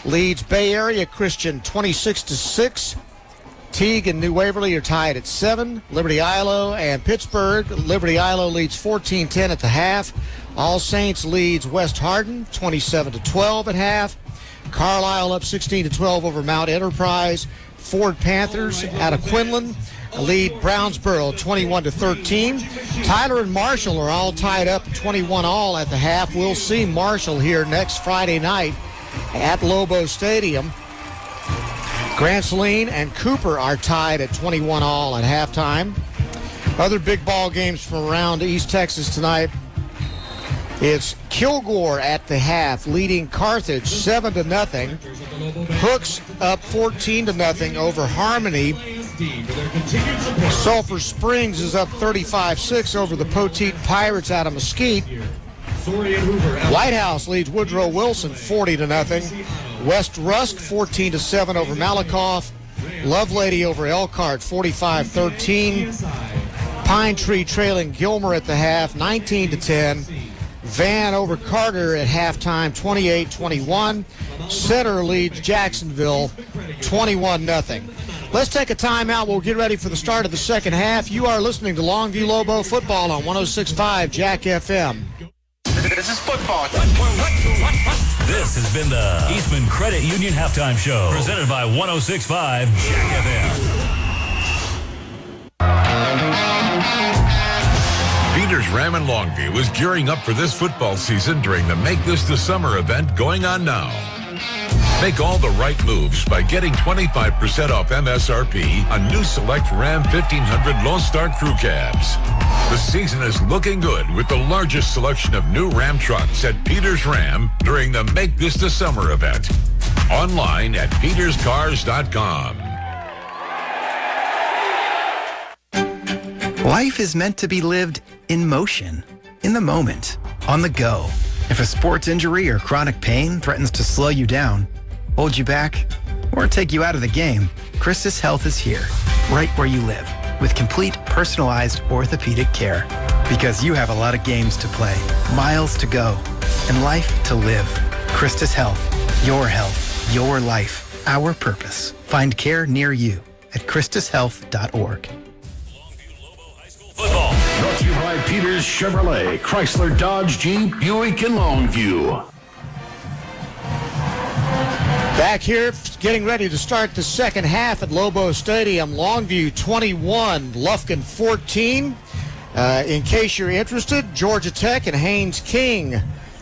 leads Bay Area Christian 26-6. Teague and New Waverly are tied at 7. Liberty Ilo and Pittsburgh. Liberty Ilo leads 14-10 at the half. All Saints leads West Hardin 27-12 at half. Carlisle up 16-12 over Mount Enterprise. Ford Panthers out of Quinlan lead Brownsboro 21-13. Tyler and Marshall are all tied up 21 all at the half. We'll see Marshall here next Friday night at Lobo Stadium. Grant Saline and Cooper are tied at 21 all at halftime. Other big ball games from around East Texas tonight. It's Kilgore at the half, leading Carthage 7-0. Hooks up 14-0 over Harmony. Sulphur Springs is up 35-6 over the Poteet Pirates out of Mesquite. White House leads Woodrow Wilson 40-0. West Rusk 14-7 over Malakoff. Lovelady over Elkhart 45-13. Pine Tree trailing Gilmer at the half 19-10. Van over Carter at halftime, 28-21. Center leads Jacksonville, 21-0. Let's take a timeout. We'll get ready for the start of the second half. You are listening to Longview Lobo football on 106.5 Jack FM. This is football. This has been the Eastman Credit Union Halftime Show, presented by 106.5 Jack FM. Peters Ram in Longview is gearing up for this football season during the Make This the Summer event going on now. Make all the right moves by getting 25% off MSRP on new select Ram 1500 Lone Star Crew Cabs. The season is looking good with the largest selection of new Ram trucks at Peters Ram during the Make This the Summer event. Online at peterscars.com. Life is meant to be lived in motion, in the moment, on the go. If a sports injury or chronic pain threatens to slow you down, hold you back, or take you out of the game, Christus Health is here, right where you live, with complete personalized orthopedic care. Because you have a lot of games to play, miles to go, and life to live. Christus Health, your life, our purpose. Find care near you at christushealth.org. Football. Brought to you by Peters Chevrolet, Chrysler, Dodge, Jeep, Buick, and Longview. Back here, getting ready to start the second half at Lobo Stadium. Longview 21, Lufkin 14. In case you're interested, Georgia Tech and Haynes King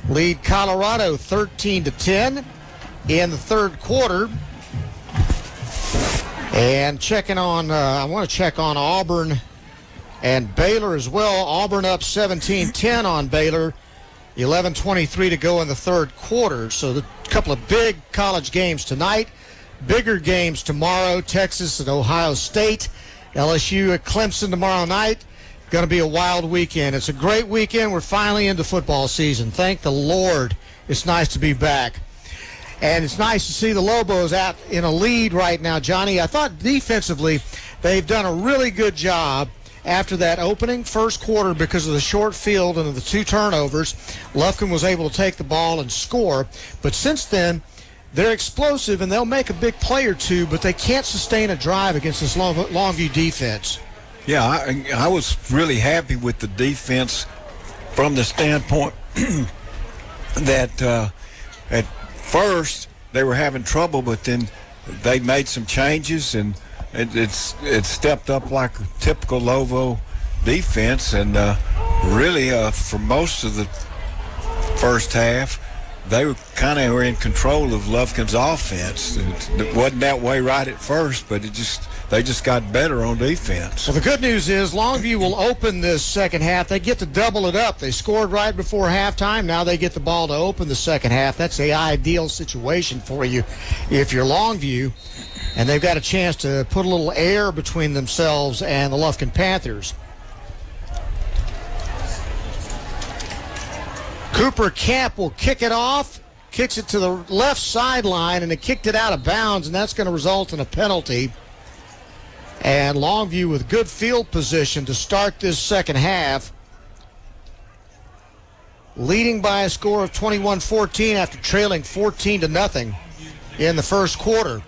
lead Colorado 13-10 in the third quarter. And checking on, I want to check on Auburn and Baylor as well. Auburn up 17-10 on Baylor. 11:23 to go in the third quarter. So a couple of big college games tonight. Bigger games tomorrow. Texas and Ohio State. LSU at Clemson tomorrow night. Going to be a wild weekend. It's a great weekend. We're finally into football season. Thank the Lord. It's nice to be back. And it's nice to see the Lobos out in a lead right now, Johnny. I thought defensively they've done a really good job after that opening first quarter because of the short field and the two turnovers. Lufkin was able to take the ball and score. But since then, they're explosive and they'll make a big play or two, but they can't sustain a drive against this Longview defense. Yeah, I was really happy with the defense from the standpoint that at first they were having trouble, but then they made some changes and it stepped up like a typical Lobo defense, and really for most of the first half, they were kind of in control of Lufkin's offense. It wasn't that way right at first, but they just got better on defense. Well, the good news is Longview will open this second half. They get to double it up. They scored right before halftime. Now they get the ball to open the second half. That's the ideal situation for you if you're Longview. And they've got a chance to put a little air between themselves and the Lufkin Panthers. Cooper Camp will kick it off, kicks it to the left sideline, and it kicked it out of bounds, and that's going to result in a penalty. And Longview with good field position to start this second half, leading by a score of 21-14 after trailing 14-0 in the first quarter.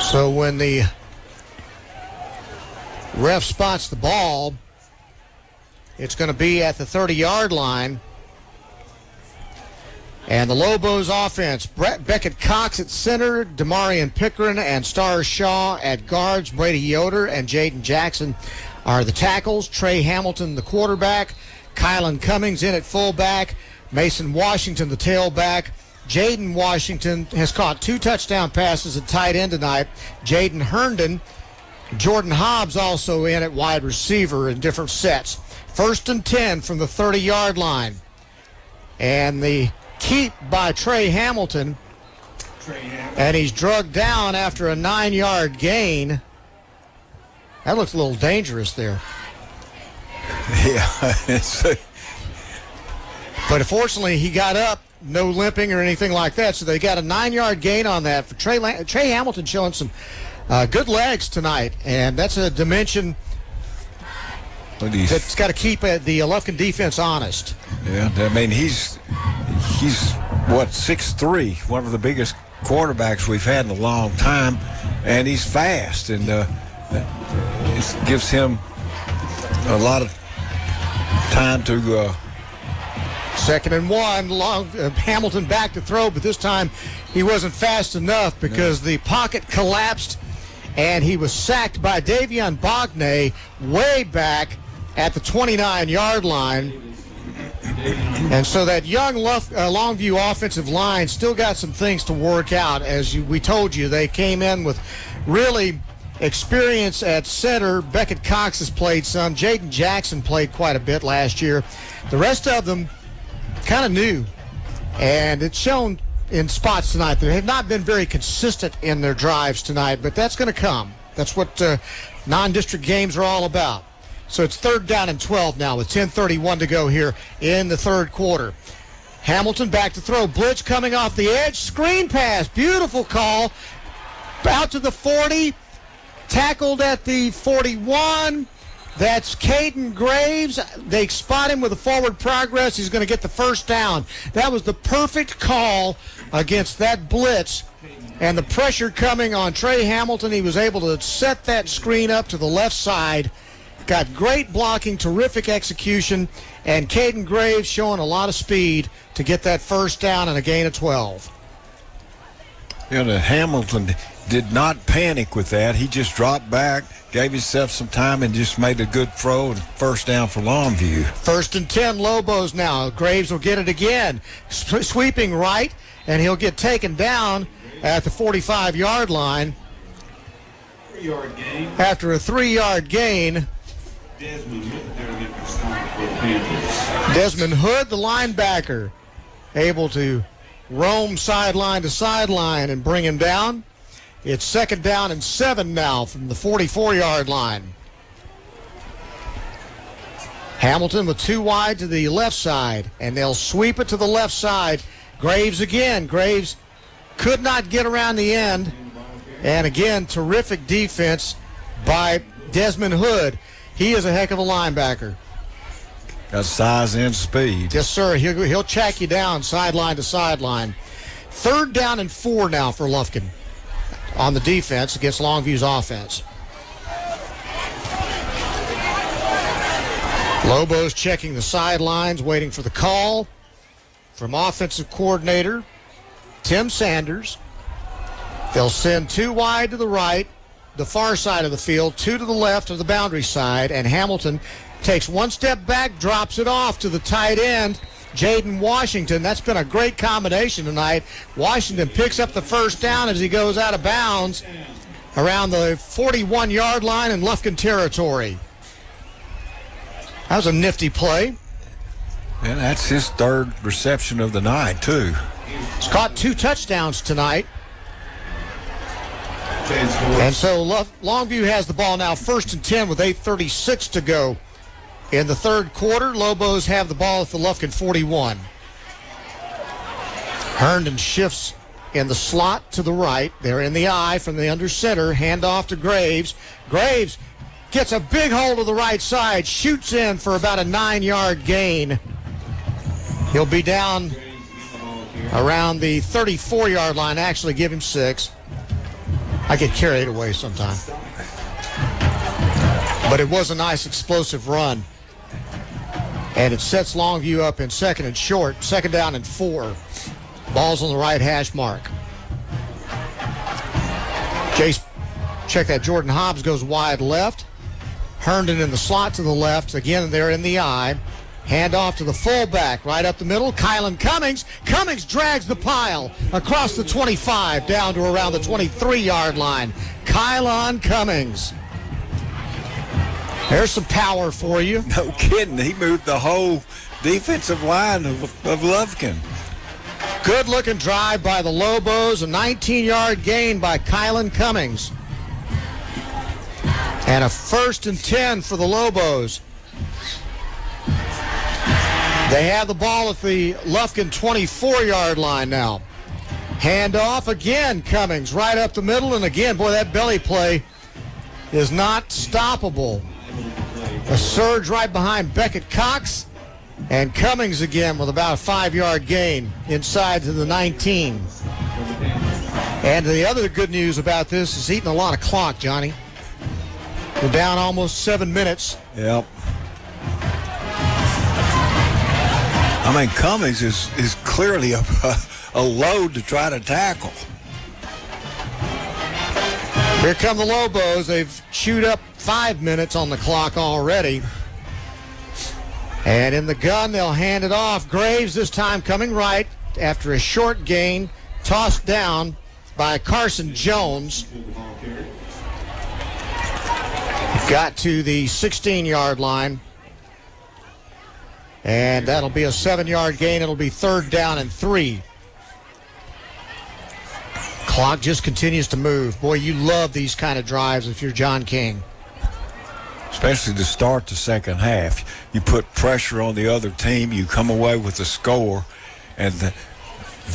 So when the ref spots the ball, it's going to be at the 30-yard line. And the Lobos offense, Beckett Cox at center, Demarion Pickering and Star Shaw at guards, Brady Yoder and Jaden Jackson are the tackles, Trey Hamilton the quarterback, Kylan Cummings in at fullback, Mason Washington the tailback. Jaden Washington has caught 2 touchdown passes at tight end tonight. Jaden Herndon, Jordan Hobbs also in at wide receiver in different sets. 1st and 10 from the 30-yard line. And the keep by Trey Hamilton. And he's drugged down after a 9-yard gain. That looks a little dangerous there. Yeah. But unfortunately, he got up. No limping or anything like that. So they got a 9-yard gain on that. For Trey Hamilton showing some good legs tonight. And that's a dimension that's got to keep the Lufkin defense honest. Yeah, I mean, he's what, 6'3", one of the biggest quarterbacks we've had in a long time. And he's fast. And it gives him a lot of time to... 2nd and 1, Hamilton back to throw, but this time he wasn't fast enough because the pocket collapsed and he was sacked by Davion Bognay way back at the 29-yard line. And so that young Longview offensive line still got some things to work out. As we told you, they came in with really experience at center. Beckett Cox has played some. Jaden Jackson played quite a bit last year. The rest of them kind of new. And it's shown in spots tonight. They have not been very consistent in their drives tonight, but that's going to come. That's what non-district games are all about. So it's 3rd down and 12 now with 10:31 to go here in the third quarter. Hamilton back to throw. Blitz coming off the edge. Screen pass. Beautiful call. Out to the 40. Tackled at the 41. That's Caden Graves. They spot him with a forward progress. He's going to get the first down. That was the perfect call against that blitz. And the pressure coming on Trey Hamilton. He was able to set that screen up to the left side. Got great blocking, terrific execution, and Caden Graves showing a lot of speed to get that first down and a gain of 12. Hamilton did not panic with that. He just dropped back, gave himself some time, and just made a good throw and first down for Longview. 1st and 10, Lobos now. Graves will get it again. Sweeping right, and he'll get taken down at the 45-yard line. 3-yard gain. After a 3-yard gain. Desmond Hood, the linebacker, able to roam sideline to sideline and bring him down. It's 2nd down and 7 now from the 44-yard line. Hamilton with 2 wide to the left side, and they'll sweep it to the left side. Graves again. Graves could not get around the end. And again, terrific defense by Desmond Hood. He is a heck of a linebacker. Got size and speed. Yes, sir. He'll track you down sideline to sideline. 3rd down and 4 now for Lufkin on the defense against Longview's offense. Lobos checking the sidelines, waiting for the call from offensive coordinator Tim Sanders. They'll send 2 wide to the right, the far side of the field, 2 to the left of the boundary side, and Hamilton takes 1 step back, drops it off to the tight end, Jaden Washington. That's been a great combination tonight. Washington picks up the first down as he goes out of bounds around the 41-yard line in Lufkin territory. That was a nifty play. And that's his 3rd reception of the night, too. He's caught 2 touchdowns tonight. And so Longview has the ball now, 1st and 10 with 8:36 to go in the third quarter. Lobos have the ball at the Lufkin 41. Herndon shifts in the slot to the right. They're in the eye from the under center. Hand off to Graves. Graves gets a big hold of the right side, shoots in for about a 9-yard gain. He'll be down around the 34-yard line. Actually, give him 6. I get carried away sometimes. But it was a nice explosive run. And it sets Longview up in 2nd and short, 2nd down and 4. Ball's on the right hash mark. Jace, check that. Jordan Hobbs goes wide left. Herndon in the slot to the left. Again, they're in the eye. Hand off to the fullback, right up the middle. Kylan Cummings. Cummings drags the pile across the 25 down to around the 23-yard line. Kylan Cummings. There's some power for you. No kidding. He moved the whole defensive line of Lufkin. Good-looking drive by the Lobos. A 19-yard gain by Kylan Cummings. And a 1st and 10 for the Lobos. They have the ball at the Lufkin 24-yard line now. Hand off again, Cummings right up the middle. And again, boy, that belly play is not stoppable. A surge right behind Beckett Cox. And Cummings again with about a 5-yard gain inside to the 19. And the other good news about this is eating a lot of clock, Johnny. We're down almost 7 minutes. Yep. I mean, Cummings is clearly a load to try to tackle. Here come the Lobos. They've chewed up 5 minutes on the clock already. And in the gun, they'll hand it off. Graves this time coming right after a short gain, tossed down by Carson Jones. Got to the 16-yard line. And that'll be a 7-yard gain. It'll be 3rd down and 3. Clock just continues to move. Boy, you love these kind of drives if you're John King. Especially to start the second half. You put pressure on the other team, you come away with a score, and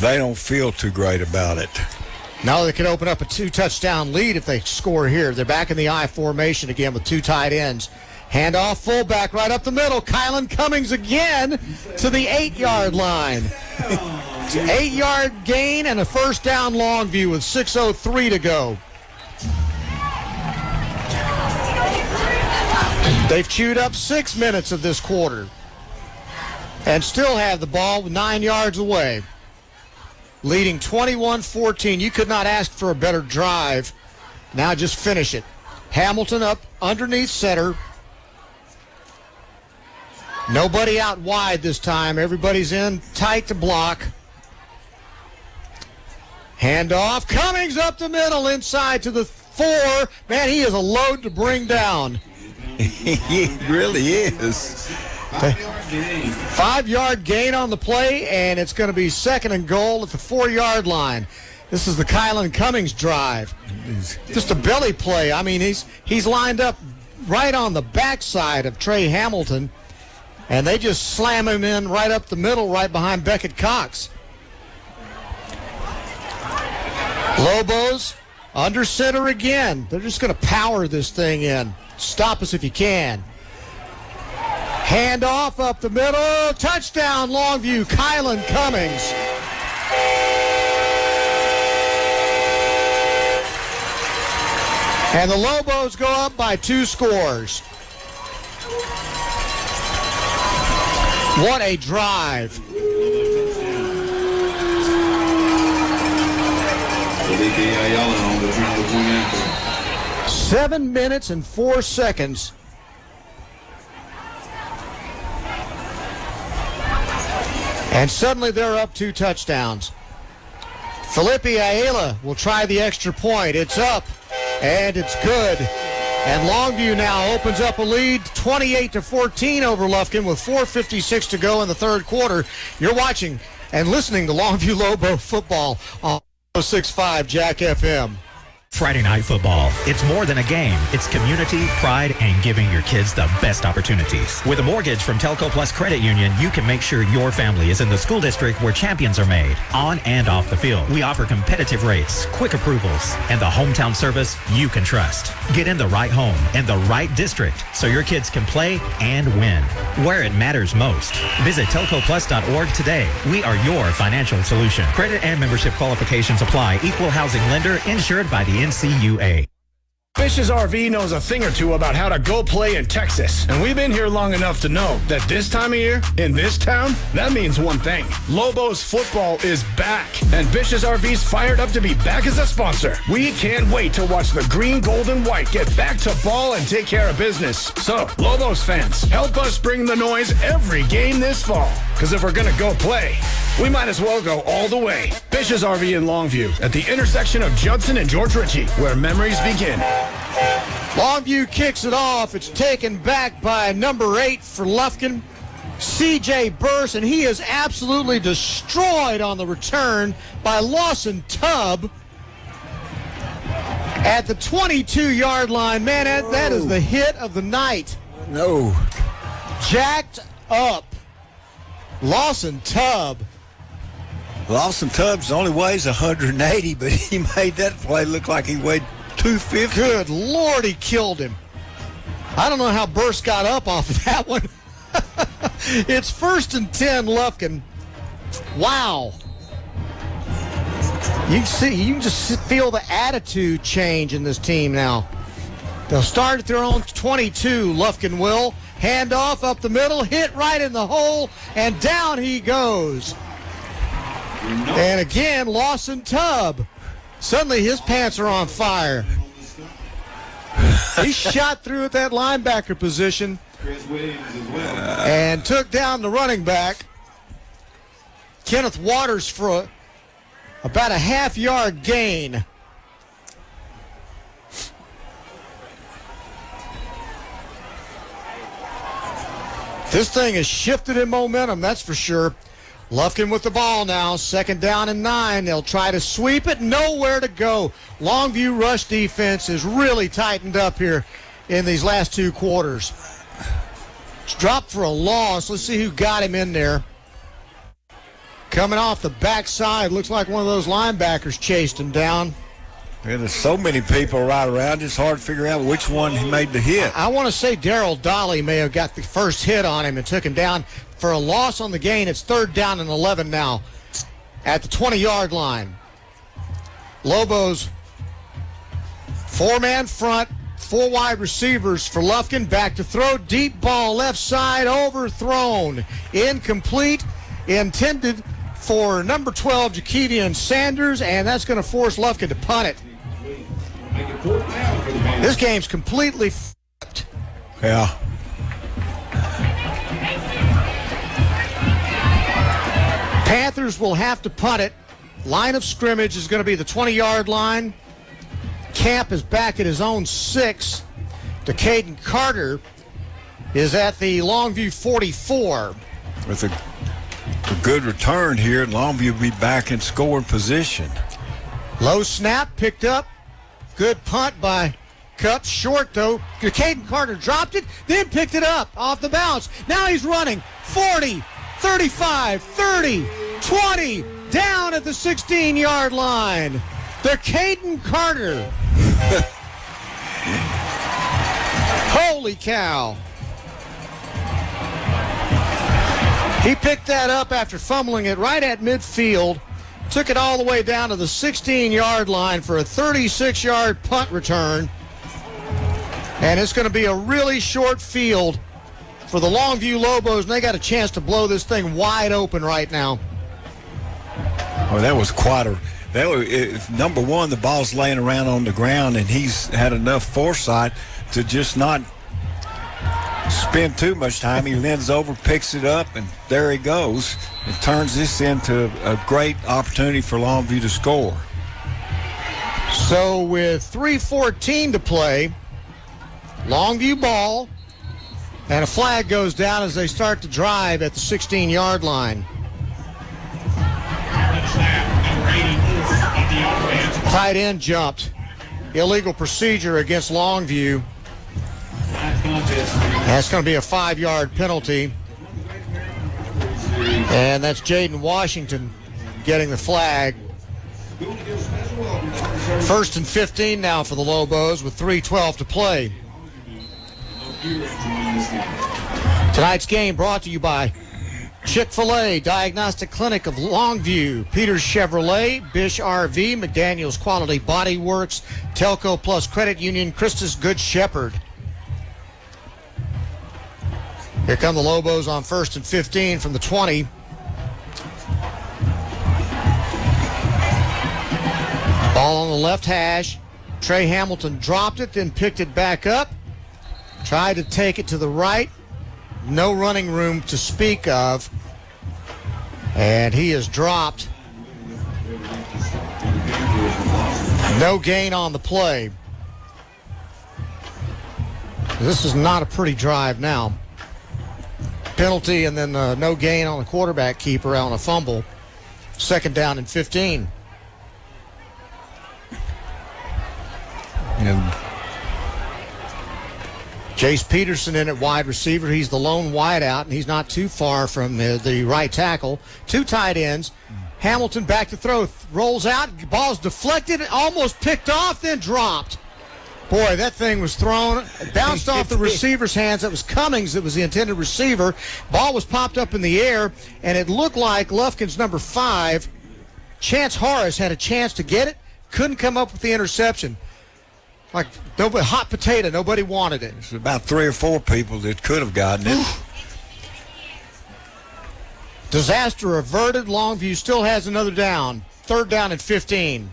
they don't feel too great about it. Now they can open up a 2-touchdown lead if they score here. They're back in the I formation again with 2 tight ends. Handoff fullback right up the middle. Kylan Cummings again to the 8-yard line. 8-yard gain and a 1st down Longview with 6:03 to go. They've chewed up 6 minutes of this quarter and still have the ball 9 yards away. Leading 21-14. You could not ask for a better drive. Now just finish it. Hamilton up underneath center. Nobody out wide this time. Everybody's in tight to block. Handoff. Cummings up the middle inside to the 4. Man, he is a load to bring down. He really is. 5-yard gain on the play, and it's going to be 2nd and goal at the 4-yard line. This is the Kylan Cummings drive. Just a belly play. I mean, he's lined up right on the backside of Trey Hamilton, and they just slam him in right up the middle, right behind Beckett Cox. Lobos under center again. They're just going to power this thing in. Stop us if you can. Handoff up the middle. Touchdown, Longview. Kylan Cummings. And the Lobos go up by 2 scores. What a drive. 7 minutes and 4 seconds. And suddenly they're up 2 touchdowns. Felipe Ayala will try the extra point. It's up, and it's good. And Longview now opens up a lead, 28-14 over Lufkin with 4:56 to go in the 3rd quarter. You're watching and listening to Longview Lobo football on 106.5 Jack FM. Friday Night Football. It's more than a game. It's community, pride, and giving your kids the best opportunities. With a mortgage from Telco Plus Credit Union, you can make sure your family is in the school district where champions are made, on and off the field. We offer competitive rates, quick approvals, and the hometown service you can trust. Get in the right home and the right district so your kids can play and win where it matters most. Visit telcoplus.org today. We are your financial solution. Credit and membership qualifications apply. Equal housing lender insured by the NCUA. Fish's RV knows a thing or two about how to go play in Texas. And we've been here long enough to know that this time of year, in this town, that means one thing. Lobos football is back. And Bish's RV's fired up to be back as a sponsor. We can't wait to watch the green, gold, and white get back to ball and take care of business. So, Lobos fans, help us bring the noise every game this fall. Because if we're going to go play, we might as well go all the way. Bish's RV in Longview at the intersection of Judson and George Ritchie, where memories begin. Longview kicks it off. It's taken back by number 8 for Lufkin, C.J. Burse, and he is absolutely destroyed on the return by Lawson Tubb at the 22-yard line. Man, that is the hit of the night. No. Jacked up. Lawson Tubb. Lawson Tubbs only weighs 180, but he made that play look like he weighed 250. Good Lord, he killed him. I don't know how Burst got up off of that one. It's 1st and 10, Lufkin. Wow. You can just feel the attitude change in this team now. They'll start at their own 22, Lufkin will. Handoff up the middle, hit right in the hole, and down he goes. And again, Lawson Tubb. Suddenly his pants are on fire. He shot through at that linebacker position and took down the running back, Kenneth Waters, for about a half-yard gain. This thing has shifted in momentum, that's for sure. Lufkin with the ball now, 2nd down and 9. They'll try to sweep it, nowhere to go. Longview rush defense is really tightened up here in these last 2 quarters. It's dropped for a loss. Let's see who got him in there. Coming off the backside, looks like one of those linebackers chased him down. And there's so many people right around, it's hard to figure out which one he made the hit. I want to say Darryl Dolly may have got the first hit on him and took him down for a loss on the gain. It's 3rd down and 11 now at the 20-yard line. Lobos, 4-man front, 4 wide receivers for Lufkin. Back to throw, deep ball left side, overthrown. Incomplete, intended for number 12, Jakevian Sanders, and that's going to force Lufkin to punt it. This game's completely flipped. Yeah. Panthers will have to punt it. Line of scrimmage is going to be the 20-yard line. Camp is back at his own 6. Caden Carter is at the Longview 44. With a good return here, Longview will be back in scoring position. Low snap, picked up. Good punt by Cup. Short, though. Caden Carter dropped it, then picked it up off the bounce. Now he's running 40, 35, 30, 20, down at the 16-yard line. The Caden Carter. Holy cow. He picked that up after fumbling it right at midfield. Took it all the way down to the 16-yard line for a 36-yard punt return. And it's going to be a really short field for the Longview Lobos, and they got a chance to blow this thing wide open right now. Well, that was quite a... number one, the ball's laying around on the ground, and he's had enough foresight to just not spend too much time. He leans over, picks it up, and there he goes. It turns this into a great opportunity for Longview to score. So with 3:14 to play, Longview ball, and a flag goes down as they start to drive at the 16-yard line. Tight end jumped. Illegal procedure against Longview. That's going to be a 5-yard penalty. And that's Jaden Washington getting the flag. 1st and 15 now for the Lobos with 3:12 to play. Tonight's game brought to you by Chick-fil-A, Diagnostic Clinic of Longview, Peters Chevrolet, Bish RV, McDaniels Quality Body Works, Telco Plus Credit Union, Christus Good Shepherd. Here come the Lobos on 1st and 15 from the 20. Ball on the left hash. Trey Hamilton dropped it, then picked it back up. Tried to take it to the right. No running room to speak of. And he is dropped. No gain on the play. This is not a pretty drive now. Penalty and then no gain on the quarterback keeper on a fumble. 2nd down and 15. And Jace Peterson in at wide receiver. He's the lone wideout, and he's not too far from the right tackle. 2 tight ends. Hamilton back to throw. Rolls out. Ball's deflected. Almost picked off, then dropped. Boy, that thing was thrown. Bounced off the receiver's hands. That was Cummings that was the intended receiver. Ball was popped up in the air, and it looked like Lufkin's number 5, Chance Horace, had a chance to get it. Couldn't come up with the interception. Like nobody, hot potato, nobody wanted it. There's about 3 or 4 people that could have gotten it. Disaster averted. Longview still has another down. 3rd down and 15.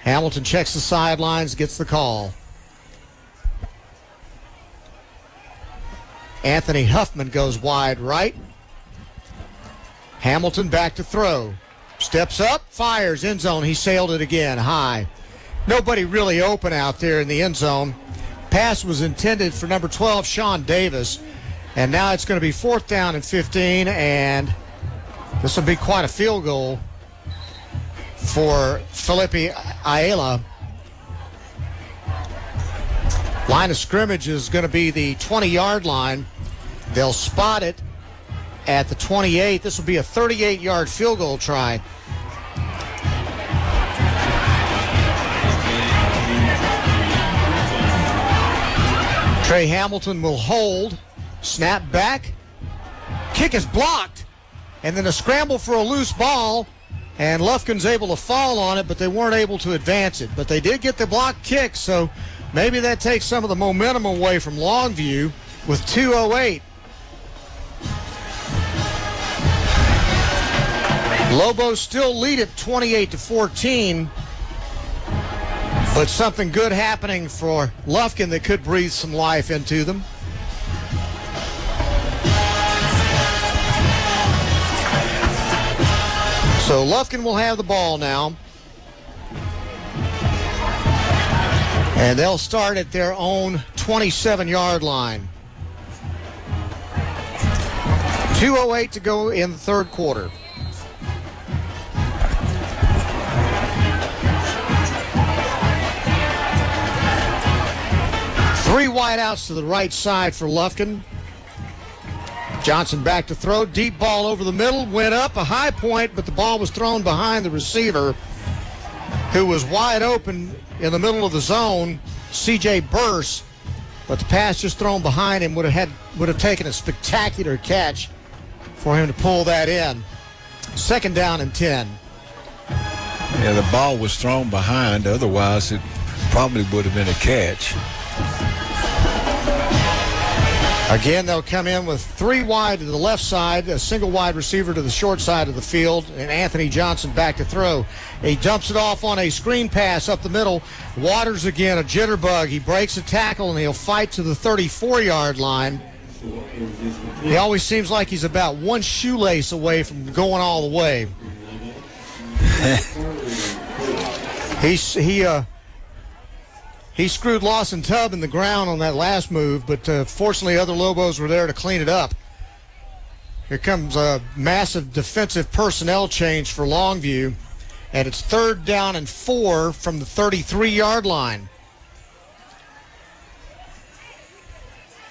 Hamilton checks the sidelines, gets the call. Anthony Huffman goes wide right. Hamilton back to throw. Steps up, fires, end zone. He sailed it again, high. Nobody really open out there in the end zone. Pass was intended for number 12, Sean Davis. And now it's going to be 4th down and 15, and this will be quite a field goal for Felipe Ayala. Line of scrimmage is going to be the 20-yard line. They'll spot it at the 28. This will be a 38-yard field goal try. Trey Hamilton will hold. Snap back. Kick is blocked. And then a scramble for a loose ball. And Lufkin's able to fall on it, but they weren't able to advance it. But they did get the block kick, so maybe that takes some of the momentum away from Longview with 2:08. Lobos still lead it 28-14. But something good happening for Lufkin that could breathe some life into them. So Lufkin will have the ball now. And they'll start at their own 27-yard line. 2:08 to go in the third quarter. Three wideouts to the right side for Lufkin. Johnson back to throw. Deep ball over the middle. Went up a high point, but the ball was thrown behind the receiver, who was wide open in the middle of the zone, C.J. Burse. But the pass just thrown behind him would have taken a spectacular catch for him to pull that in. 2nd down and 10. Yeah, the ball was thrown behind. Otherwise, it probably would have been a catch. Again, they'll come in with 3 wide to the left side, a single wide receiver to the short side of the field, and Anthony Johnson back to throw. He dumps it off on a screen pass up the middle. Waters again, a jitterbug. He breaks a tackle, and he'll fight to the 34-yard line. He always seems like he's about one shoelace away from going all the way. He screwed Lawson Tubb in the ground on that last move, but fortunately other Lobos were there to clean it up. Here comes a massive defensive personnel change for Longview, and it's 3rd down and 4 from the 33-yard line.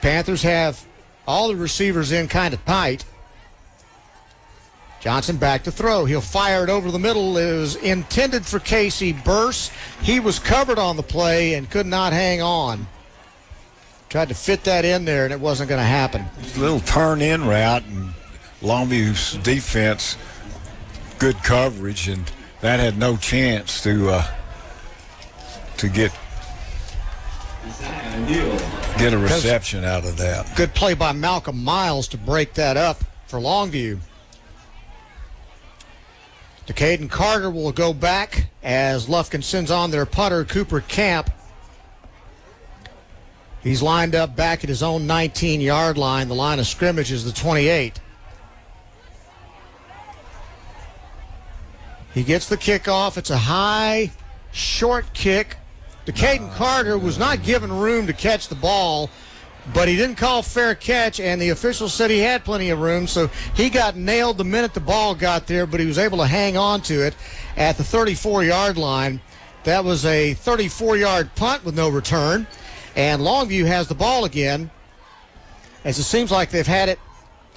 Panthers have all the receivers in kind of tight. Johnson back to throw. He'll fire it over the middle. It was intended for Casey Burse. He was covered on the play and could not hang on. Tried to fit that in there, and it wasn't going to happen. A little turn-in route, and Longview's defense, good coverage, and that had no chance to get a reception out of that. Good play by Malcolm Miles to break that up for Longview. Caden Carter will go back as Lufkin sends on their punter, Cooper Camp. He's lined up back at his own 19-yard line. The line of scrimmage is the 28. He gets the kickoff. It's a high, short kick. Caden Carter was not given room to catch the ball, but he didn't call fair catch, and the officials said he had plenty of room, so he got nailed the minute the ball got there, but he was able to hang on to it at the 34-yard line. That was a 34-yard punt with no return, and Longview has the ball again, as it seems like they've had it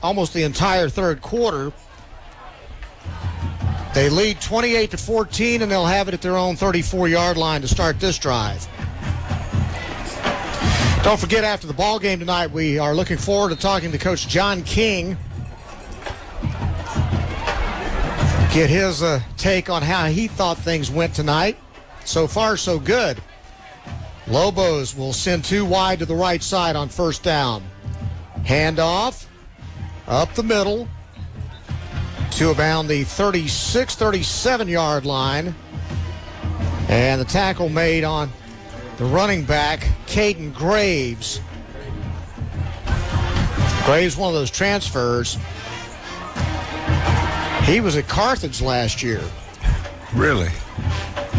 almost the entire third quarter. They lead 28-14, and they'll have it at their own 34-yard line to start this drive. Don't forget, after the ball game tonight, we are looking forward to talking to Coach John King. Get his take on how he thought things went tonight. So far, so good. Lobos will send 2 wide to the right side on 1st down. Handoff up the middle to about the 36, 37-yard line. And the tackle made on the running back, Caden Graves. Graves, one of those transfers. He was at Carthage last year. Really?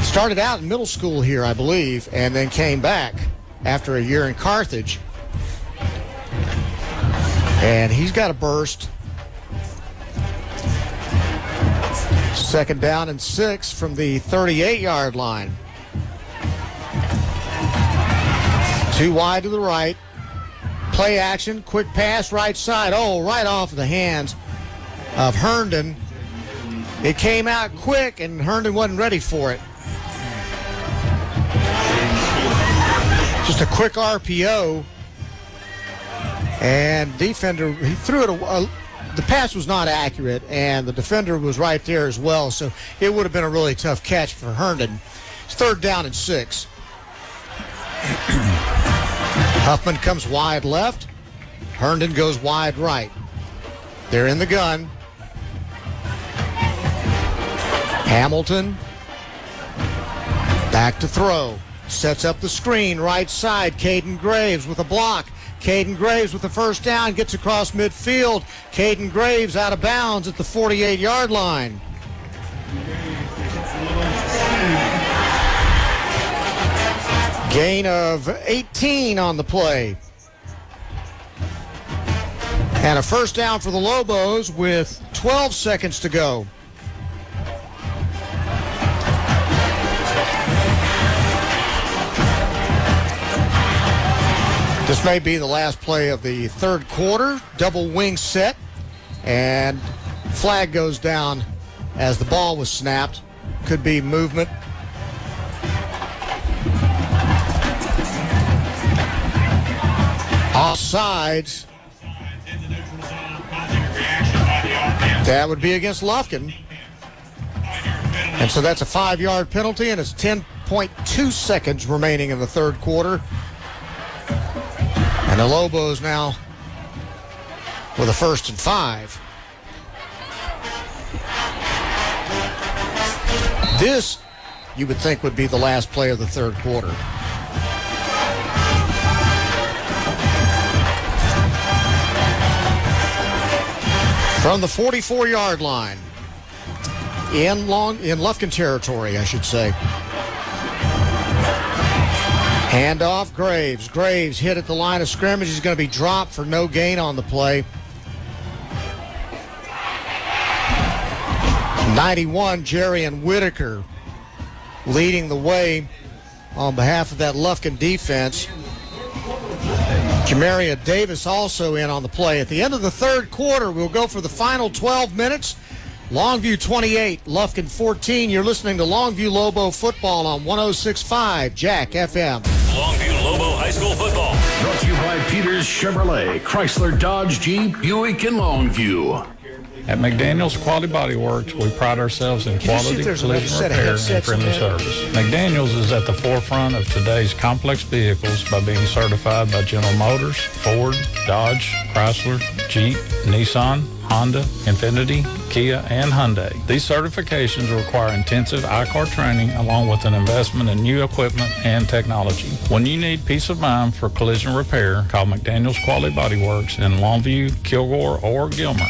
Started out in middle school here, I believe, and then came back after a year in Carthage. And he's got a burst. 2nd down and 6 from the 38-yard line. 2 wide to the right. Play action, quick pass right side. Oh, right off the hands of Herndon. It came out quick, and Herndon wasn't ready for it. Just a quick RPO. And defender, he threw it. The pass was not accurate, and the defender was right there as well, so it would have been a really tough catch for Herndon. It's 3rd down and 6. Huffman comes wide left. Herndon goes wide right. They're in the gun. Hamilton back to throw. Sets up the screen right side. Caden Graves with a block. Caden Graves with the 1st down, gets across midfield. Caden Graves out of bounds at the 48-yard line. Gain of 18 on the play. And a 1st down for the Lobos with 12 seconds to go. This may be the last play of the 3rd quarter. Double wing set. And flag goes down as the ball was snapped. Could be movement. Offsides. That would be against Lufkin. And so that's a 5-yard penalty, and it's 10.2 seconds remaining in the 3rd quarter. And the Lobos now with a 1st and 5. This, you would think, would be the last play of the 3rd quarter. From the 44-yard line, in Lufkin territory, I should say. Handoff, Graves. Graves hit at the line of scrimmage. He's going to be dropped for no gain on the play. 91, Jerian Whitaker leading the way on behalf of that Lufkin defense. Jamaria Davis also in on the play. At the end of the 3rd quarter, we'll go for the final 12 minutes. Longview 28, Lufkin 14. You're listening to Longview Lobo football on 106.5 Jack FM. Longview Lobo High School football. Brought to you by Peters Chevrolet, Chrysler, Dodge, Jeep, Buick, and Longview. At McDaniel's Quality Body Works, we pride ourselves in quality, collision repair, and friendly service. McDaniel's is at the forefront of today's complex vehicles by being certified by General Motors, Ford, Dodge, Chrysler, Jeep, Nissan, Honda, Infiniti, Kia, and Hyundai. These certifications require intensive I-CAR training along with an investment in new equipment and technology. When you need peace of mind for collision repair, call McDaniel's Quality Body Works in Longview, Kilgore, or Gilmer.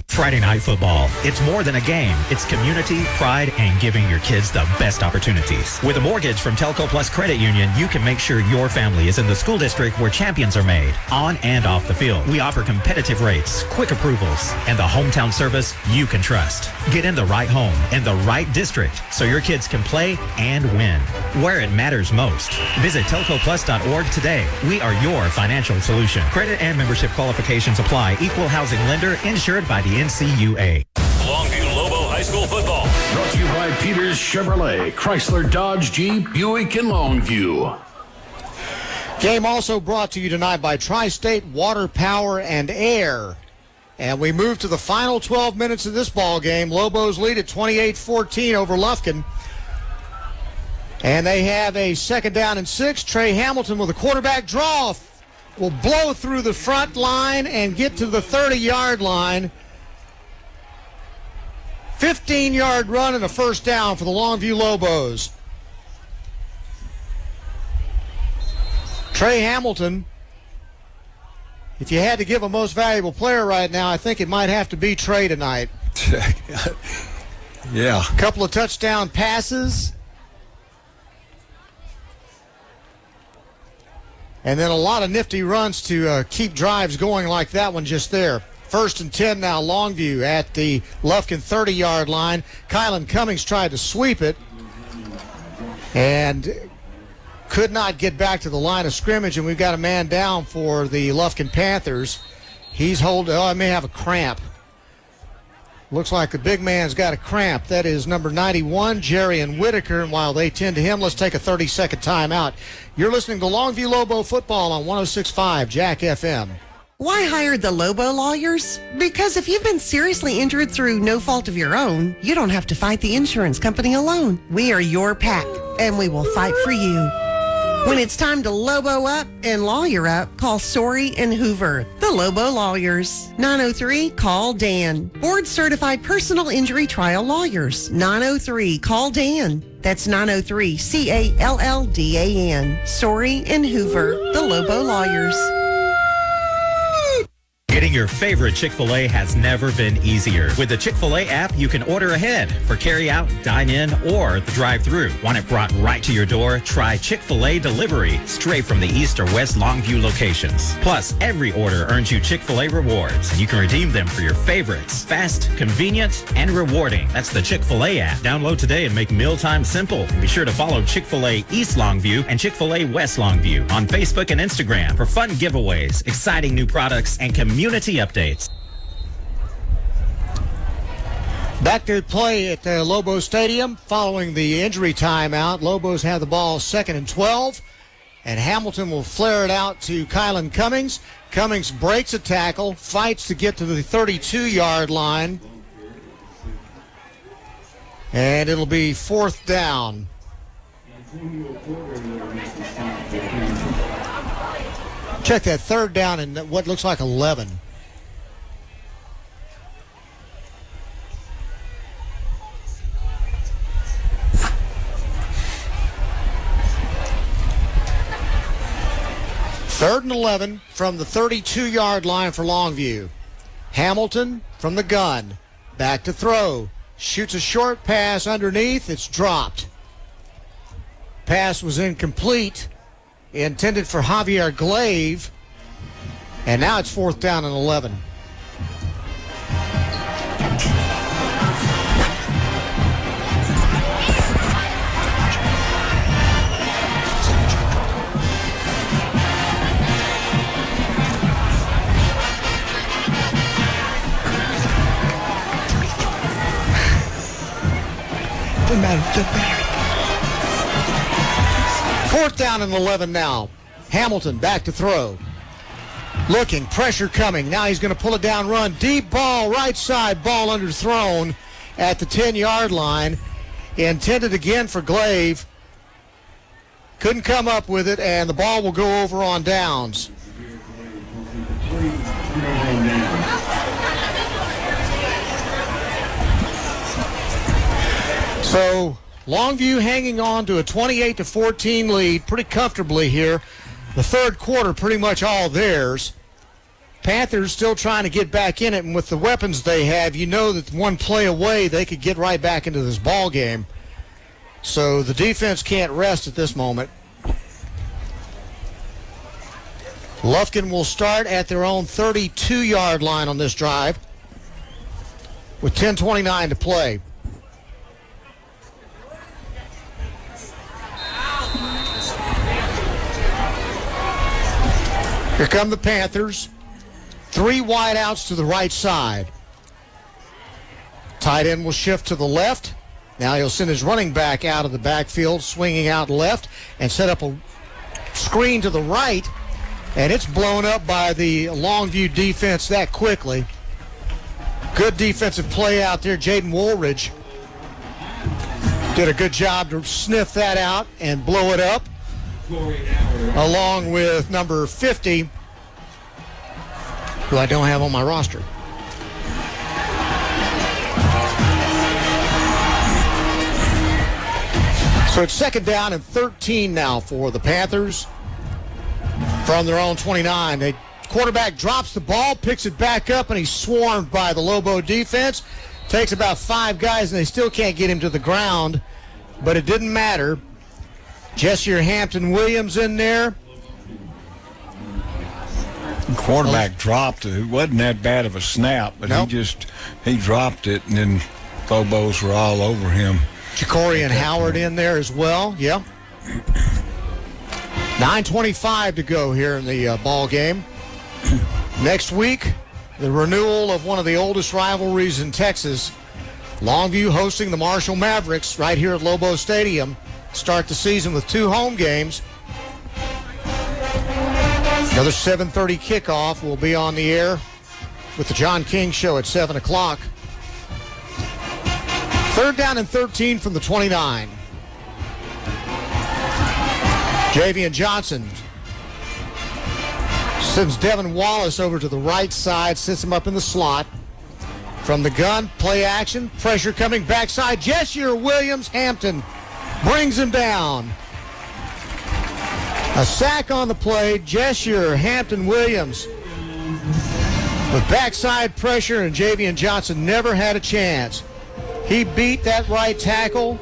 Friday Night Football. It's more than a game. It's community, pride, and giving your kids the best opportunities. With a mortgage from Telco Plus Credit Union, you can make sure your family is in the school district where champions are made, on and off the field. We offer competitive rates, quick approvals, and the hometown service you can trust. Get in the right home, in the right district, so your kids can play and win, where it matters most. Visit telcoplus.org today. We are your financial solution. Credit and membership qualifications apply. Equal housing lender, insured by the NCUA. Longview Lobo High School football. Brought to you by Peters Chevrolet, Chrysler, Dodge, Jeep, Buick, and Longview. Game also brought to you tonight by Tri-State Water, Power, and Air. And we move to the final 12 minutes of this ball game. Lobos lead at 28-14 over Lufkin. And they have a 2nd down and 6. Trey Hamilton with a quarterback draw will blow through the front line and get to the 30-yard line. 15-yard run and a 1st down for the Longview Lobos. Trey Hamilton, if you had to give a most valuable player right now, I think it might have to be Trey tonight. Yeah. A couple of touchdown passes. And then a lot of nifty runs to keep drives going like that one just there. 1st and 10 now, Longview at the Lufkin 30-yard line. Kylan Cummings tried to sweep it and could not get back to the line of scrimmage, and we've got a man down for the Lufkin Panthers. He's I may have a cramp. Looks like the big man's got a cramp. That is number 91, Jerian Whitaker. And while they tend to him, let's take a 30-second timeout. You're listening to Longview Lobo football on 106.5 Jack FM. Why hire the Lobo lawyers? Because if you've been seriously injured through no fault of your own, you don't have to fight the insurance company alone. We are your pack, and we will fight for you. When it's time to Lobo up and lawyer up, call Sorey and Hoover, the Lobo Lawyers. 903-CALL-DAN. Board-certified personal injury trial lawyers. 903-CALL-DAN. That's 903-CALLDAN. Sorey and Hoover, the Lobo Lawyers. Getting your favorite Chick-fil-A has never been easier. With the Chick-fil-A app, you can order ahead for carry-out, dine-in, or the drive-thru. Want it brought right to your door? Try Chick-fil-A Delivery, straight from the East or West Longview locations. Plus, every order earns you Chick-fil-A rewards, and you can redeem them for your favorites. Fast, convenient, and rewarding. That's the Chick-fil-A app. Download today and make mealtime simple. And be sure to follow Chick-fil-A East Longview and Chick-fil-A West Longview on Facebook and Instagram for fun giveaways, exciting new products, and community updates. Back to play at Lobo Stadium following the injury timeout. Lobos have the ball 2nd and 12, and Hamilton will flare it out to Kylan Cummings. Cummings breaks a tackle, fights to get to the 32-yard line, and it'll be 4th down. Check that 3rd down and what looks like 11. Third and 11 from the 32-yard line for Longview. Hamilton from the gun. Back to throw. Shoots a short pass underneath. It's dropped. Pass was incomplete. Intended for Javier Glaive. And now it's 4th down and 11. Doesn't matter. 4th down and 11 now. Hamilton back to throw. Looking, pressure coming. Now he's going to pull it down, run. Deep ball, right side, ball underthrown at the 10-yard line. Intended again for Glaive. Couldn't come up with it, and the ball will go over on downs. So Longview hanging on to a 28-14 lead pretty comfortably here. The third quarter pretty much all theirs. Panthers still trying to get back in it, and with the weapons they have, you know that one play away they could get right back into this ball game. So the defense can't rest at this moment. Lufkin will start at their own 32-yard line on this drive with 10:29 to play. Here come the Panthers. 3 wideouts to the right side. Tight end will shift to the left. Now he'll send his running back out of the backfield, swinging out left, and set up a screen to the right. And it's blown up by the Longview defense that quickly. Good defensive play out there. Jaden Woolridge did a good job to sniff that out and blow it up, along with number 50, who I don't have on my roster. So it's 2nd down and 13 now for the Panthers. from their own 29. The quarterback drops the ball, picks it back up, and he's swarmed by the Lobo defense. Takes about 5 guys, and they still can't get him to the ground, but it didn't matter. Jessier Hampton-Williams in there. The quarterback dropped it. It wasn't that bad of a snap, but he dropped it, and then Lobos were all over him. Jacorian Howard in there as well. Yeah. 9:25 to go here in the ball game. Next week, the renewal of one of the oldest rivalries in Texas. Longview hosting the Marshall Mavericks right here at Lobo Stadium. Start the season with 2 home games. Another 7:30 kickoff will be on the air with the John King Show at 7 o'clock. 3rd down and 13 from the 29. Javian Johnson sends Devin Wallace over to the right side, sits him up in the slot. From the gun, play action, pressure coming backside. Jessier Williams Hampton brings him down. A sack on the play. Jessier Hampton-Williams with backside pressure, and Javian Johnson never had a chance. He beat that right tackle.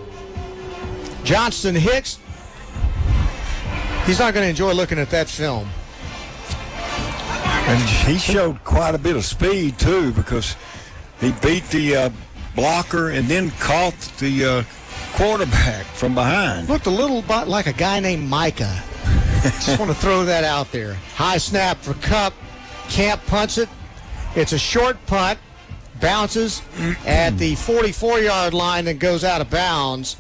Johnston Hicks, he's not going to enjoy looking at that film. And he showed quite a bit of speed, too, because he beat the blocker and then caught the quarterback from behind. Looked a little bit like a guy named Micah. Just want to throw that out there. High snap for Cup. Camp punts it. It's a short punt. Bounces at the 44-yard line and goes out of bounds.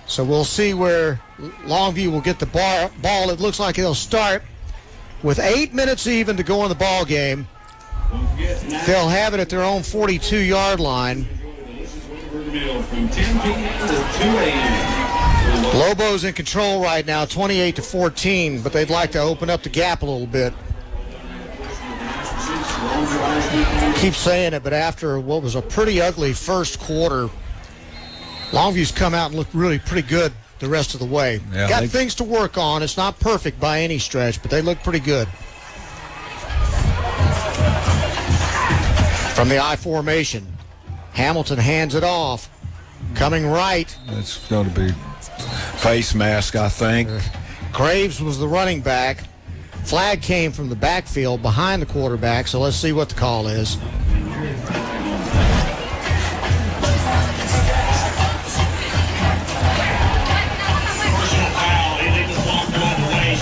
So we'll see where Longview will get the ball. It looks like they'll start with 8 minutes even to go in the ball game. They'll have it at their own 42-yard line. Lobos in control right now, 28-14, but they'd like to open up the gap a little bit. Keep saying it, but after what was a pretty ugly first quarter, Longview's come out and looked really pretty good the rest of the way. Yeah, Got things to work on. It's not perfect by any stretch, but they look pretty good. From the I formation, Hamilton hands it off. Coming right. It's going to be face mask, I think. Graves was the running back. Flag came from the backfield behind the quarterback, so let's see what the call is.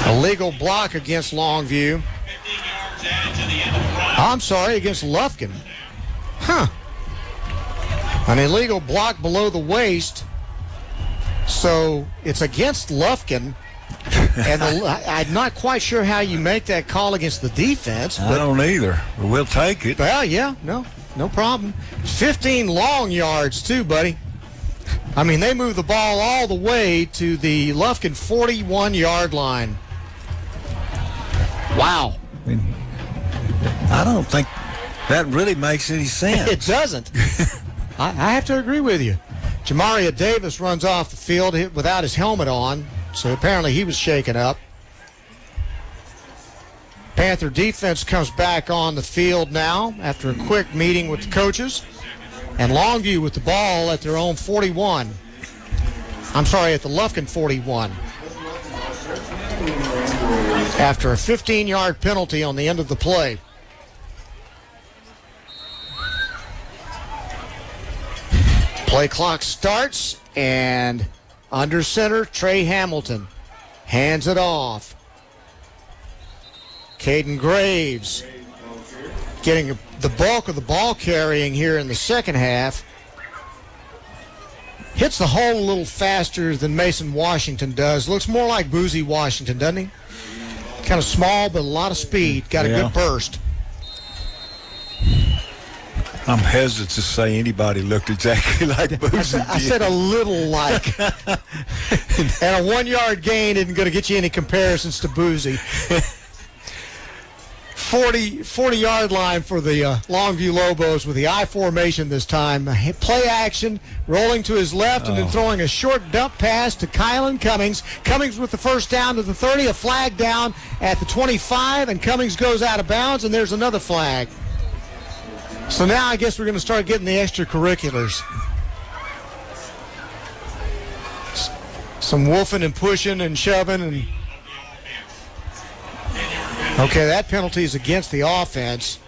Illegal block against Longview. I'm sorry, against Lufkin. An illegal block below the waist. So it's against Lufkin. And I'm not quite sure how you make that call against the defense. I don't either. But we'll take it. Well, yeah, no problem. 15 long yards, too, buddy. I mean, they moved the ball all the way to the Lufkin 41-yard line. Wow. I don't think that really makes any sense. It doesn't. I have to agree with you. Jamaria Davis runs off the field without his helmet on, so apparently he was shaken up. Panther defense comes back on the field now after a quick meeting with the coaches. And Longview with the ball at their own 41. I'm sorry, at the Lufkin 41. After a 15-yard penalty on the end of the play. Play clock starts, and under center, Trey Hamilton hands it off. Caden Graves getting the bulk of the ball carrying here in the second half. Hits the hole a little faster than Mason Washington does. Looks more like Boozy Washington, doesn't he? Kind of small, but a lot of speed. Got a good burst. I'm hesitant to say anybody looked exactly like Boozy. I said a little like. And a 1-yard gain isn't going to get you any comparisons to Boozy. 40-yard line for the Longview Lobos with the I formation this time. Play action, rolling to his left and then throwing a short dump pass to Kylan Cummings. Cummings with the first down to the 30, a flag down at the 25, and Cummings goes out of bounds, and there's another flag. So now I guess we're going to start getting the extracurriculars. Some wolfing and pushing and shoving and... Okay, that penalty is against the offense.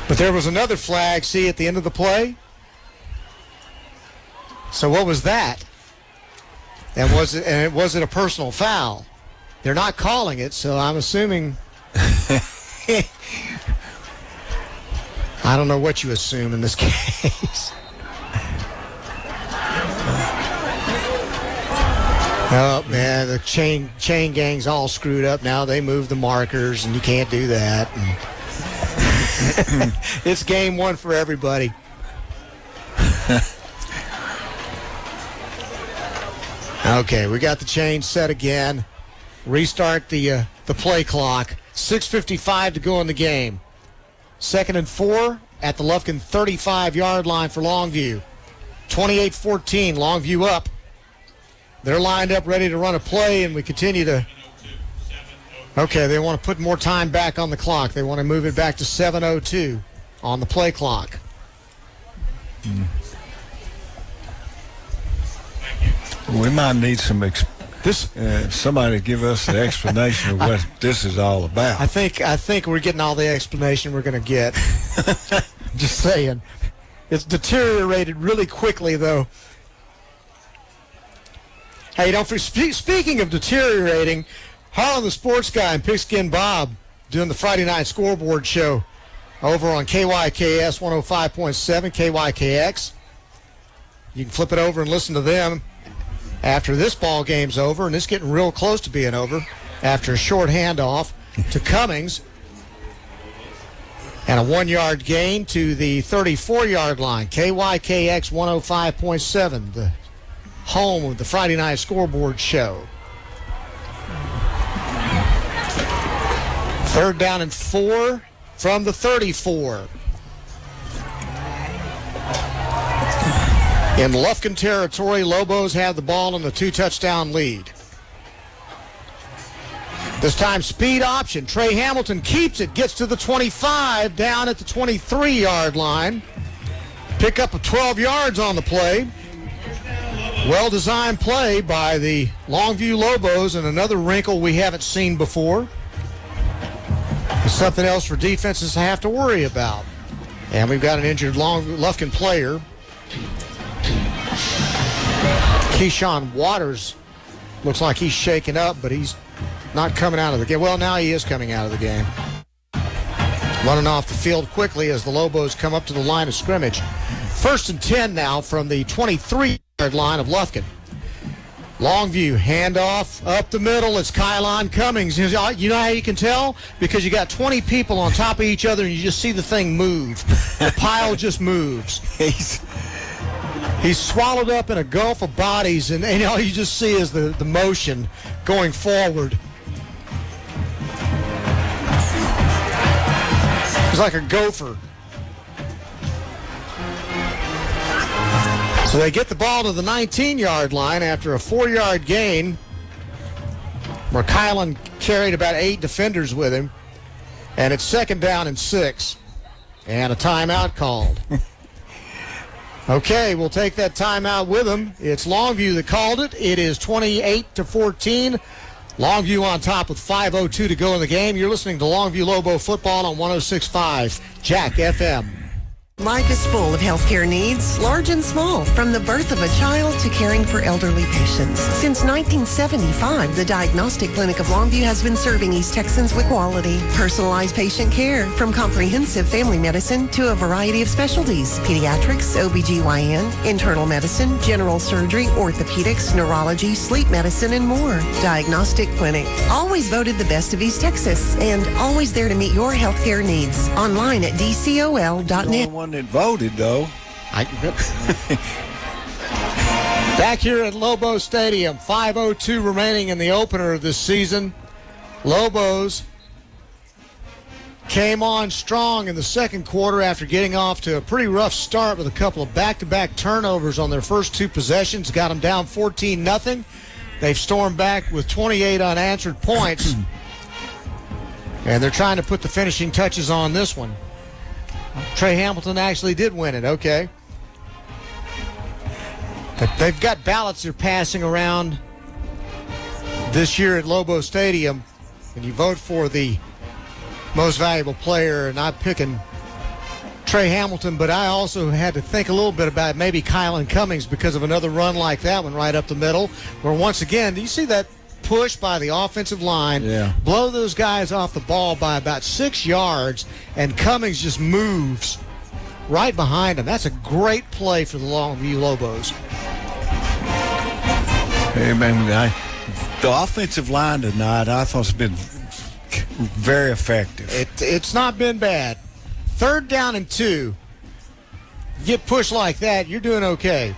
But there was another flag, see, at the end of the play. So what was that? And was it a personal foul? They're not calling it, so I'm assuming... I don't know what you assume in this case. Oh, man, the chain gang's all screwed up now. They moved the markers, and you can't do that. It's game one for everybody. Okay, we got the chain set again. Restart the play clock. 6:55 to go in the game. 2nd and 4 at the Lufkin 35-yard line for Longview. 28-14, Longview up. They're lined up ready to run a play, and we continue to... Okay, they want to put more time back on the clock. They want to move it back to 7:02 on the play clock. We might need somebody to give us the explanation of what this is all about. I think we're getting all the explanation we're going to get. Just saying. It's deteriorated really quickly, though. Hey, speaking of deteriorating, Harlan the Sports Guy and Pigskin Bob doing the Friday Night Scoreboard show over on KYKS 105.7, KYKX. You can flip it over and listen to them after this ball game's over, and it's getting real close to being over after a short handoff to Cummings and a 1-yard gain to the 34-yard line. KYKX 105.7, the home of the Friday Night Scoreboard show. 3rd down and 4 from the 34. In Lufkin territory, Lobos have the ball in the 2-touchdown lead. This time, speed option. Trey Hamilton keeps it, gets to the 25, down at the 23-yard line. Pick up of 12 yards on the play. Well-designed play by the Longview Lobos, and another wrinkle we haven't seen before. It's something else for defenses to have to worry about. And we've got an injured Lufkin player. Keyshawn Waters looks like he's shaken up, but he's not coming out of the game. Well, now he is coming out of the game. Running off the field quickly as the Lobos come up to the line of scrimmage. 1st and 10 now from the 23-yard line of Lufkin. Longview, handoff up the middle. It's Kylan Cummings. You know how you can tell? Because you got 20 people on top of each other and you just see the thing move. The pile just moves. He's swallowed up in a gulf of bodies, and all you just see is the motion going forward. He's like a gopher. So they get the ball to the 19-yard line after a 4-yard gain, where Kylan carried about 8 defenders with him, and it's 2nd down and 6, and a timeout called. Okay, we'll take that timeout with him. It's Longview that called it. It is 28-14. Longview on top with 5:02 to go in the game. You're listening to Longview Lobo football on 106.5 Jack FM. Life is full of healthcare needs, large and small, from the birth of a child to caring for elderly patients. Since 1975, the Diagnostic Clinic of Longview has been serving East Texans with quality, personalized patient care, from comprehensive family medicine to a variety of specialties: pediatrics, OBGYN, internal medicine, general surgery, orthopedics, neurology, sleep medicine, and more. Diagnostic Clinic, always voted the best of East Texas, and always there to meet your healthcare needs. Online at dcol.net. That voted, though. Back here at Lobo Stadium, 5:02 remaining in the opener of this season. Lobos came on strong in the second quarter after getting off to a pretty rough start with a couple of back-to-back turnovers on their first two possessions. Got them down 14-0. They've stormed back with 28 unanswered points. And they're trying to put the finishing touches on this one. Trey Hamilton actually did win it, okay. But they've got ballots they're passing around this year at Lobo Stadium, and you vote for the most valuable player, and I'm picking Trey Hamilton, but I also had to think a little bit about maybe Kylan Cummings because of another run like that one right up the middle, where once again, do you see that push by the offensive line, blow those guys off the ball by about 6 yards, and Cummings just moves right behind him. That's a great play for the Longview Lobos. Hey, man, the offensive line tonight, I thought, has been very effective. It's not been bad. 3rd down and 2. You get pushed like that, you're doing okay.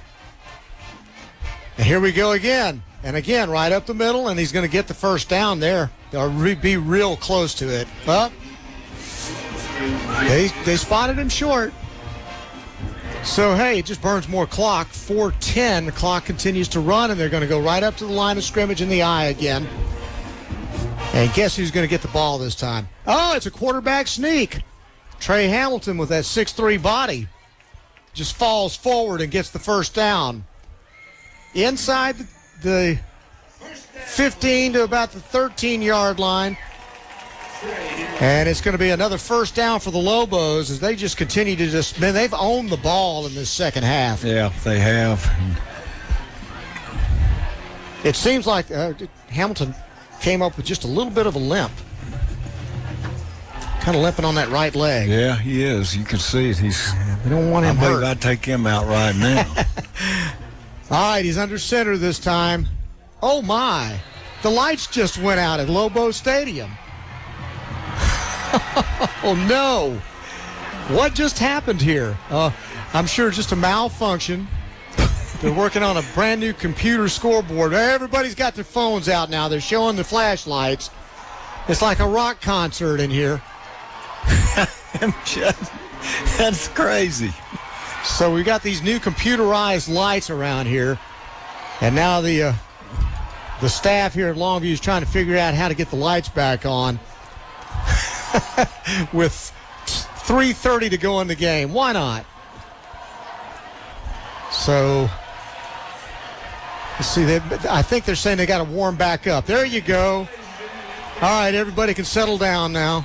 And here we go again. And again, right up the middle, and he's going to get the first down there. They'll be real close to it. Well, they spotted him short. So, hey, it just burns more clock. 4:10, the clock continues to run, and they're going to go right up to the line of scrimmage in the eye again. And guess who's going to get the ball this time? Oh, it's a quarterback sneak. Trey Hamilton with that 6'3" body just falls forward and gets the first down. Inside the 15 to about the 13-yard line. And it's going to be another first down for the Lobos as they just continue to they've owned the ball in this second half. Yeah, they have. It seems like Hamilton came up with just a little bit of a limp. Kind of limping on that right leg. Yeah, he is. You can see it. They don't want him hurt. I believe I'd take him out right now. All right, he's under center this time. Oh, my. The lights just went out at Lobo Stadium. Oh, no. What just happened here? I'm sure just a malfunction. They're working on a brand new computer scoreboard. Everybody's got their phones out now. They're showing the flashlights. It's like a rock concert in here. That's crazy. So we got these new computerized lights around here. And now the staff here at Longview is trying to figure out how to get the lights back on. With 3:30 to go in the game. Why not? So, let's see. I think they're saying they got to warm back up. There you go. All right, everybody can settle down now.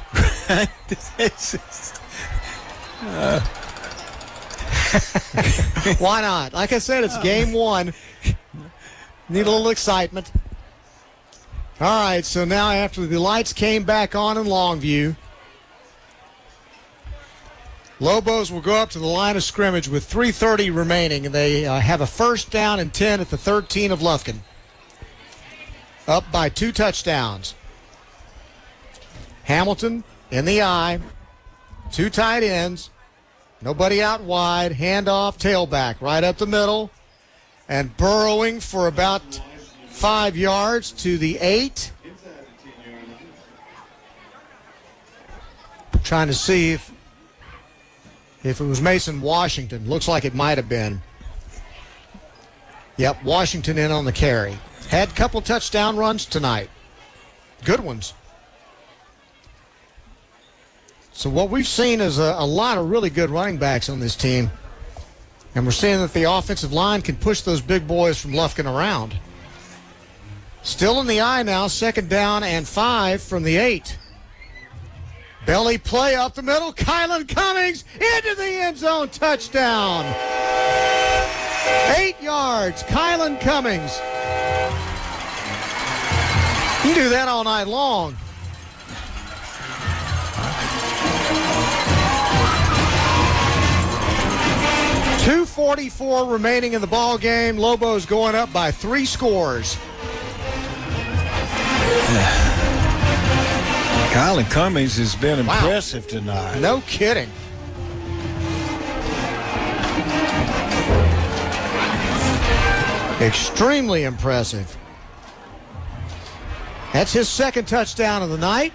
Why not? Like I said, it's game one. Need a little excitement. All right, so now after the lights came back on in Longview, Lobos will go up to the line of scrimmage with 3:30 remaining, and they have a first down and 10 at the 13 of Lufkin. Up by 2 touchdowns. Hamilton in the eye, 2 tight ends, nobody out wide, handoff, tailback, right up the middle, and burrowing for about 5 yards to the 8. Trying to see if it was Mason Washington. Looks like it might have been. Yep, Washington in on the carry. Had a couple touchdown runs tonight. Good ones. So what we've seen is a lot of really good running backs on this team. And we're seeing that the offensive line can push those big boys from Lufkin around. Still in the eye now, 2nd down and 5 from the 8. Belly play up the middle. Kylan Cummings into the end zone. Touchdown. 8 yards. Kylan Cummings. You can do that all night long. .244 remaining in the ball game. Lobos going up by 3 scores. Kylan Cummings has been impressive tonight. No kidding. Extremely impressive. That's his 2nd touchdown of the night.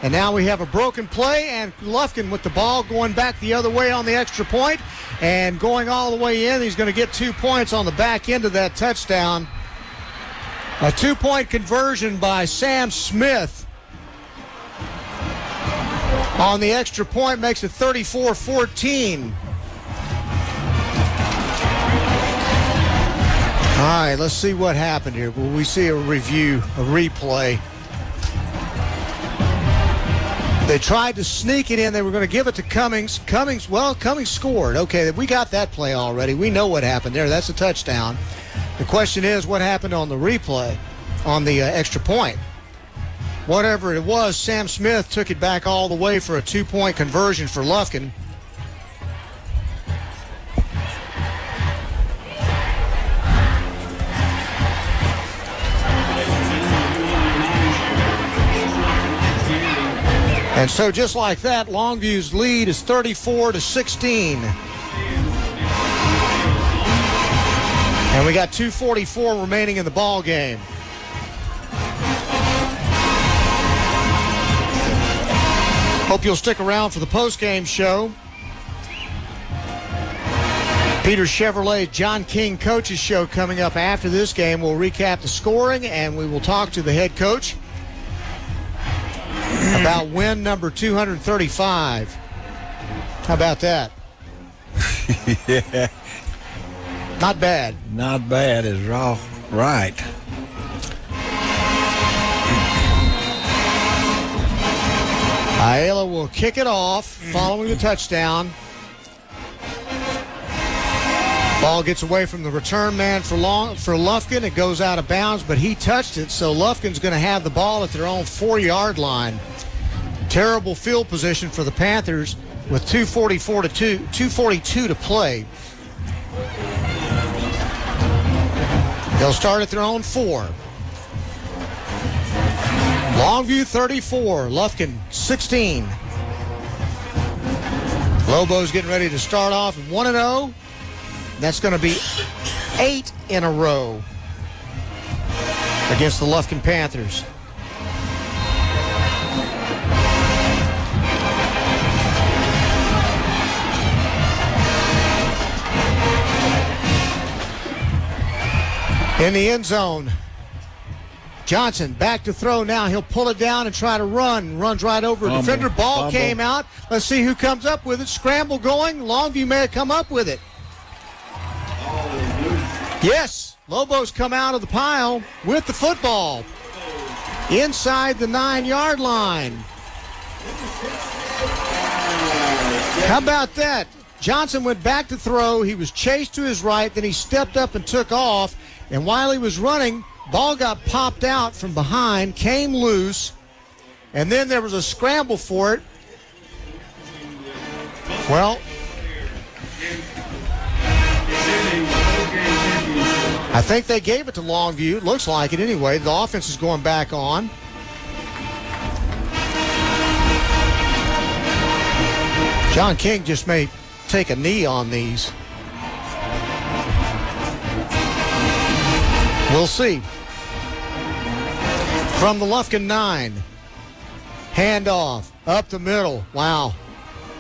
And now we have a broken play, and Lufkin with the ball going back the other way on the extra point and going all the way in. He's going to get 2 points on the back end of that touchdown. A 2-point conversion by Sam Smith on the extra point makes it 34-14. All right, let's see what happened here. Will we see a replay? They tried to sneak it in. They were going to give it to Cummings. Cummings scored. Okay, we got that play already. We know what happened there. That's a touchdown. The question is, what happened on the replay, on the extra point? Whatever it was, Sam Smith took it back all the way for a 2-point conversion for Lufkin. And so just like that, Longview's lead is 34-16. And we got 2:44 remaining in the ball game. Hope you'll stick around for the post-game show. Peter Chevrolet, John King Coach's show coming up after this game. We'll recap the scoring, and we will talk to the head coach about win number 235. How about that? Yeah. Not bad. Not bad is all right. Ayala will kick it off following the touchdown. Ball gets away from the return man for Lufkin. It goes out of bounds, but he touched it, so Lufkin's going to have the ball at their own 4-yard line. Terrible field position for the Panthers with 2:42 to play. They'll start at their own 4. Longview 34, Lufkin 16. Lobos getting ready to start off 1-0. That's going to be 8 in a row against the Lufkin Panthers. In the end zone, Johnson back to throw now. He'll pull it down and try to run. Runs right over a defender. Ball came out. Let's see who comes up with it. Scramble going. Longview may have come up with it. Yes, Lobos come out of the pile with the football inside the 9-yard line. How about that? Johnson went back to throw. He was chased to his right. Then he stepped up and took off. And while he was running, ball got popped out from behind, came loose, and then there was a scramble for it. Well, I think they gave it to Longview. It looks like it anyway. The offense is going back on. John King just may take a knee on these. We'll see. From the Lufkin 9. Handoff up the middle. Wow.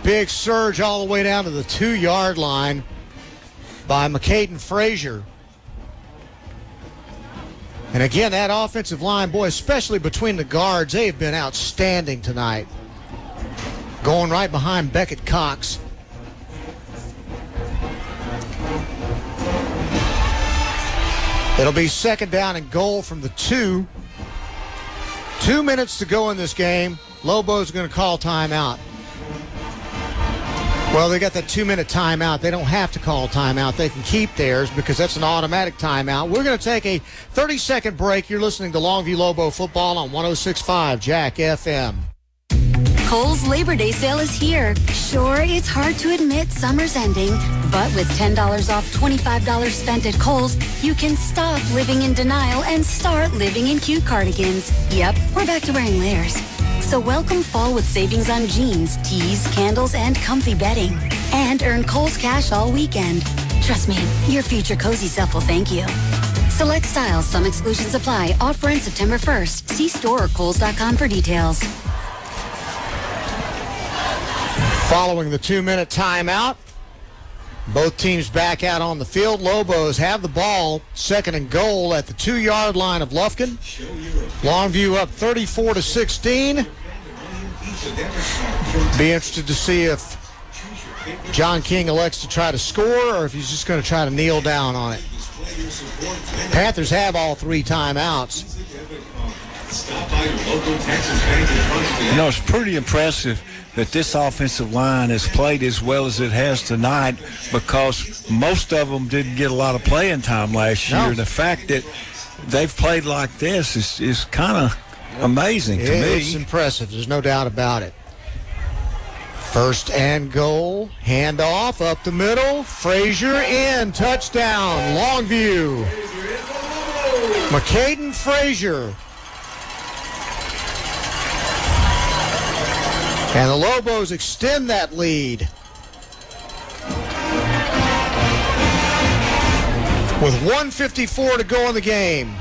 Big surge all the way down to the 2-yard line by McCaden Frazier. And again, that offensive line, boy, especially between the guards, they have been outstanding tonight. Going right behind Beckett Cox. It'll be 2nd down and goal from the 2. 2 minutes to go in this game. Lobo's going to call timeout. Well, they got that 2-minute timeout. They don't have to call timeout. They can keep theirs because that's an automatic timeout. We're going to take a 30-second break. You're listening to Longview Lobo football on 106.5 Jack FM. Kohl's Labor Day sale is here. Sure, it's hard to admit summer's ending, but with $10 off $25 spent at Kohl's, you can stop living in denial and start living in cute cardigans. Yep, we're back to wearing layers. So welcome fall with savings on jeans, tees, candles, and comfy bedding. And earn Kohl's cash all weekend. Trust me, your future cozy self will thank you. Select styles, some exclusions apply. Offer in September 1st. See store or Kohls.com for details. Following the 2-minute timeout, both teams back out on the field. Lobos have the ball, 2nd and goal at the 2-yard line of Lufkin. Longview up 34-16. Be interested to see if John King elects to try to score or if he's just going to try to kneel down on it. Panthers have all 3 timeouts. You know, it's pretty impressive that this offensive line has played as well as it has tonight, because most of them didn't get a lot of playing time last year. The fact that they've played like this is kind of amazing to me. It's impressive. There's no doubt about it. 1st and goal. Handoff up the middle. Frazier in. Touchdown. Longview. McCaden Frazier. And the Lobos extend that lead. With 1:54 to go in the game.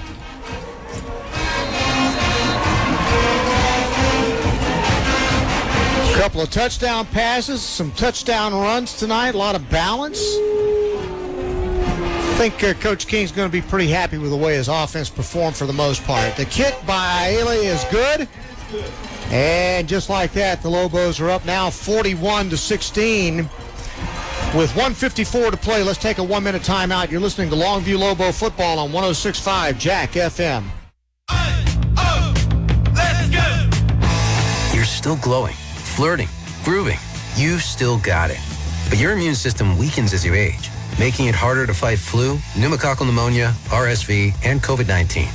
A couple of touchdown passes, some touchdown runs tonight, a lot of balance. I think Coach King's going to be pretty happy with the way his offense performed for the most part. The kick by Ayala is good. And just like that, the Lobos are up now 41-16 with 1:54 to play. Let's take a 1-minute timeout. You're listening to Longview Lobo football on 106.5 Jack FM. Let's go! You're still glowing, flirting, grooving. You've still got it. But your immune system weakens as you age, making it harder to fight flu, pneumococcal pneumonia, RSV, and COVID-19.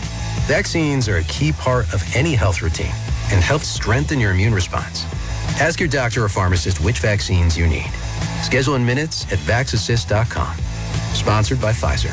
Vaccines are a key part of any health routine and help strengthen your immune response. Ask your doctor or pharmacist which vaccines you need. Schedule in minutes at vaxassist.com. Sponsored by Pfizer.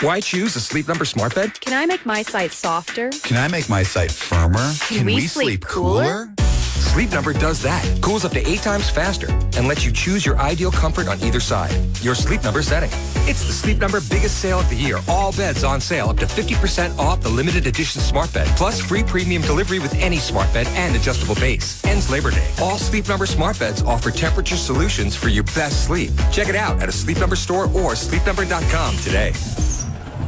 Why choose a Sleep Number smart bed? Can I make my site softer? Can I make my site firmer? Can we sleep cooler? Sleep Number does that. Cools up to 8 times faster and lets you choose your ideal comfort on either side. Your Sleep Number setting. It's the Sleep Number biggest sale of the year. All beds on sale up to 50% off the limited edition smart bed. Plus free premium delivery with any smart bed and adjustable base. Ends Labor Day. All Sleep Number smart beds offer temperature solutions for your best sleep. Check it out at a Sleep Number store or sleepnumber.com today.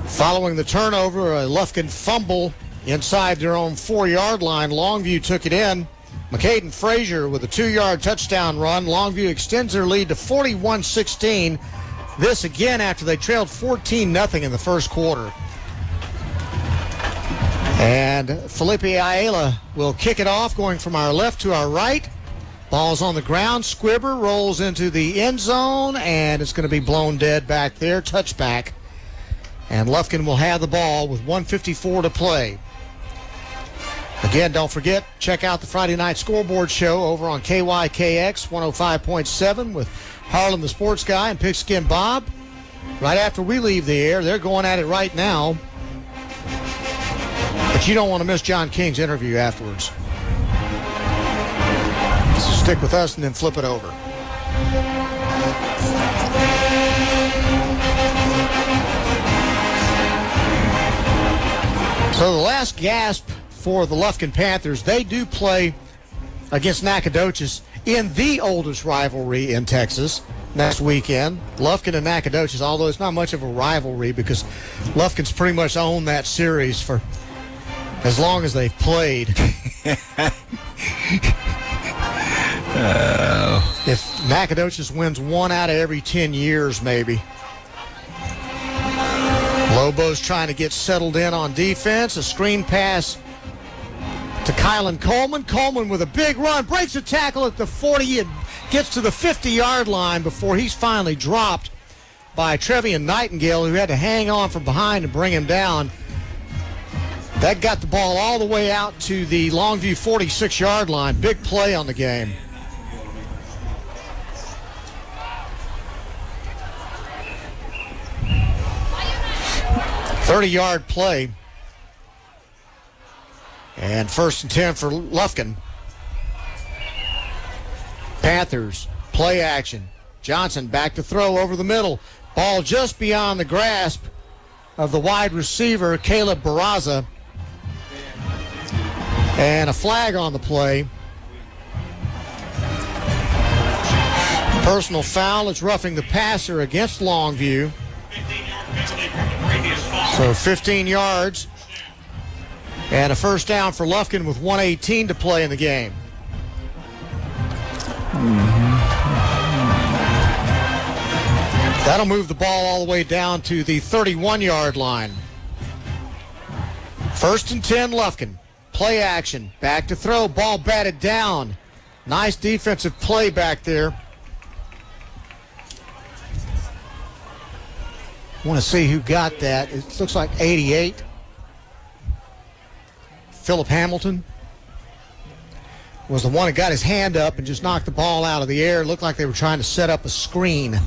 Following the turnover, a Lufkin fumble inside their own 4-yard line. Longview took it in. McCaden Frazier with a 2-yard touchdown run. Longview extends their lead to 41-16. This again after they trailed 14-0 in the first quarter. And Felipe Ayala will kick it off, going from our left to our right. Ball's on the ground. Squibber rolls into the end zone, and it's going to be blown dead back there. Touchback. And Lufkin will have the ball with 1:54 to play. Again, don't forget, check out the Friday Night Scoreboard Show over on KYKX 105.7 with Harlan the Sports Guy and Pigskin Bob. Right after we leave the air, they're going at it right now. But you don't want to miss John King's interview afterwards. So stick with us and then flip it over. So the last gasp for the Lufkin Panthers, they do play against Nacogdoches in the oldest rivalry in Texas next weekend. Lufkin and Nacogdoches, although it's not much of a rivalry because Lufkin's pretty much owned that series for as long as they've played. If Nacogdoches wins 1 out of every 10 years, maybe. Lobos trying to get settled in on defense. A screen pass to Kylan Coleman. Coleman with a big run, breaks a tackle at the 40 and gets to the 50-yard line before he's finally dropped by Trevian Nightingale, who had to hang on from behind and bring him down. That got the ball all the way out to the Longview 46-yard line. Big play on the game. .30-yard play. And 1st and 10 for Lufkin. Panthers, play action. Johnson back to throw over the middle. Ball just beyond the grasp of the wide receiver, Caleb Barraza. And a flag on the play. Personal foul. It's roughing the passer against Longview. So 15 yards. And a first down for Lufkin with 1:18 to play in the game. That'll move the ball all the way down to the 31-yard line. 1st and 10, Lufkin. Play action. Back to throw. Ball batted down. Nice defensive play back there. Want to see who got that. It looks like 88. Philip Hamilton was the one that got his hand up and just knocked the ball out of the air. It looked like they were trying to set up a screen.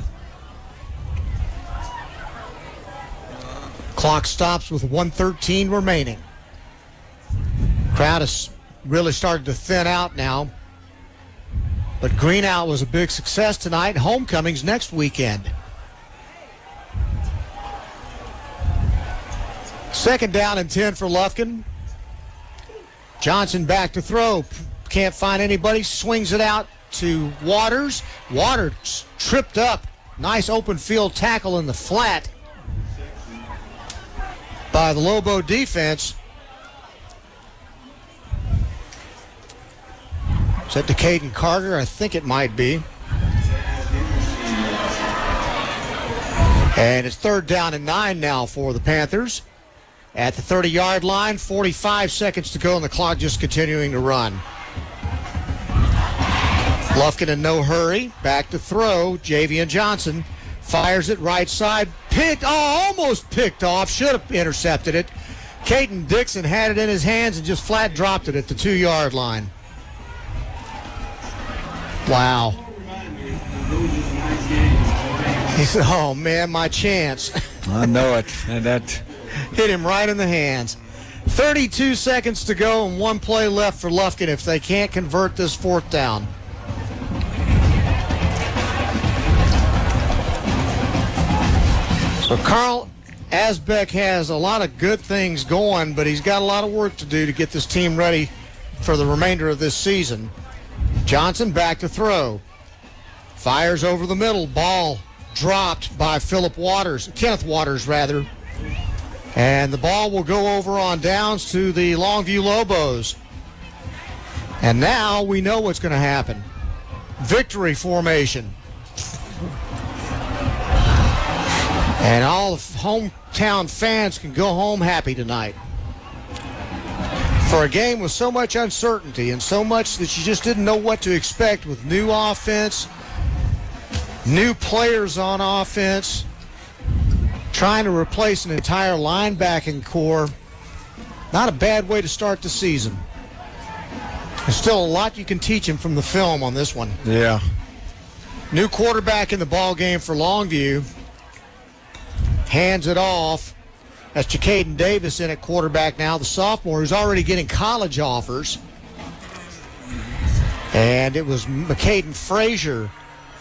Clock stops with 1:13 remaining. Crowd has really started to thin out now. But Green Out was a big success tonight. Homecoming's next weekend. 2nd down and 10 for Lufkin. Johnson back to throw. Can't find anybody. Swings it out to Waters. Waters tripped up. Nice open field tackle in the flat by the Lobo defense. Is that to Caden Carter? I think it might be. And it's 3rd down and 9 now for the Panthers. At the 30-yard line, 45 seconds to go, and the clock just continuing to run. Lufkin in no hurry. Back to throw. Javian Johnson fires it right side. Almost picked off. Should have intercepted it. Caden Dixon had it in his hands and just flat dropped it at the 2-yard line. Wow. He said, oh, man, my chance. I know it. And that hit him right in the hands. 32 seconds to go and 1 play left for Lufkin if they can't convert this 4th down. So Carl Asbeck has a lot of good things going, but he's got a lot of work to do to get this team ready for the remainder of this season. Johnson back to throw. Fires over the middle. Ball dropped by Kenneth Waters. And the ball will go over on downs to the Longview Lobos. And now we know what's going to happen. Victory formation. And all the hometown fans can go home happy tonight. For a game with so much uncertainty and so much that you just didn't know what to expect with new offense, new players on offense, trying to replace an entire linebacking core, not a bad way to start the season. There's still a lot you can teach him from the film on this one. Yeah. New quarterback in the ball game for Longview. Hands it off. That's Jacaden Davis in at quarterback now, the sophomore who's already getting college offers. And it was McCaden Frazier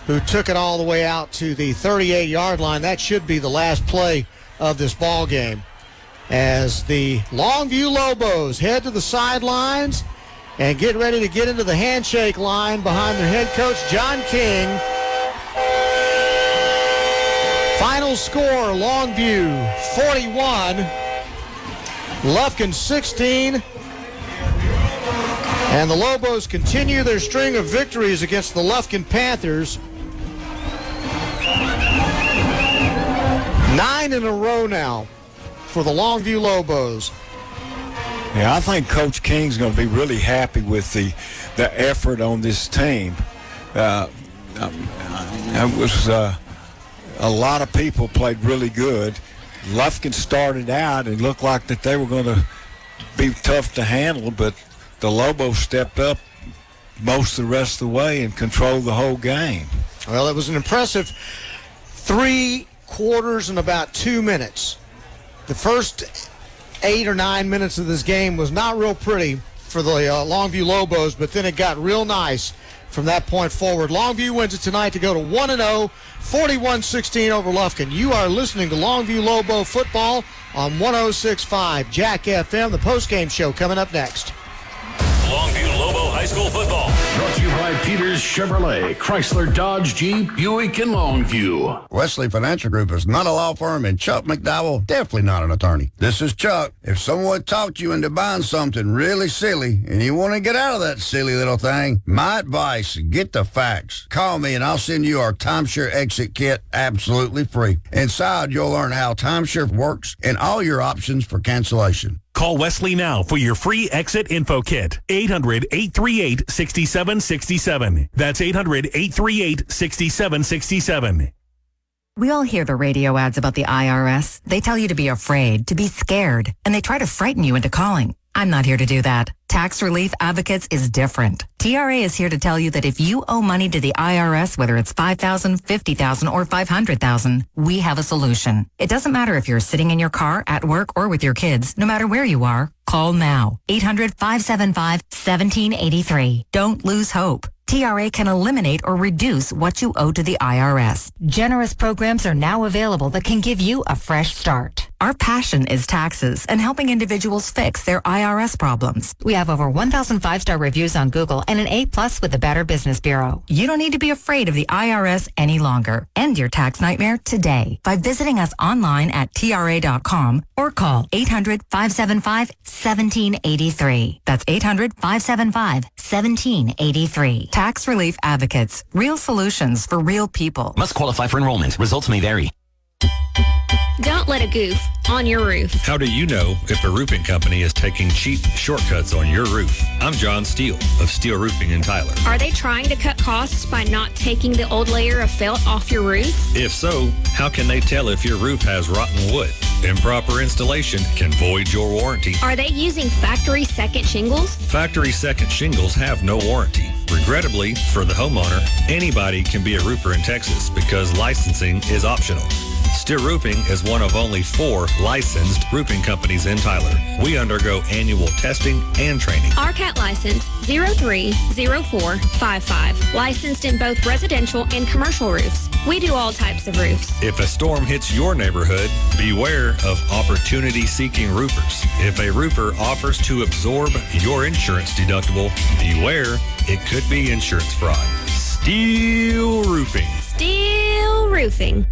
who took it all the way out to the 38-yard line. That should be the last play of this ball game, as the Longview Lobos head to the sidelines and get ready to get into the handshake line behind their head coach, John King. Final score, Longview 41, Lufkin 16. And the Lobos continue their string of victories against the Lufkin Panthers. 9 in a row now for the Longview Lobos. Yeah, I think Coach King's going to be really happy with the effort on this team. A lot of people played really good. Lufkin started out and looked like that they were going to be tough to handle, but the Lobos stepped up most of the rest of the way and controlled the whole game. Well, it was an impressive 3 quarters and about 2 minutes. The first 8 or 9 minutes of this game was not real pretty for the Longview Lobos, but then it got real nice from that point forward. Longview wins it tonight to go to 1-0, 41-16 over Lufkin. You are listening to Longview Lobo football on 106.5 Jack FM. The postgame show coming up next. School football. Brought to you by Peters Chevrolet, Chrysler, Dodge, Jeep, Buick, and Longview. Wesley Financial Group is not a law firm, and Chuck McDowell, definitely not an attorney. This is Chuck. If someone talked you into buying something really silly and you want to get out of that silly little thing, my advice, get the facts. Call me and I'll send you our timeshare exit kit absolutely free. Inside, you'll learn how timeshare works and all your options for cancellation. Call Wesley now for your free exit info kit. 800-838-6767. That's 800-838-6767. We all hear the radio ads about the IRS. They tell you to be afraid, to be scared, and they try to frighten you into calling. I'm not here to do that. Tax Relief Advocates is different. TRA is here to tell you that if you owe money to the IRS, whether it's $5,000, $50,000, or $500,000, we have a solution. It doesn't matter if you're sitting in your car, at work, or with your kids. No matter where you are, call now. 800-575-1783. Don't lose hope. TRA can eliminate or reduce what you owe to the IRS. Generous programs are now available that can give you a fresh start. Our passion is taxes and helping individuals fix their IRS problems. We have over 1,000 5-star reviews on Google and an A+ with the Better Business Bureau. You don't need to be afraid of the IRS any longer. End your tax nightmare today by visiting us online at TRA.com or call 800-575-1783. That's 800-575-1783. Tax Relief Advocates. Real solutions for real people. Must qualify for enrollment. Results may vary. Don't let a goof on your roof. How do you know if a roofing company is taking cheap shortcuts on your roof? I'm John Steele of Steele Roofing in Tyler. Are they trying to cut costs by not taking the old layer of felt off your roof? If so, how can they tell if your roof has rotten wood? Improper installation can void your warranty. Are they using factory second shingles? Factory second shingles have no warranty. Regrettably, for the homeowner, anybody can be a roofer in Texas because licensing is optional. Steele Roofing is one of only 4 licensed roofing companies in Tyler. We undergo annual testing and training. RCAT license 030455. Licensed in both residential and commercial roofs. We do all types of roofs. If a storm hits your neighborhood, beware of opportunity-seeking roofers. If a roofer offers to absorb your insurance deductible, beware, it could be insurance fraud. Steele Roofing. Steele Roofing.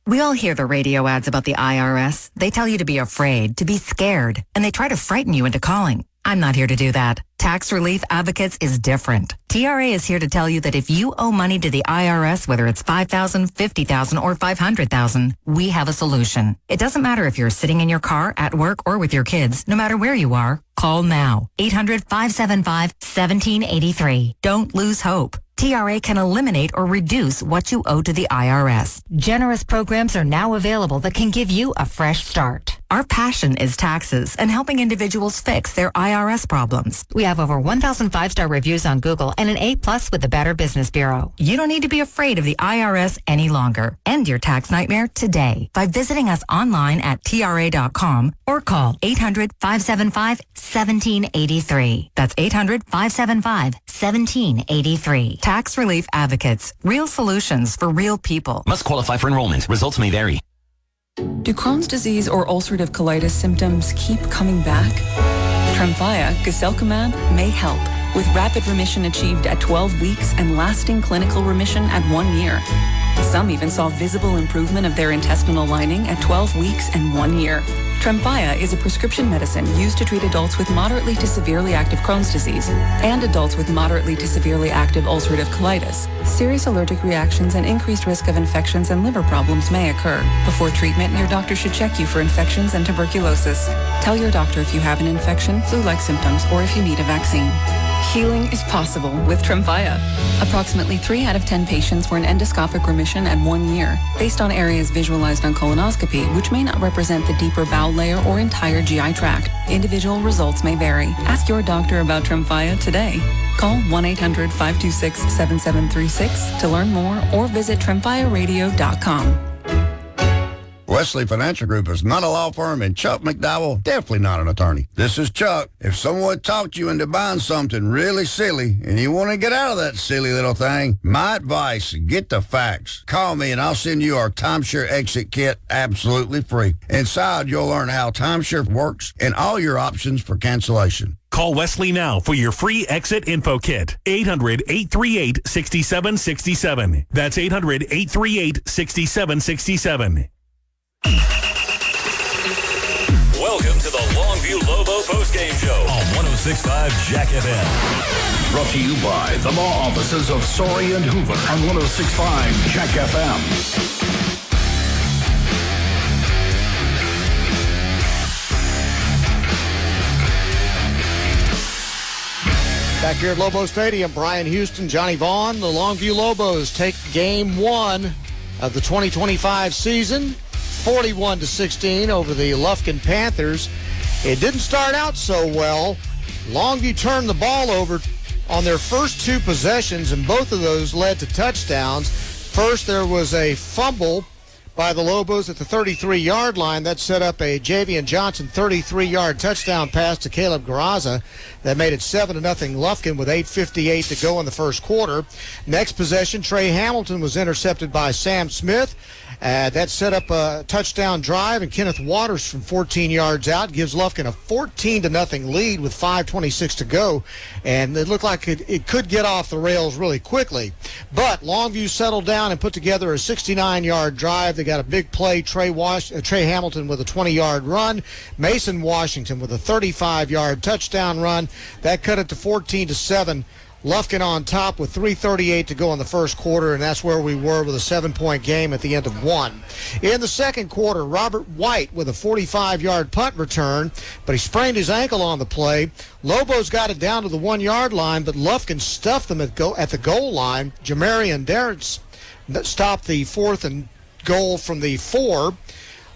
We all hear the radio ads about the IRS. They tell you to be afraid, to be scared, and they try to frighten you into calling. I'm not here to do that. Tax Relief Advocates is different. TRA is here to tell you that if you owe money to the IRS, whether it's $5,000, $50,000, or $500,000, we have a solution. It doesn't matter if you're sitting in your car, at work, or with your kids. No matter where you are, call now. 800-575-1783. Don't lose hope. TRA can eliminate or reduce what you owe to the IRS. Generous programs are now available that can give you a fresh start. Our passion is taxes and helping individuals fix their IRS problems. We have over 1,000 5-star reviews on Google and an A+ with the Better Business Bureau. You don't need to be afraid of the IRS any longer. End your tax nightmare today by visiting us online at TRA.com or call 800-575-1783. That's 800-575-1783. Tax Relief Advocates. Real solutions for real people. Must qualify for enrollment. Results may vary. Do Crohn's disease or ulcerative colitis symptoms keep coming back? Tremfya, guselkumab, may help, with rapid remission achieved at 12 weeks and lasting clinical remission at 1 year. Some even saw visible improvement of their intestinal lining at 12 weeks and 1 year. Tremfya is a prescription medicine used to treat adults with moderately to severely active Crohn's disease and adults with moderately to severely active ulcerative colitis. Serious allergic reactions and increased risk of infections and liver problems may occur. Before treatment, your doctor should check you for infections and tuberculosis. Tell your doctor if you have an infection, flu-like symptoms, or if you need a vaccine. Healing is possible with Tremfya. Approximately 3 out of 10 patients were in endoscopic remission at 1 year, based on areas visualized on colonoscopy, which may not represent the deeper bowel layer or entire GI tract. Individual results may vary. Ask your doctor about Tremfya today. Call 1-800-526-7736 to learn more or visit tremfyaradio.com. Wesley Financial Group is not a law firm, and Chuck McDowell, definitely not an attorney. This is Chuck. If someone talked you into buying something really silly and you want to get out of that silly little thing, my advice, get the facts. Call me and I'll send you our timeshare exit kit absolutely free. Inside, you'll learn how timeshare works and all your options for cancellation. Call Call Wesley now for your free exit info kit. 800-838-6767. That's 800-838-6767. Welcome to the Longview Lobo postgame show on 106.5 Jack FM. Brought to you by the law offices of Sorey and Hoover on 106.5 Jack FM. Back here at Lobo Stadium, Brian Houston, Johnny Vaughn, the Longview Lobos take game one of the 2025 season, 41-16 over the Lufkin Panthers. It didn't start out so well. Longview turned the ball over on their first two possessions, and both of those led to touchdowns. First, there was a fumble by the Lobos at the 33-yard line. That set up a Javian Johnson 33-yard touchdown pass to Caleb Garraza that made it 7-0 Lufkin with 8:58 to go in the first quarter. Next possession, Trey Hamilton was intercepted by Sam Smith. That set up a touchdown drive, and Kenneth Waters from 14 yards out gives Lufkin a 14-0 lead with 5:26 to go. And it looked like it could get off the rails really quickly. But Longview settled down and put together a 69-yard drive. They got a big play, Trey Hamilton with a 20-yard run, Mason Washington with a 35-yard touchdown run. That cut it to 14-7. Lufkin on top with 3:38 to go in the first quarter, and that's where we were with a 7-point game at the end of one. In the second quarter, Robert White with a 45-yard punt return, but he sprained his ankle on the play. Lobos got it down to the 1-yard line, but Lufkin stuffed them at the goal line. Jamarian Darrence stopped the 4th and goal from the 4.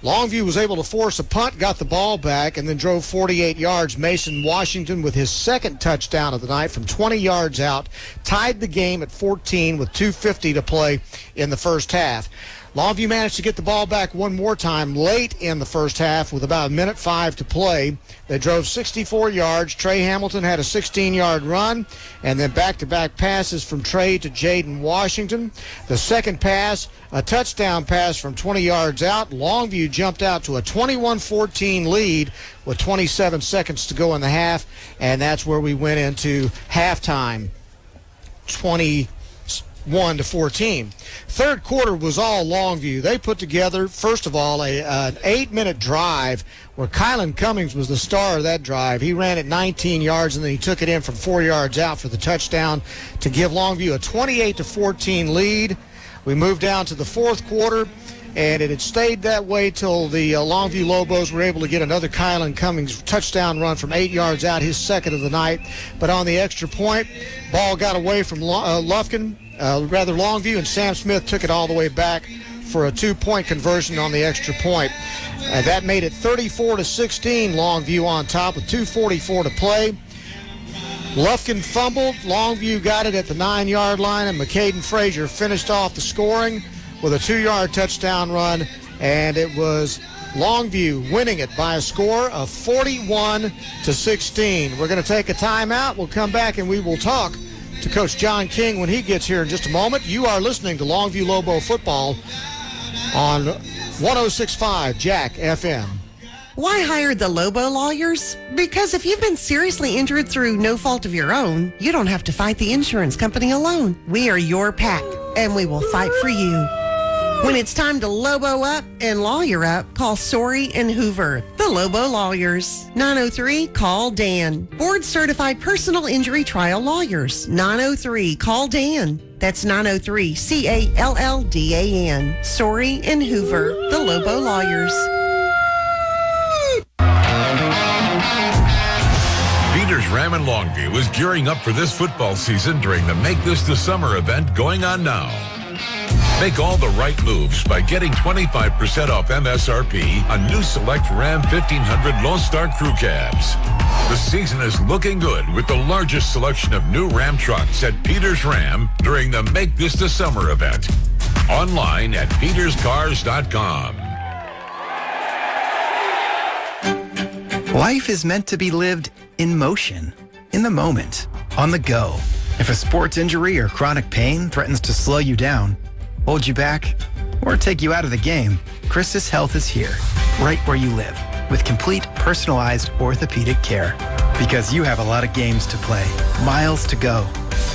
Longview was able to force a punt, got the ball back, and then drove 48 yards. Mason Washington with his second touchdown of the night from 20 yards out, tied the game at 14 with 2:50 to play in the first half. Longview managed to get the ball back one more time late in the first half with about 1:05 to play. They drove 64 yards. Trey Hamilton had a 16-yard run, and then back-to-back passes from Trey to Jaden Washington. The second pass, a touchdown pass from 20 yards out. Longview jumped out to a 21-14 lead with 27 seconds to go in the half, and that's where we went into halftime, 21-14. Third quarter was all Longview. They put together, first of all, an 8-minute drive where Kylan Cummings was the star of that drive. He ran it 19 yards, and then he took it in from 4 yards out for the touchdown to give Longview a 28-14 lead. We moved down to the fourth quarter, and it had stayed that way till the Longview Lobos were able to get another Kylan Cummings touchdown run from 8 yards out, his second of the night. But on the extra point, ball got away from Longview, and Sam Smith took it all the way back for a 2-point conversion on the extra point. That made it 34-16, Longview on top with 2:44 to play. Lufkin fumbled. Longview got it at the 9-yard line, and McCaden Frazier finished off the scoring with a 2-yard touchdown run, and it was Longview winning it by a score of 41-16. We're going to take a timeout. We'll come back, and we will talk to Coach John King when he gets here in just a moment. You are listening to Longview Lobo football on 106.5 Jack FM. Why hire the Lobo lawyers? Because if you've been seriously injured through no fault of your own, you don't have to fight the insurance company alone. We are your pack, and we will fight for you. When it's time to Lobo up and lawyer up, call Sorey and Hoover, the Lobo Lawyers. 903-CALL-DAN. Board-certified personal injury trial lawyers. 903-CALL-DAN. That's 903-CALLDAN. Sorey and Hoover, the Lobo Lawyers. Peters Ram in Longview is gearing up for this football season during the Make This the Summer event going on now. Make all the right moves by getting 25% off MSRP on new select Ram 1500 Lone Star Crew Cabs. The season is looking good with the largest selection of new Ram trucks at Peters Ram during the Make This the Summer event. Online at peterscars.com. Life is meant to be lived in motion, in the moment, on the go. If a sports injury or chronic pain threatens to slow you down, hold you back, or take you out of the game, Chris's Health is here, right where you live, with complete personalized orthopedic care. Because you have a lot of games to play, miles to go,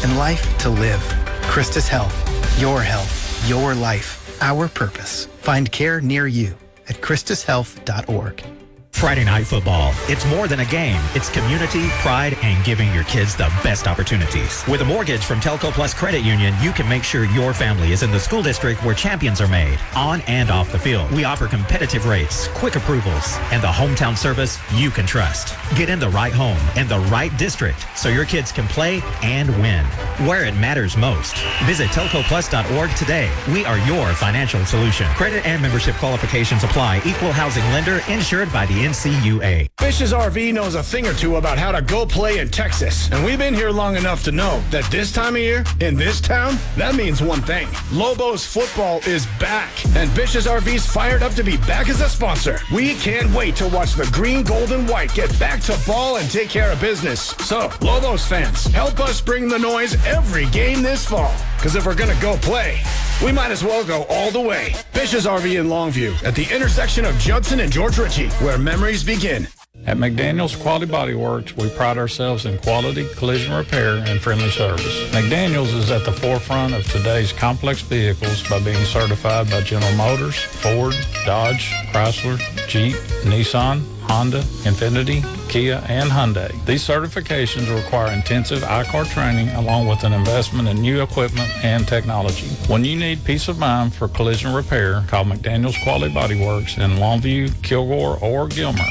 and life to live. Christus Health. Your health. Your life. Our purpose. Find care near you at ChristusHealth.org. Friday Night Football. It's more than a game. It's community, pride, and giving your kids the best opportunities. With a mortgage from Telco Plus Credit Union, you can make sure your family is in the school district where champions are made, on and off the field. We offer competitive rates, quick approvals, and the hometown service you can trust. Get in the right home and the right district so your kids can play and win where it matters most. Visit telcoplus.org today. We are your financial solution. Credit and membership qualifications apply. Equal housing lender insured by the NCUA. Fish's RV knows a thing or two about how to go play in Texas. And we've been here long enough to know that this time of year, in this town, that means one thing. Lobos football is back. And Fish's RV's fired up to be back as a sponsor. We can't wait to watch the green, gold, and white get back to ball and take care of business. So, Lobos fans, help us bring the noise every game this fall. Because if we're going to go play, we might as well go all the way. Fish's RV in Longview at the intersection of Judson and George Ritchie, where memories begin. At McDaniel's Quality Body Works, we pride ourselves in quality, collision repair, and friendly service. McDaniel's is at the forefront of today's complex vehicles by being certified by General Motors, Ford, Dodge, Chrysler, Jeep, Nissan, Honda, Infiniti, Kia, and Hyundai. These certifications require intensive I-CAR training along with an investment in new equipment and technology. When you need peace of mind for collision repair, call McDaniel's Quality Body Works in Longview, Kilgore, or Gilmer.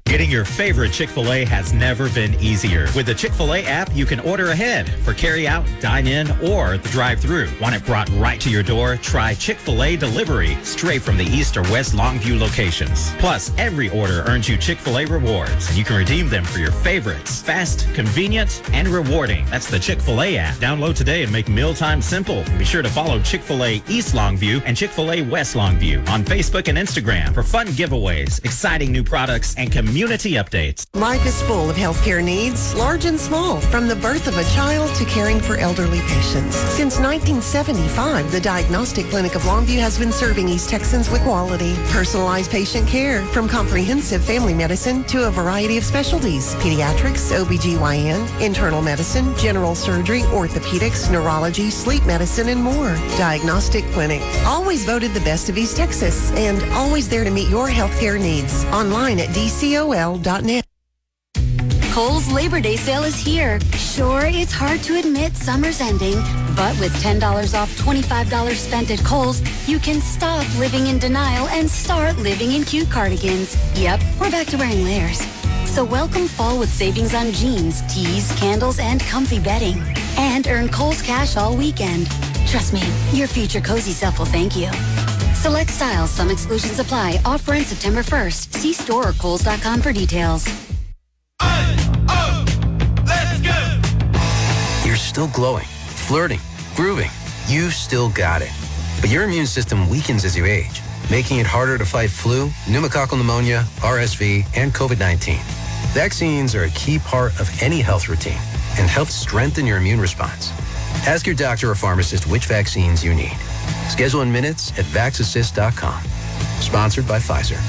Getting your favorite Chick-fil-A has never been easier. With the Chick-fil-A app, you can order ahead for carry-out, dine-in, or the drive-thru. Want it brought right to your door? Try Chick-fil-A Delivery straight from the East or West Longview locations. Plus, every order earns you Chick-fil-A rewards, and you can redeem them for your favorites. Fast, convenient, and rewarding. That's the Chick-fil-A app. Download today and make mealtime simple. Be sure to follow Chick-fil-A East Longview and Chick-fil-A West Longview on Facebook and Instagram for fun giveaways, exciting new products, and community updates. Life is full of healthcare needs, large and small, from the birth of a child to caring for elderly patients. Since 1975, the Diagnostic Clinic of Longview has been serving East Texans with quality, personalized patient care, from comprehensive family medicine to a variety of specialties: pediatrics, OBGYN, internal medicine, general surgery, orthopedics, neurology, sleep medicine, and more. Diagnostic Clinic, always voted the best of East Texas, and always there to meet your healthcare needs. Online at DCOL.net. Kohl's Labor Day sale is here. Sure, it's hard to admit summer's ending, but with $10 off $25 spent at Kohl's, you can stop living in denial and start living in cute cardigans. Yep, we're back to wearing layers. So welcome fall with savings on jeans, tees, candles, and comfy bedding. And earn Kohl's cash all weekend. Trust me, your future cozy self will thank you. Select styles, some exclusions apply. Offer ends September 1st. See store or Kohls.com for details. Let's go! You're still glowing, flirting, grooving. You've still got it. But your immune system weakens as you age, making it harder to fight flu, pneumococcal pneumonia, RSV, and COVID-19. Vaccines are a key part of any health routine and help strengthen your immune response. Ask your doctor or pharmacist which vaccines you need. Schedule in minutes at VaxAssist.com. Sponsored by Pfizer.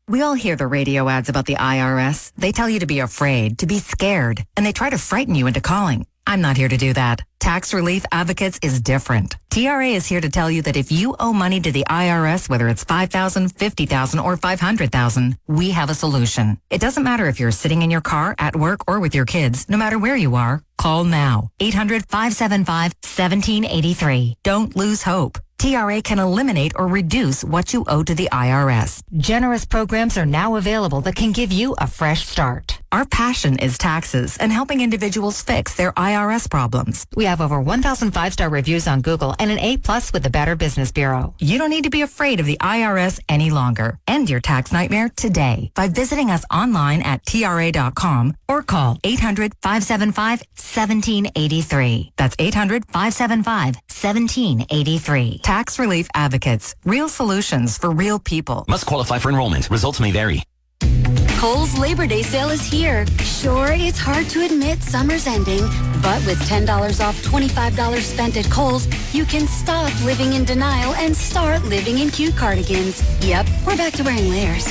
We all hear the radio ads about the IRS. They tell you to be afraid, to be scared, and they try to frighten you into calling. I'm not here to do that. Tax Relief Advocates is different. TRA is here to tell you that if you owe money to the IRS, whether it's $5,000, $50,000, or $500,000, we have a solution. It doesn't matter if you're sitting in your car, at work, or with your kids. No matter where you are, call now. 800-575-1783. Don't lose hope. TRA can eliminate or reduce what you owe to the IRS. Generous programs are now available that can give you a fresh start. Our passion is taxes and helping individuals fix their IRS problems. We have over 1,000 5-star reviews on Google and an A+ with the Better Business Bureau. You don't need to be afraid of the IRS any longer. End your tax nightmare today by visiting us online at TRA.com or call 800-575-1783. That's 800-575-1783. Tax Relief Advocates. Real solutions for real people. Must qualify for enrollment. Results may vary. Kohl's Labor Day sale is here. Sure, it's hard to admit summer's ending, but with $10 off $25 spent at Kohl's, you can stop living in denial and start living in cute cardigans. Yep, we're back to wearing layers.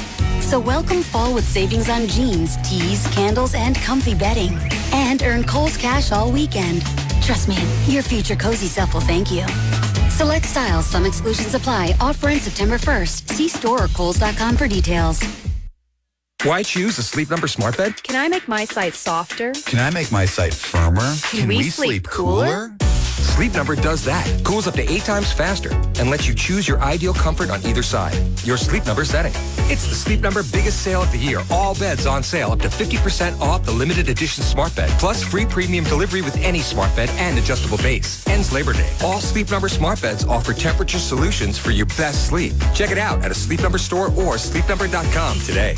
So welcome fall with savings on jeans, tees, candles, and comfy bedding. And earn Kohl's Cash all weekend. Trust me, your future cozy self will thank you. Select styles, some exclusions apply. Offer in September 1st. See store or Kohls.com for details. Why choose a Sleep Number smart bed? Can I make my site softer? Can I make my site firmer? Can we sleep cooler? Sleep Number does that. Cools up to 8 times faster and lets you choose your ideal comfort on either side. Your Sleep Number setting. It's the Sleep Number biggest sale of the year. All beds on sale up to 50% off the limited edition smart bed. Plus free premium delivery with any smart bed and adjustable base. Ends Labor Day. All Sleep Number smart beds offer temperature solutions for your best sleep. Check it out at a Sleep Number store or sleepnumber.com today.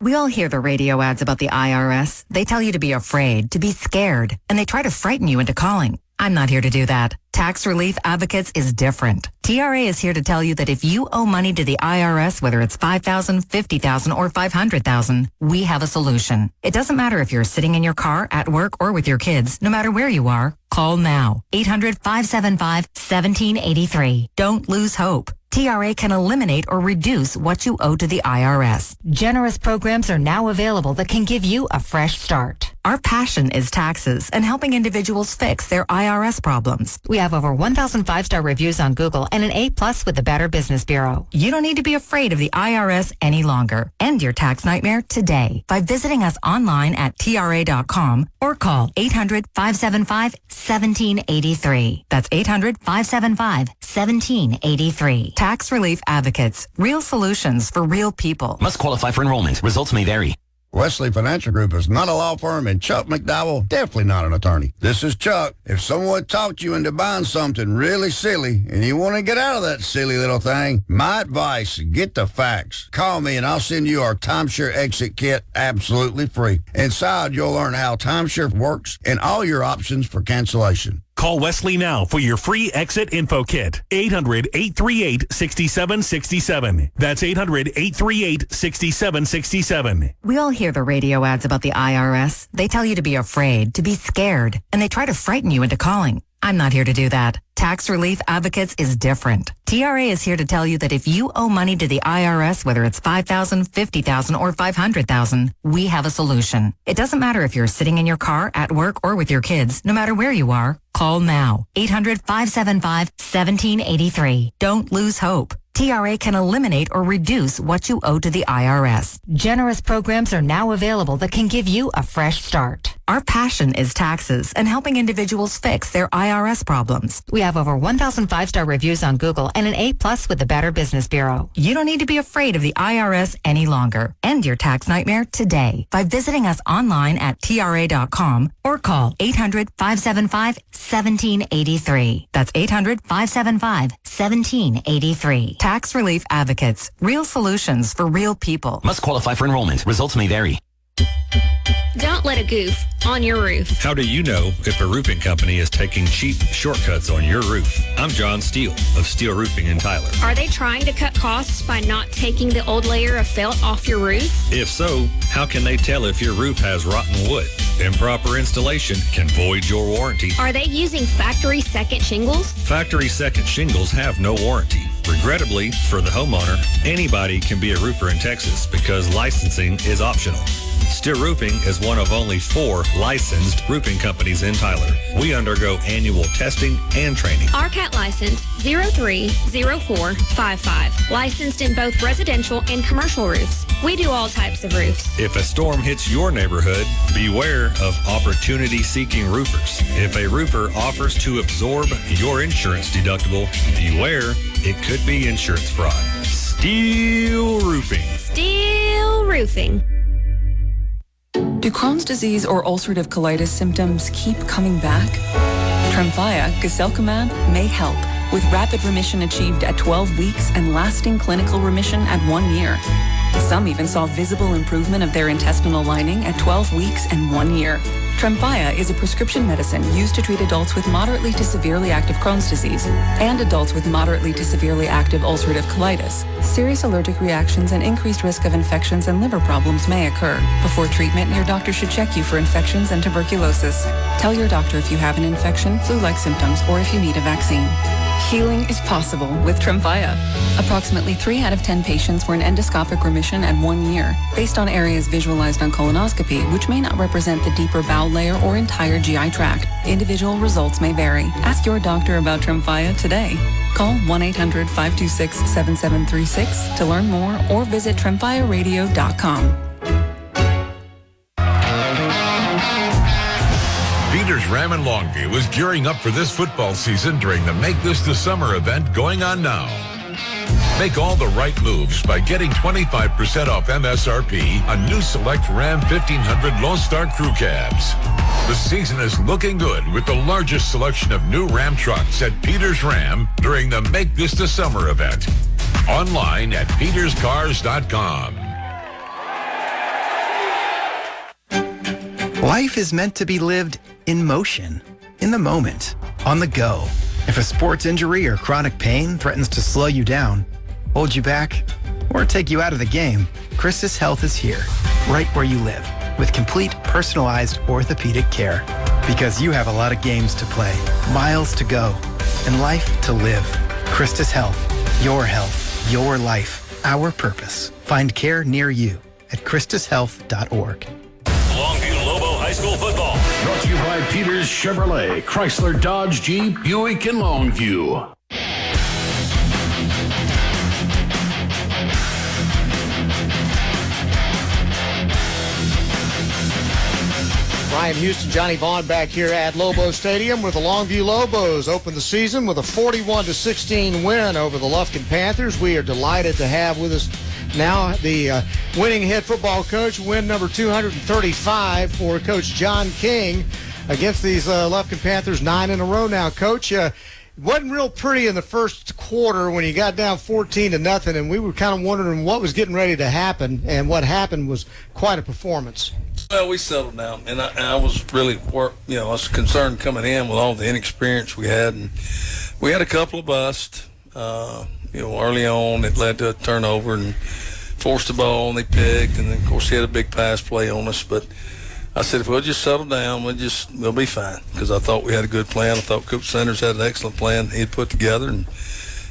We all hear the radio ads about the IRS. They tell you to be afraid, to be scared, and they try to frighten you into calling. I'm not here to do that. Tax Relief Advocates is different. TRA is here to tell you that if you owe money to the IRS, whether it's $5,000, $50,000, or $500,000, we have a solution. It doesn't matter if you're sitting in your car, at work, or with your kids. No matter where you are, call now. 800-575-1783. Don't lose hope. TRA can eliminate or reduce what you owe to the IRS. Generous programs are now available that can give you a fresh start. Our passion is taxes and helping individuals fix their IRS problems. We have over 1,000 5-star reviews on Google and an A+ with the Better Business Bureau. You don't need to be afraid of the IRS any longer. End your tax nightmare today by visiting us online at TRA.com or call 800-575-1783. That's 800-575-1783. Tax Relief Advocates. Real solutions for real people. Must qualify for enrollment. Results may vary. Wesley Financial Group is not a law firm, and Chuck McDowell, definitely not an attorney. This is Chuck. If someone talked you into buying something really silly and you want to get out of that silly little thing, my advice, get the facts. Call me and I'll send you our timeshare exit kit absolutely free. Inside, you'll learn how timeshare works and all your options for cancellation. Call Wesley now for your free exit info kit. 800-838-6767. That's 800-838-6767. We all hear the radio ads about the IRS. They tell you to be afraid, to be scared, and they try to frighten you into calling. I'm not here to do that. Tax Relief Advocates is different. TRA is here to tell you that if you owe money to the IRS, whether it's $5,000, $50,000, or $500,000, we have a solution. It doesn't matter if you're sitting in your car, at work, or with your kids. No matter where you are, call now. 800-575-1783. Don't lose hope. TRA can eliminate or reduce what you owe to the IRS. Generous programs are now available that can give you a fresh start. Our passion is taxes and helping individuals fix their IRS problems. We have over 1,000 5-star reviews on Google and an A+ with the Better Business Bureau. You don't need to be afraid of the IRS any longer. End your tax nightmare today by visiting us online at TRA.com or call 800-575-1783. That's 800-575-1783. Tax Relief Advocates. Real solutions for real people. Must qualify for enrollment. Results may vary. Don't let a goof on your roof. How do you know if a roofing company is taking cheap shortcuts on your roof? I'm John Steele of Steele Roofing in Tyler. Are they trying to cut costs by not taking the old layer of felt off your roof? If so, how can they tell if your roof has rotten wood? Improper installation can void your warranty. Are they using factory second shingles? Factory second shingles have no warranty. Regrettably, for the homeowner, anybody can be a roofer in Texas because licensing is optional. Steele Roofing is one of only 4 licensed roofing companies in Tyler. We undergo annual testing and training. RCAT license 030455. Licensed in both residential and commercial roofs. We do all types of roofs. If a storm hits your neighborhood, beware of opportunity-seeking roofers. If a roofer offers to absorb your insurance deductible, beware, it could be insurance fraud. Steele Roofing. Steele Roofing. Do Crohn's disease or ulcerative colitis symptoms keep coming back? Tremfya, guselkumab, may help, with rapid remission achieved at 12 weeks and lasting clinical remission at 1 year. Some even saw visible improvement of their intestinal lining at 12 weeks and 1 year. Tremfya is a prescription medicine used to treat adults with moderately to severely active Crohn's disease and adults with moderately to severely active ulcerative colitis. Serious allergic reactions and increased risk of infections and liver problems may occur. Before treatment, your doctor should check you for infections and tuberculosis. Tell your doctor if you have an infection, flu-like symptoms, or if you need a vaccine. Healing is possible with Tremfya. Approximately 3 out of 10 patients were in endoscopic remission at 1 year, based on areas visualized on colonoscopy, which may not represent the deeper bowel layer or entire GI tract. Individual results may vary. Ask your doctor about Tremfya today. Call 1-800-526-7736 to learn more or visit tremfyaradio.com. Peters Ram in Longview is gearing up for this football season during the Make This the Summer event going on now. Make all the right moves by getting 25% off MSRP on new select Ram 1500 Lone Star Crew Cabs. The season is looking good with the largest selection of new Ram trucks at Peters Ram during the Make This the Summer event. Online at peterscars.com. Life is meant to be lived in motion, in the moment, on the go. If a sports injury or chronic pain threatens to slow you down, hold you back, or take you out of the game, Christus Health is here, right where you live, with complete personalized orthopedic care. Because you have a lot of games to play, miles to go, and life to live. Christus Health, your life, our purpose. Find care near you at christushealth.org. Longview Lobo High School football. Brought to you by Peters Chevrolet, Chrysler, Dodge, Jeep, Buick, and Longview. Ryan Houston, Johnny Vaughn back here at Lobo Stadium where the Longview Lobos opened the season with a 41-16 win over the Lufkin Panthers. We are delighted to have with us now the winning head football coach, win number 235 for Coach John King against these Lufkin Panthers, 9 in a row now. Coach, wasn't real pretty in the first quarter when you got down 14-0, and we were kind of wondering what was getting ready to happen, and what happened was quite a performance. Well, we settled down, and I was really, I was concerned coming in with all the inexperience we had, and we had a couple of busts, early on that led to a turnover and forced the ball, and they picked, and then, of course, he had a big pass play on us, but I said, if we'll just settle down, we'll be fine, because I thought we had a good plan. I thought Coach Sanders had an excellent plan he had put together, and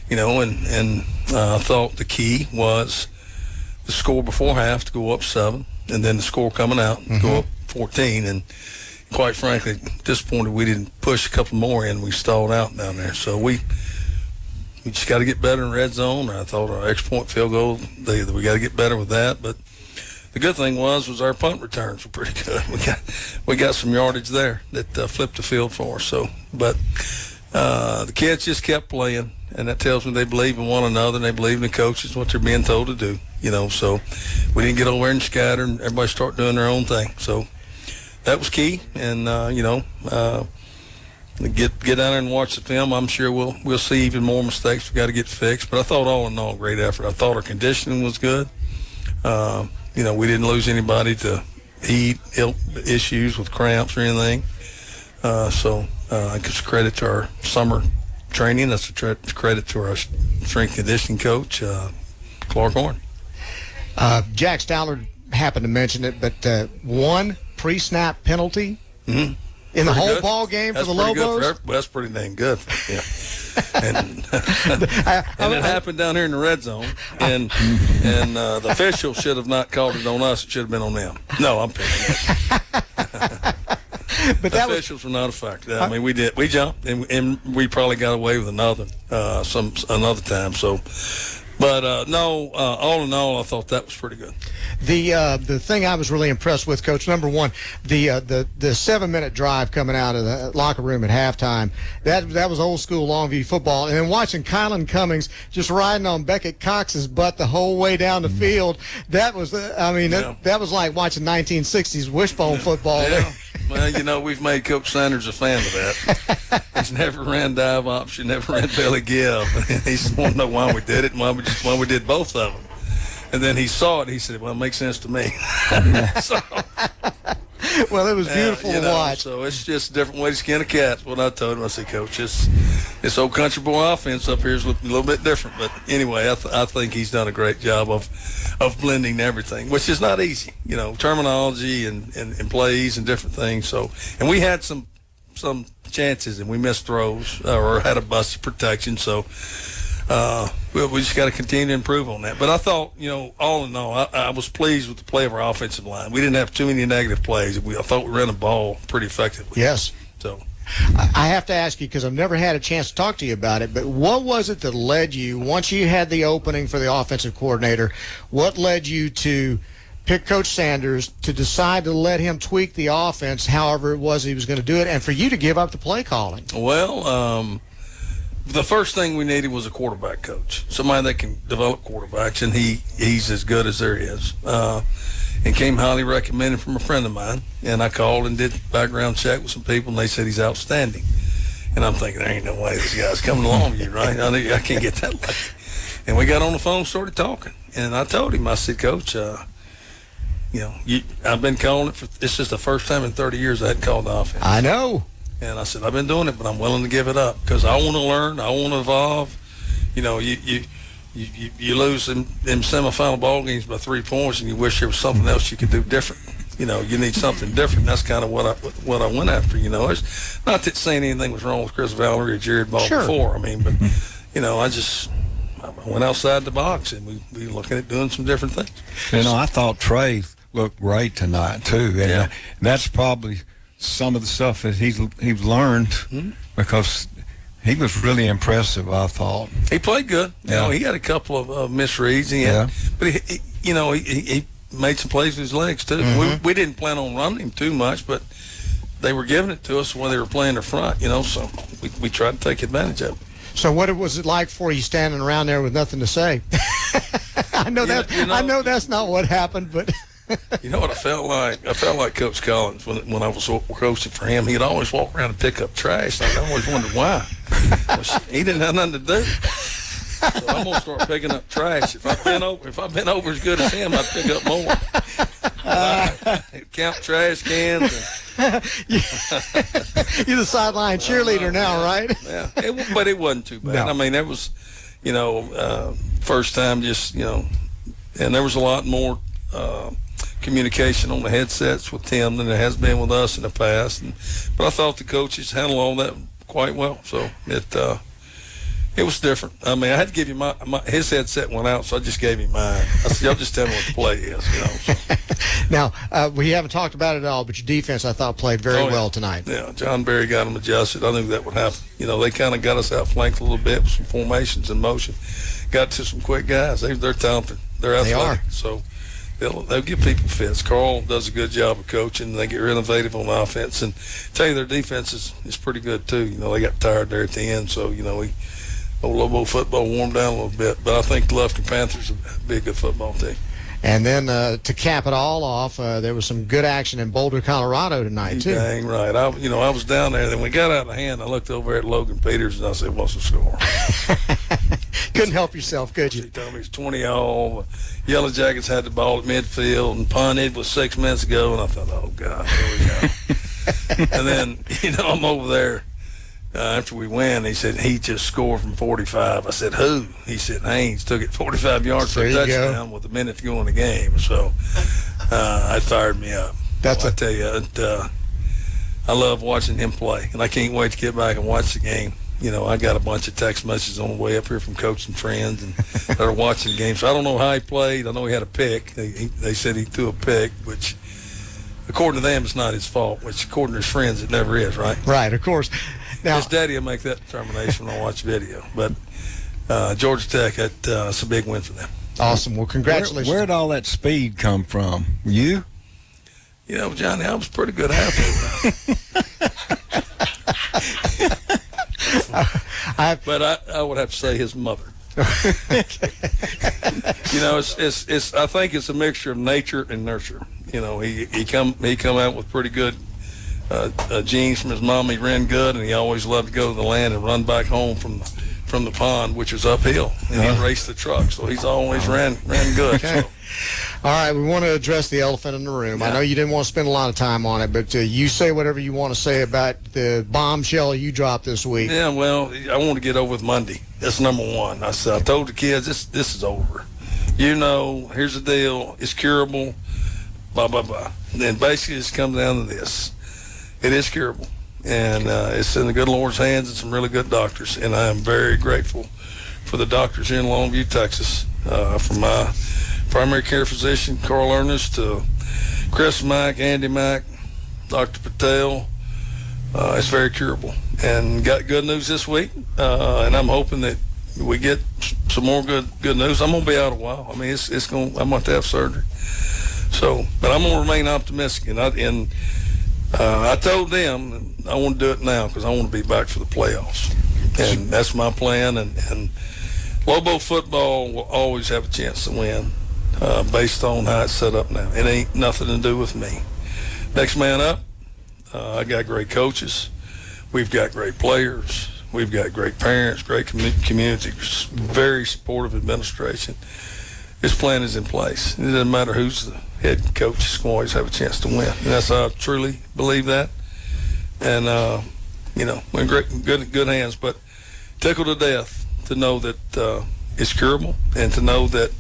I thought the key was the score before half to go up 7, and then the score coming out go up 14, and quite frankly, disappointed we didn't push a couple more in. We stalled out down there, so we just got to get better in red zone. I thought our extra point field goal, we got to get better with that, but the good thing was our punt returns were pretty good. We got some yardage there that flipped the field for us. So, but the kids just kept playing, and that tells me they believe in one another and they believe in the coaches, what they're being told to do. So we didn't get over there and scatter, and everybody start doing their own thing. So that was key, and get down there and watch the film. I'm sure we'll see even more mistakes we got to get fixed. But I thought all in all, great effort. I thought our conditioning was good. We didn't lose anybody to heat issues with cramps or anything. I give credit to our summer training. That's a credit to our strength conditioning coach, Clark Horn. Jack Stallard happened to mention it, but one pre-snap penalty in the whole ball game for the Lobos. That's pretty dang good. Yeah. And it happened down here in the red zone, and the official should have not called it on us. It should have been on them. No, I'm picking. But the officials were not affected. I mean, we jumped, and we probably got away with another time. So, but all in all, I thought that was pretty good. The thing I was really impressed with, Coach, number one, the 7-minute drive coming out of the locker room at halftime, that was old school Longview football. And then watching Kylan Cummings just riding on Beckett Cox's butt the whole way down the field, that was that was like watching 1960s wishbone football. Yeah. Well, we've made Coach Sanders a fan of that. He's never ran dive option, never ran belly give. He just want to know why we did it and why we did both of them. And then he saw it. He said, "Well, it makes sense to me." Well, it was beautiful to watch. So it's just a different way to skin a cat. That's what I told him. I said, "Coach, this old country boy offense up here is looking a little bit different." But anyway, I think he's done a great job of blending everything, which is not easy. Terminology and plays and different things. So, and we had some some chances, and we missed throws or had a busted protection. So we just got to continue to improve on that. But I thought, all in all, I was pleased with the play of our offensive line. We didn't have too many negative plays. I thought we ran the ball pretty effectively. Yes. So I have to ask you, because I've never had a chance to talk to you about it, but what was it that led you, once you had the opening for the offensive coordinator, what led you to pick Coach Sanders, to decide to let him tweak the offense however it was he was going to do it, and for you to give up the play calling? Well, the first thing we needed was a quarterback coach, somebody that can develop quarterbacks, and he's as good as there is. And came highly recommended from a friend of mine, and I called and did background check with some people, and they said he's outstanding. And I'm thinking, there ain't no way this guy's coming to Longview, right? I can't get that lucky. And we got on the phone, started talking, and I told him, I said, Coach, I've been calling it this is the first time in 30 years I hadn't called the offense. I know. And I said, I've been doing it, but I'm willing to give it up because I want to learn, I want to evolve. You lose them semifinal ball games by 3 points, and you wish there was something else you could do different. You need something different. That's kind of what I went after. It's not that saying anything was wrong with Chris Valerie or Jared Ball before. But I went outside the box, and we looking at doing some different things. I thought Trey looked great tonight too, and that's probably some of the stuff that he's learned because. He was really impressive, I thought. He played good. He had a couple of misreads. But he made some plays with his legs too. Mm-hmm. We didn't plan on running him too much, but they were giving it to us when they were playing the front. So we tried to take advantage of it. So what was it like for you standing around there with nothing to say? I know that's not what happened, but. You know what I felt like? I felt like Coach Collins when I was coaching for him. He'd always walk around and pick up trash. I always wondered why. He didn't have nothing to do. So I'm gonna start picking up trash. If I've been over as good as him, I'd pick up more. Count trash cans. You're the sideline cheerleader now, right? Yeah, but it wasn't too bad. No. That was, first time and there was a lot more communication on the headsets with Tim than there has been with us in the past. But I thought the coaches handled all that quite well. So it was different. I had to give him his headset went out, so I just gave him mine. I said, y'all just tell me what the play is. So. Now, we haven't talked about it at all, but your defense, I thought, played very well tonight. Yeah, John Berry got them adjusted. I knew that would happen. They kind of got us outflanked a little bit with some formations in motion. Got to some quick guys. They're talented. They're athletic. So they'll give people fits. Carl does a good job of coaching. They get innovative on offense, and tell you their defense is pretty good too. They got tired there at the end, so old Lobo football warmed down a little bit. But I think the Lufkin Panthers will be a good football team. And then to cap it all off, there was some good action in Boulder, Colorado tonight too. Dang right. I was down there. Then we got out of hand. I looked over at Logan Peters and I said, "What's the score?" Couldn't help yourself, could you? He told me it's 20-all. Yellow Jackets had the ball at midfield and punted with 6 minutes ago, and I thought, "Oh God, here we go." And then I'm over there. After we win, he said he just scored from 45. I said, who? He said Haynes took it 45 yards for a touchdown with a minute to go in the game. So that fired me up. I tell you, I love watching him play, and I can't wait to get back and watch the game. I got a bunch of text messages on the way up here from coach and friends and that are watching the game. So I don't know how he played. I know he had a pick. They said he threw a pick, which according to them, it's not his fault, which according to his friends, it never is, right? Right, of course. Now, his daddy will make that determination when I watch video. But Georgia Tech, that's a big win for them. Awesome. Well, congratulations. Where'd all that speed come from? You? Johnny, I was a pretty good athlete. But I would have to say his mother. It's I think it's a mixture of nature and nurture. He come out with pretty good genes from his mom. He ran good, and he always loved to go to the land and run back home from the pond, which was uphill, and he raced the truck. So he's always ran good. Okay. So. All right, we want to address the elephant in the room. Yeah. I know you didn't want to spend a lot of time on it, but you say whatever you want to say about the bombshell you dropped this week. Yeah, well, I want to get over with Monday. That's number one. I told the kids, this is over. Here's the deal. It's curable, blah, blah, blah. And then basically it comes down to this. It is curable. and it's in the good Lord's hands and some really good doctors. And I am very grateful for the doctors here in Longview, Texas, from my primary care physician, Carl Ernest, to Chris Mack, Andy Mack, Dr. Patel. It's very curable. And got good news this week, and I'm hoping that we get some more good news. I'm going to be out a while. I mean, I'm going to have surgery. So, but I'm going to remain optimistic. And I told them I want to do it now because I want to be back for the playoffs. And that's my plan. And Lobo football will always have a chance to win based on how it's set up now. It ain't nothing to do with me. Next man up, I got great coaches. We've got great players. We've got great parents, great community, very supportive administration. This plan is in place. It doesn't matter who's the head coach. It's going to always have a chance to win. And that's how I truly believe that. And, we're in good hands. But tickled to death to know that it's curable and to know that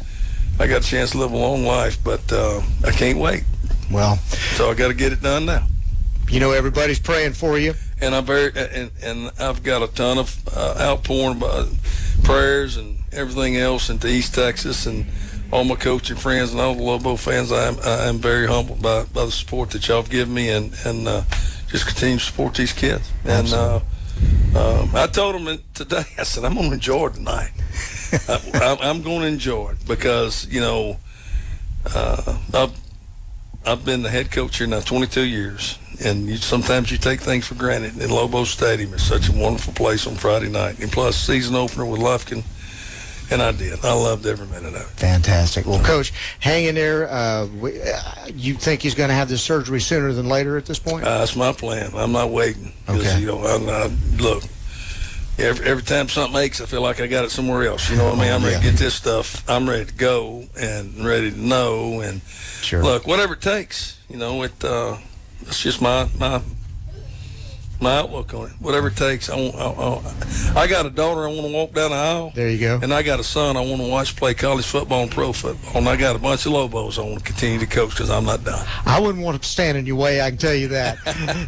I got a chance to live a long life. But I can't wait. Well, so I got to get it done now. Everybody's praying for you. And I've got a ton of outpouring about prayers and everything else into East Texas and all my coaching friends and all the Lobo fans. I'm very humbled by the support that y'all have given me and just continue to support these kids. And I told them today, I said, I'm going to enjoy it tonight. I'm going to enjoy it because, I've been the head coach here now 22 years. And sometimes you take things for granted. And Lobo Stadium is such a wonderful place on Friday night. And plus, season opener with Lufkin. And I did. I loved every minute of it. Fantastic. Well, Coach, hang in there. You think he's going to have this surgery sooner than later at this point? That's my plan. I'm not waiting. Okay. Look, every time something aches, I feel like I got it somewhere else. You know what I mean? I'm ready to get this stuff. I'm ready to go and ready to know. And look, whatever it takes, it's just my outlook on it. Whatever it takes. I got a daughter I want to walk down the aisle. There you go. And I got a son I want to watch play college football and pro football. And I got a bunch of Lobos I want to continue to coach because I'm not done. I wouldn't want to stand in your way, I can tell you that.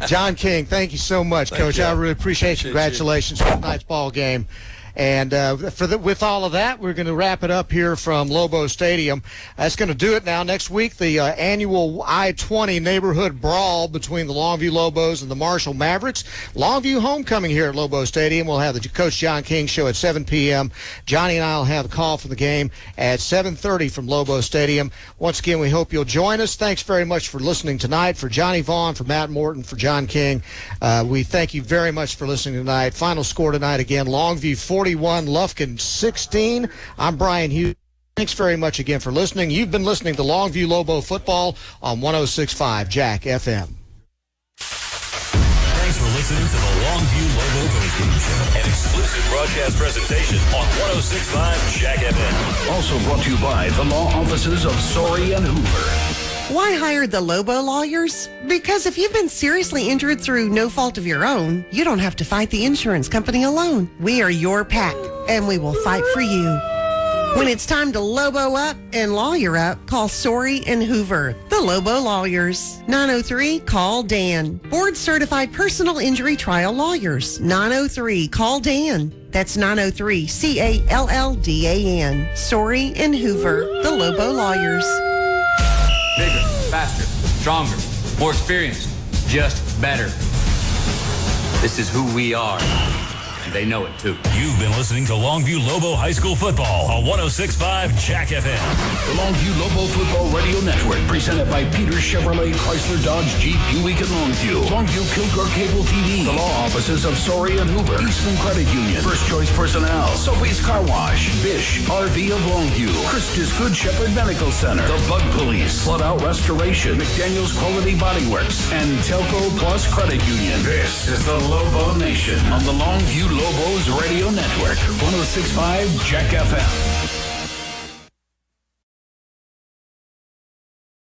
John King, thank you so much, Coach. I really appreciate it. Congratulations for tonight's ball game. And with all of that, we're going to wrap it up here from Lobo Stadium. That's going to do it now. Next week, the annual I-20 neighborhood brawl between the Longview Lobos and the Marshall Mavericks. Longview homecoming here at Lobo Stadium. We'll have the Coach John King show at 7 p.m. Johnny and I will have a call for the game at 7:30 from Lobo Stadium. Once again, we hope you'll join us. Thanks very much for listening tonight. For Johnny Vaughn, for Matt Morton, for John King, we thank you very much for listening tonight. Final score tonight, again, Longview 41, Lufkin 16. I'm Brian Hughes. Thanks very much again for listening. You've been listening to Longview Lobo Football on 106.5 Jack FM. Thanks for listening to the Longview Lobo Postgame Show, an exclusive broadcast presentation on 106.5 Jack FM. Also brought to you by the law offices of Sorey and Hoover. Why hire the Lobo lawyers? Because if you've been seriously injured through no fault of your own, you don't have to fight the insurance company alone. We are your pack, and we will fight for you. When it's time to Lobo up and lawyer up, call Sorey and Hoover, the Lobo lawyers. 903-CALL-DAN. Board-certified personal injury trial lawyers. 903-CALL-DAN. That's 903-CALLDAN. Sorey and Hoover, the Lobo lawyers. Bigger, faster, stronger, more experienced, just better. This is who we are, and they know it too. You've been listening to Longview Lobo High School Football on 106.5 Jack FM. The Longview Lobo Football Radio Network, presented by Peter Chevrolet, Chrysler, Dodge, Jeep, Buick, and Longview. Longview Kilgore Cable TV. The law offices of Sorey and Hoover. Eastman Credit Union. First Choice Personnel. Sophie's Car Wash. Bish RV of Longview. Christus Good Shepherd Medical Center. The Bug Police. Flood Out Restoration. McDaniel's Quality Body Works. And Telco Plus Credit Union. This is the Lobo Nation on the Longview Lobos Radio Network. 106.5 Jack FM.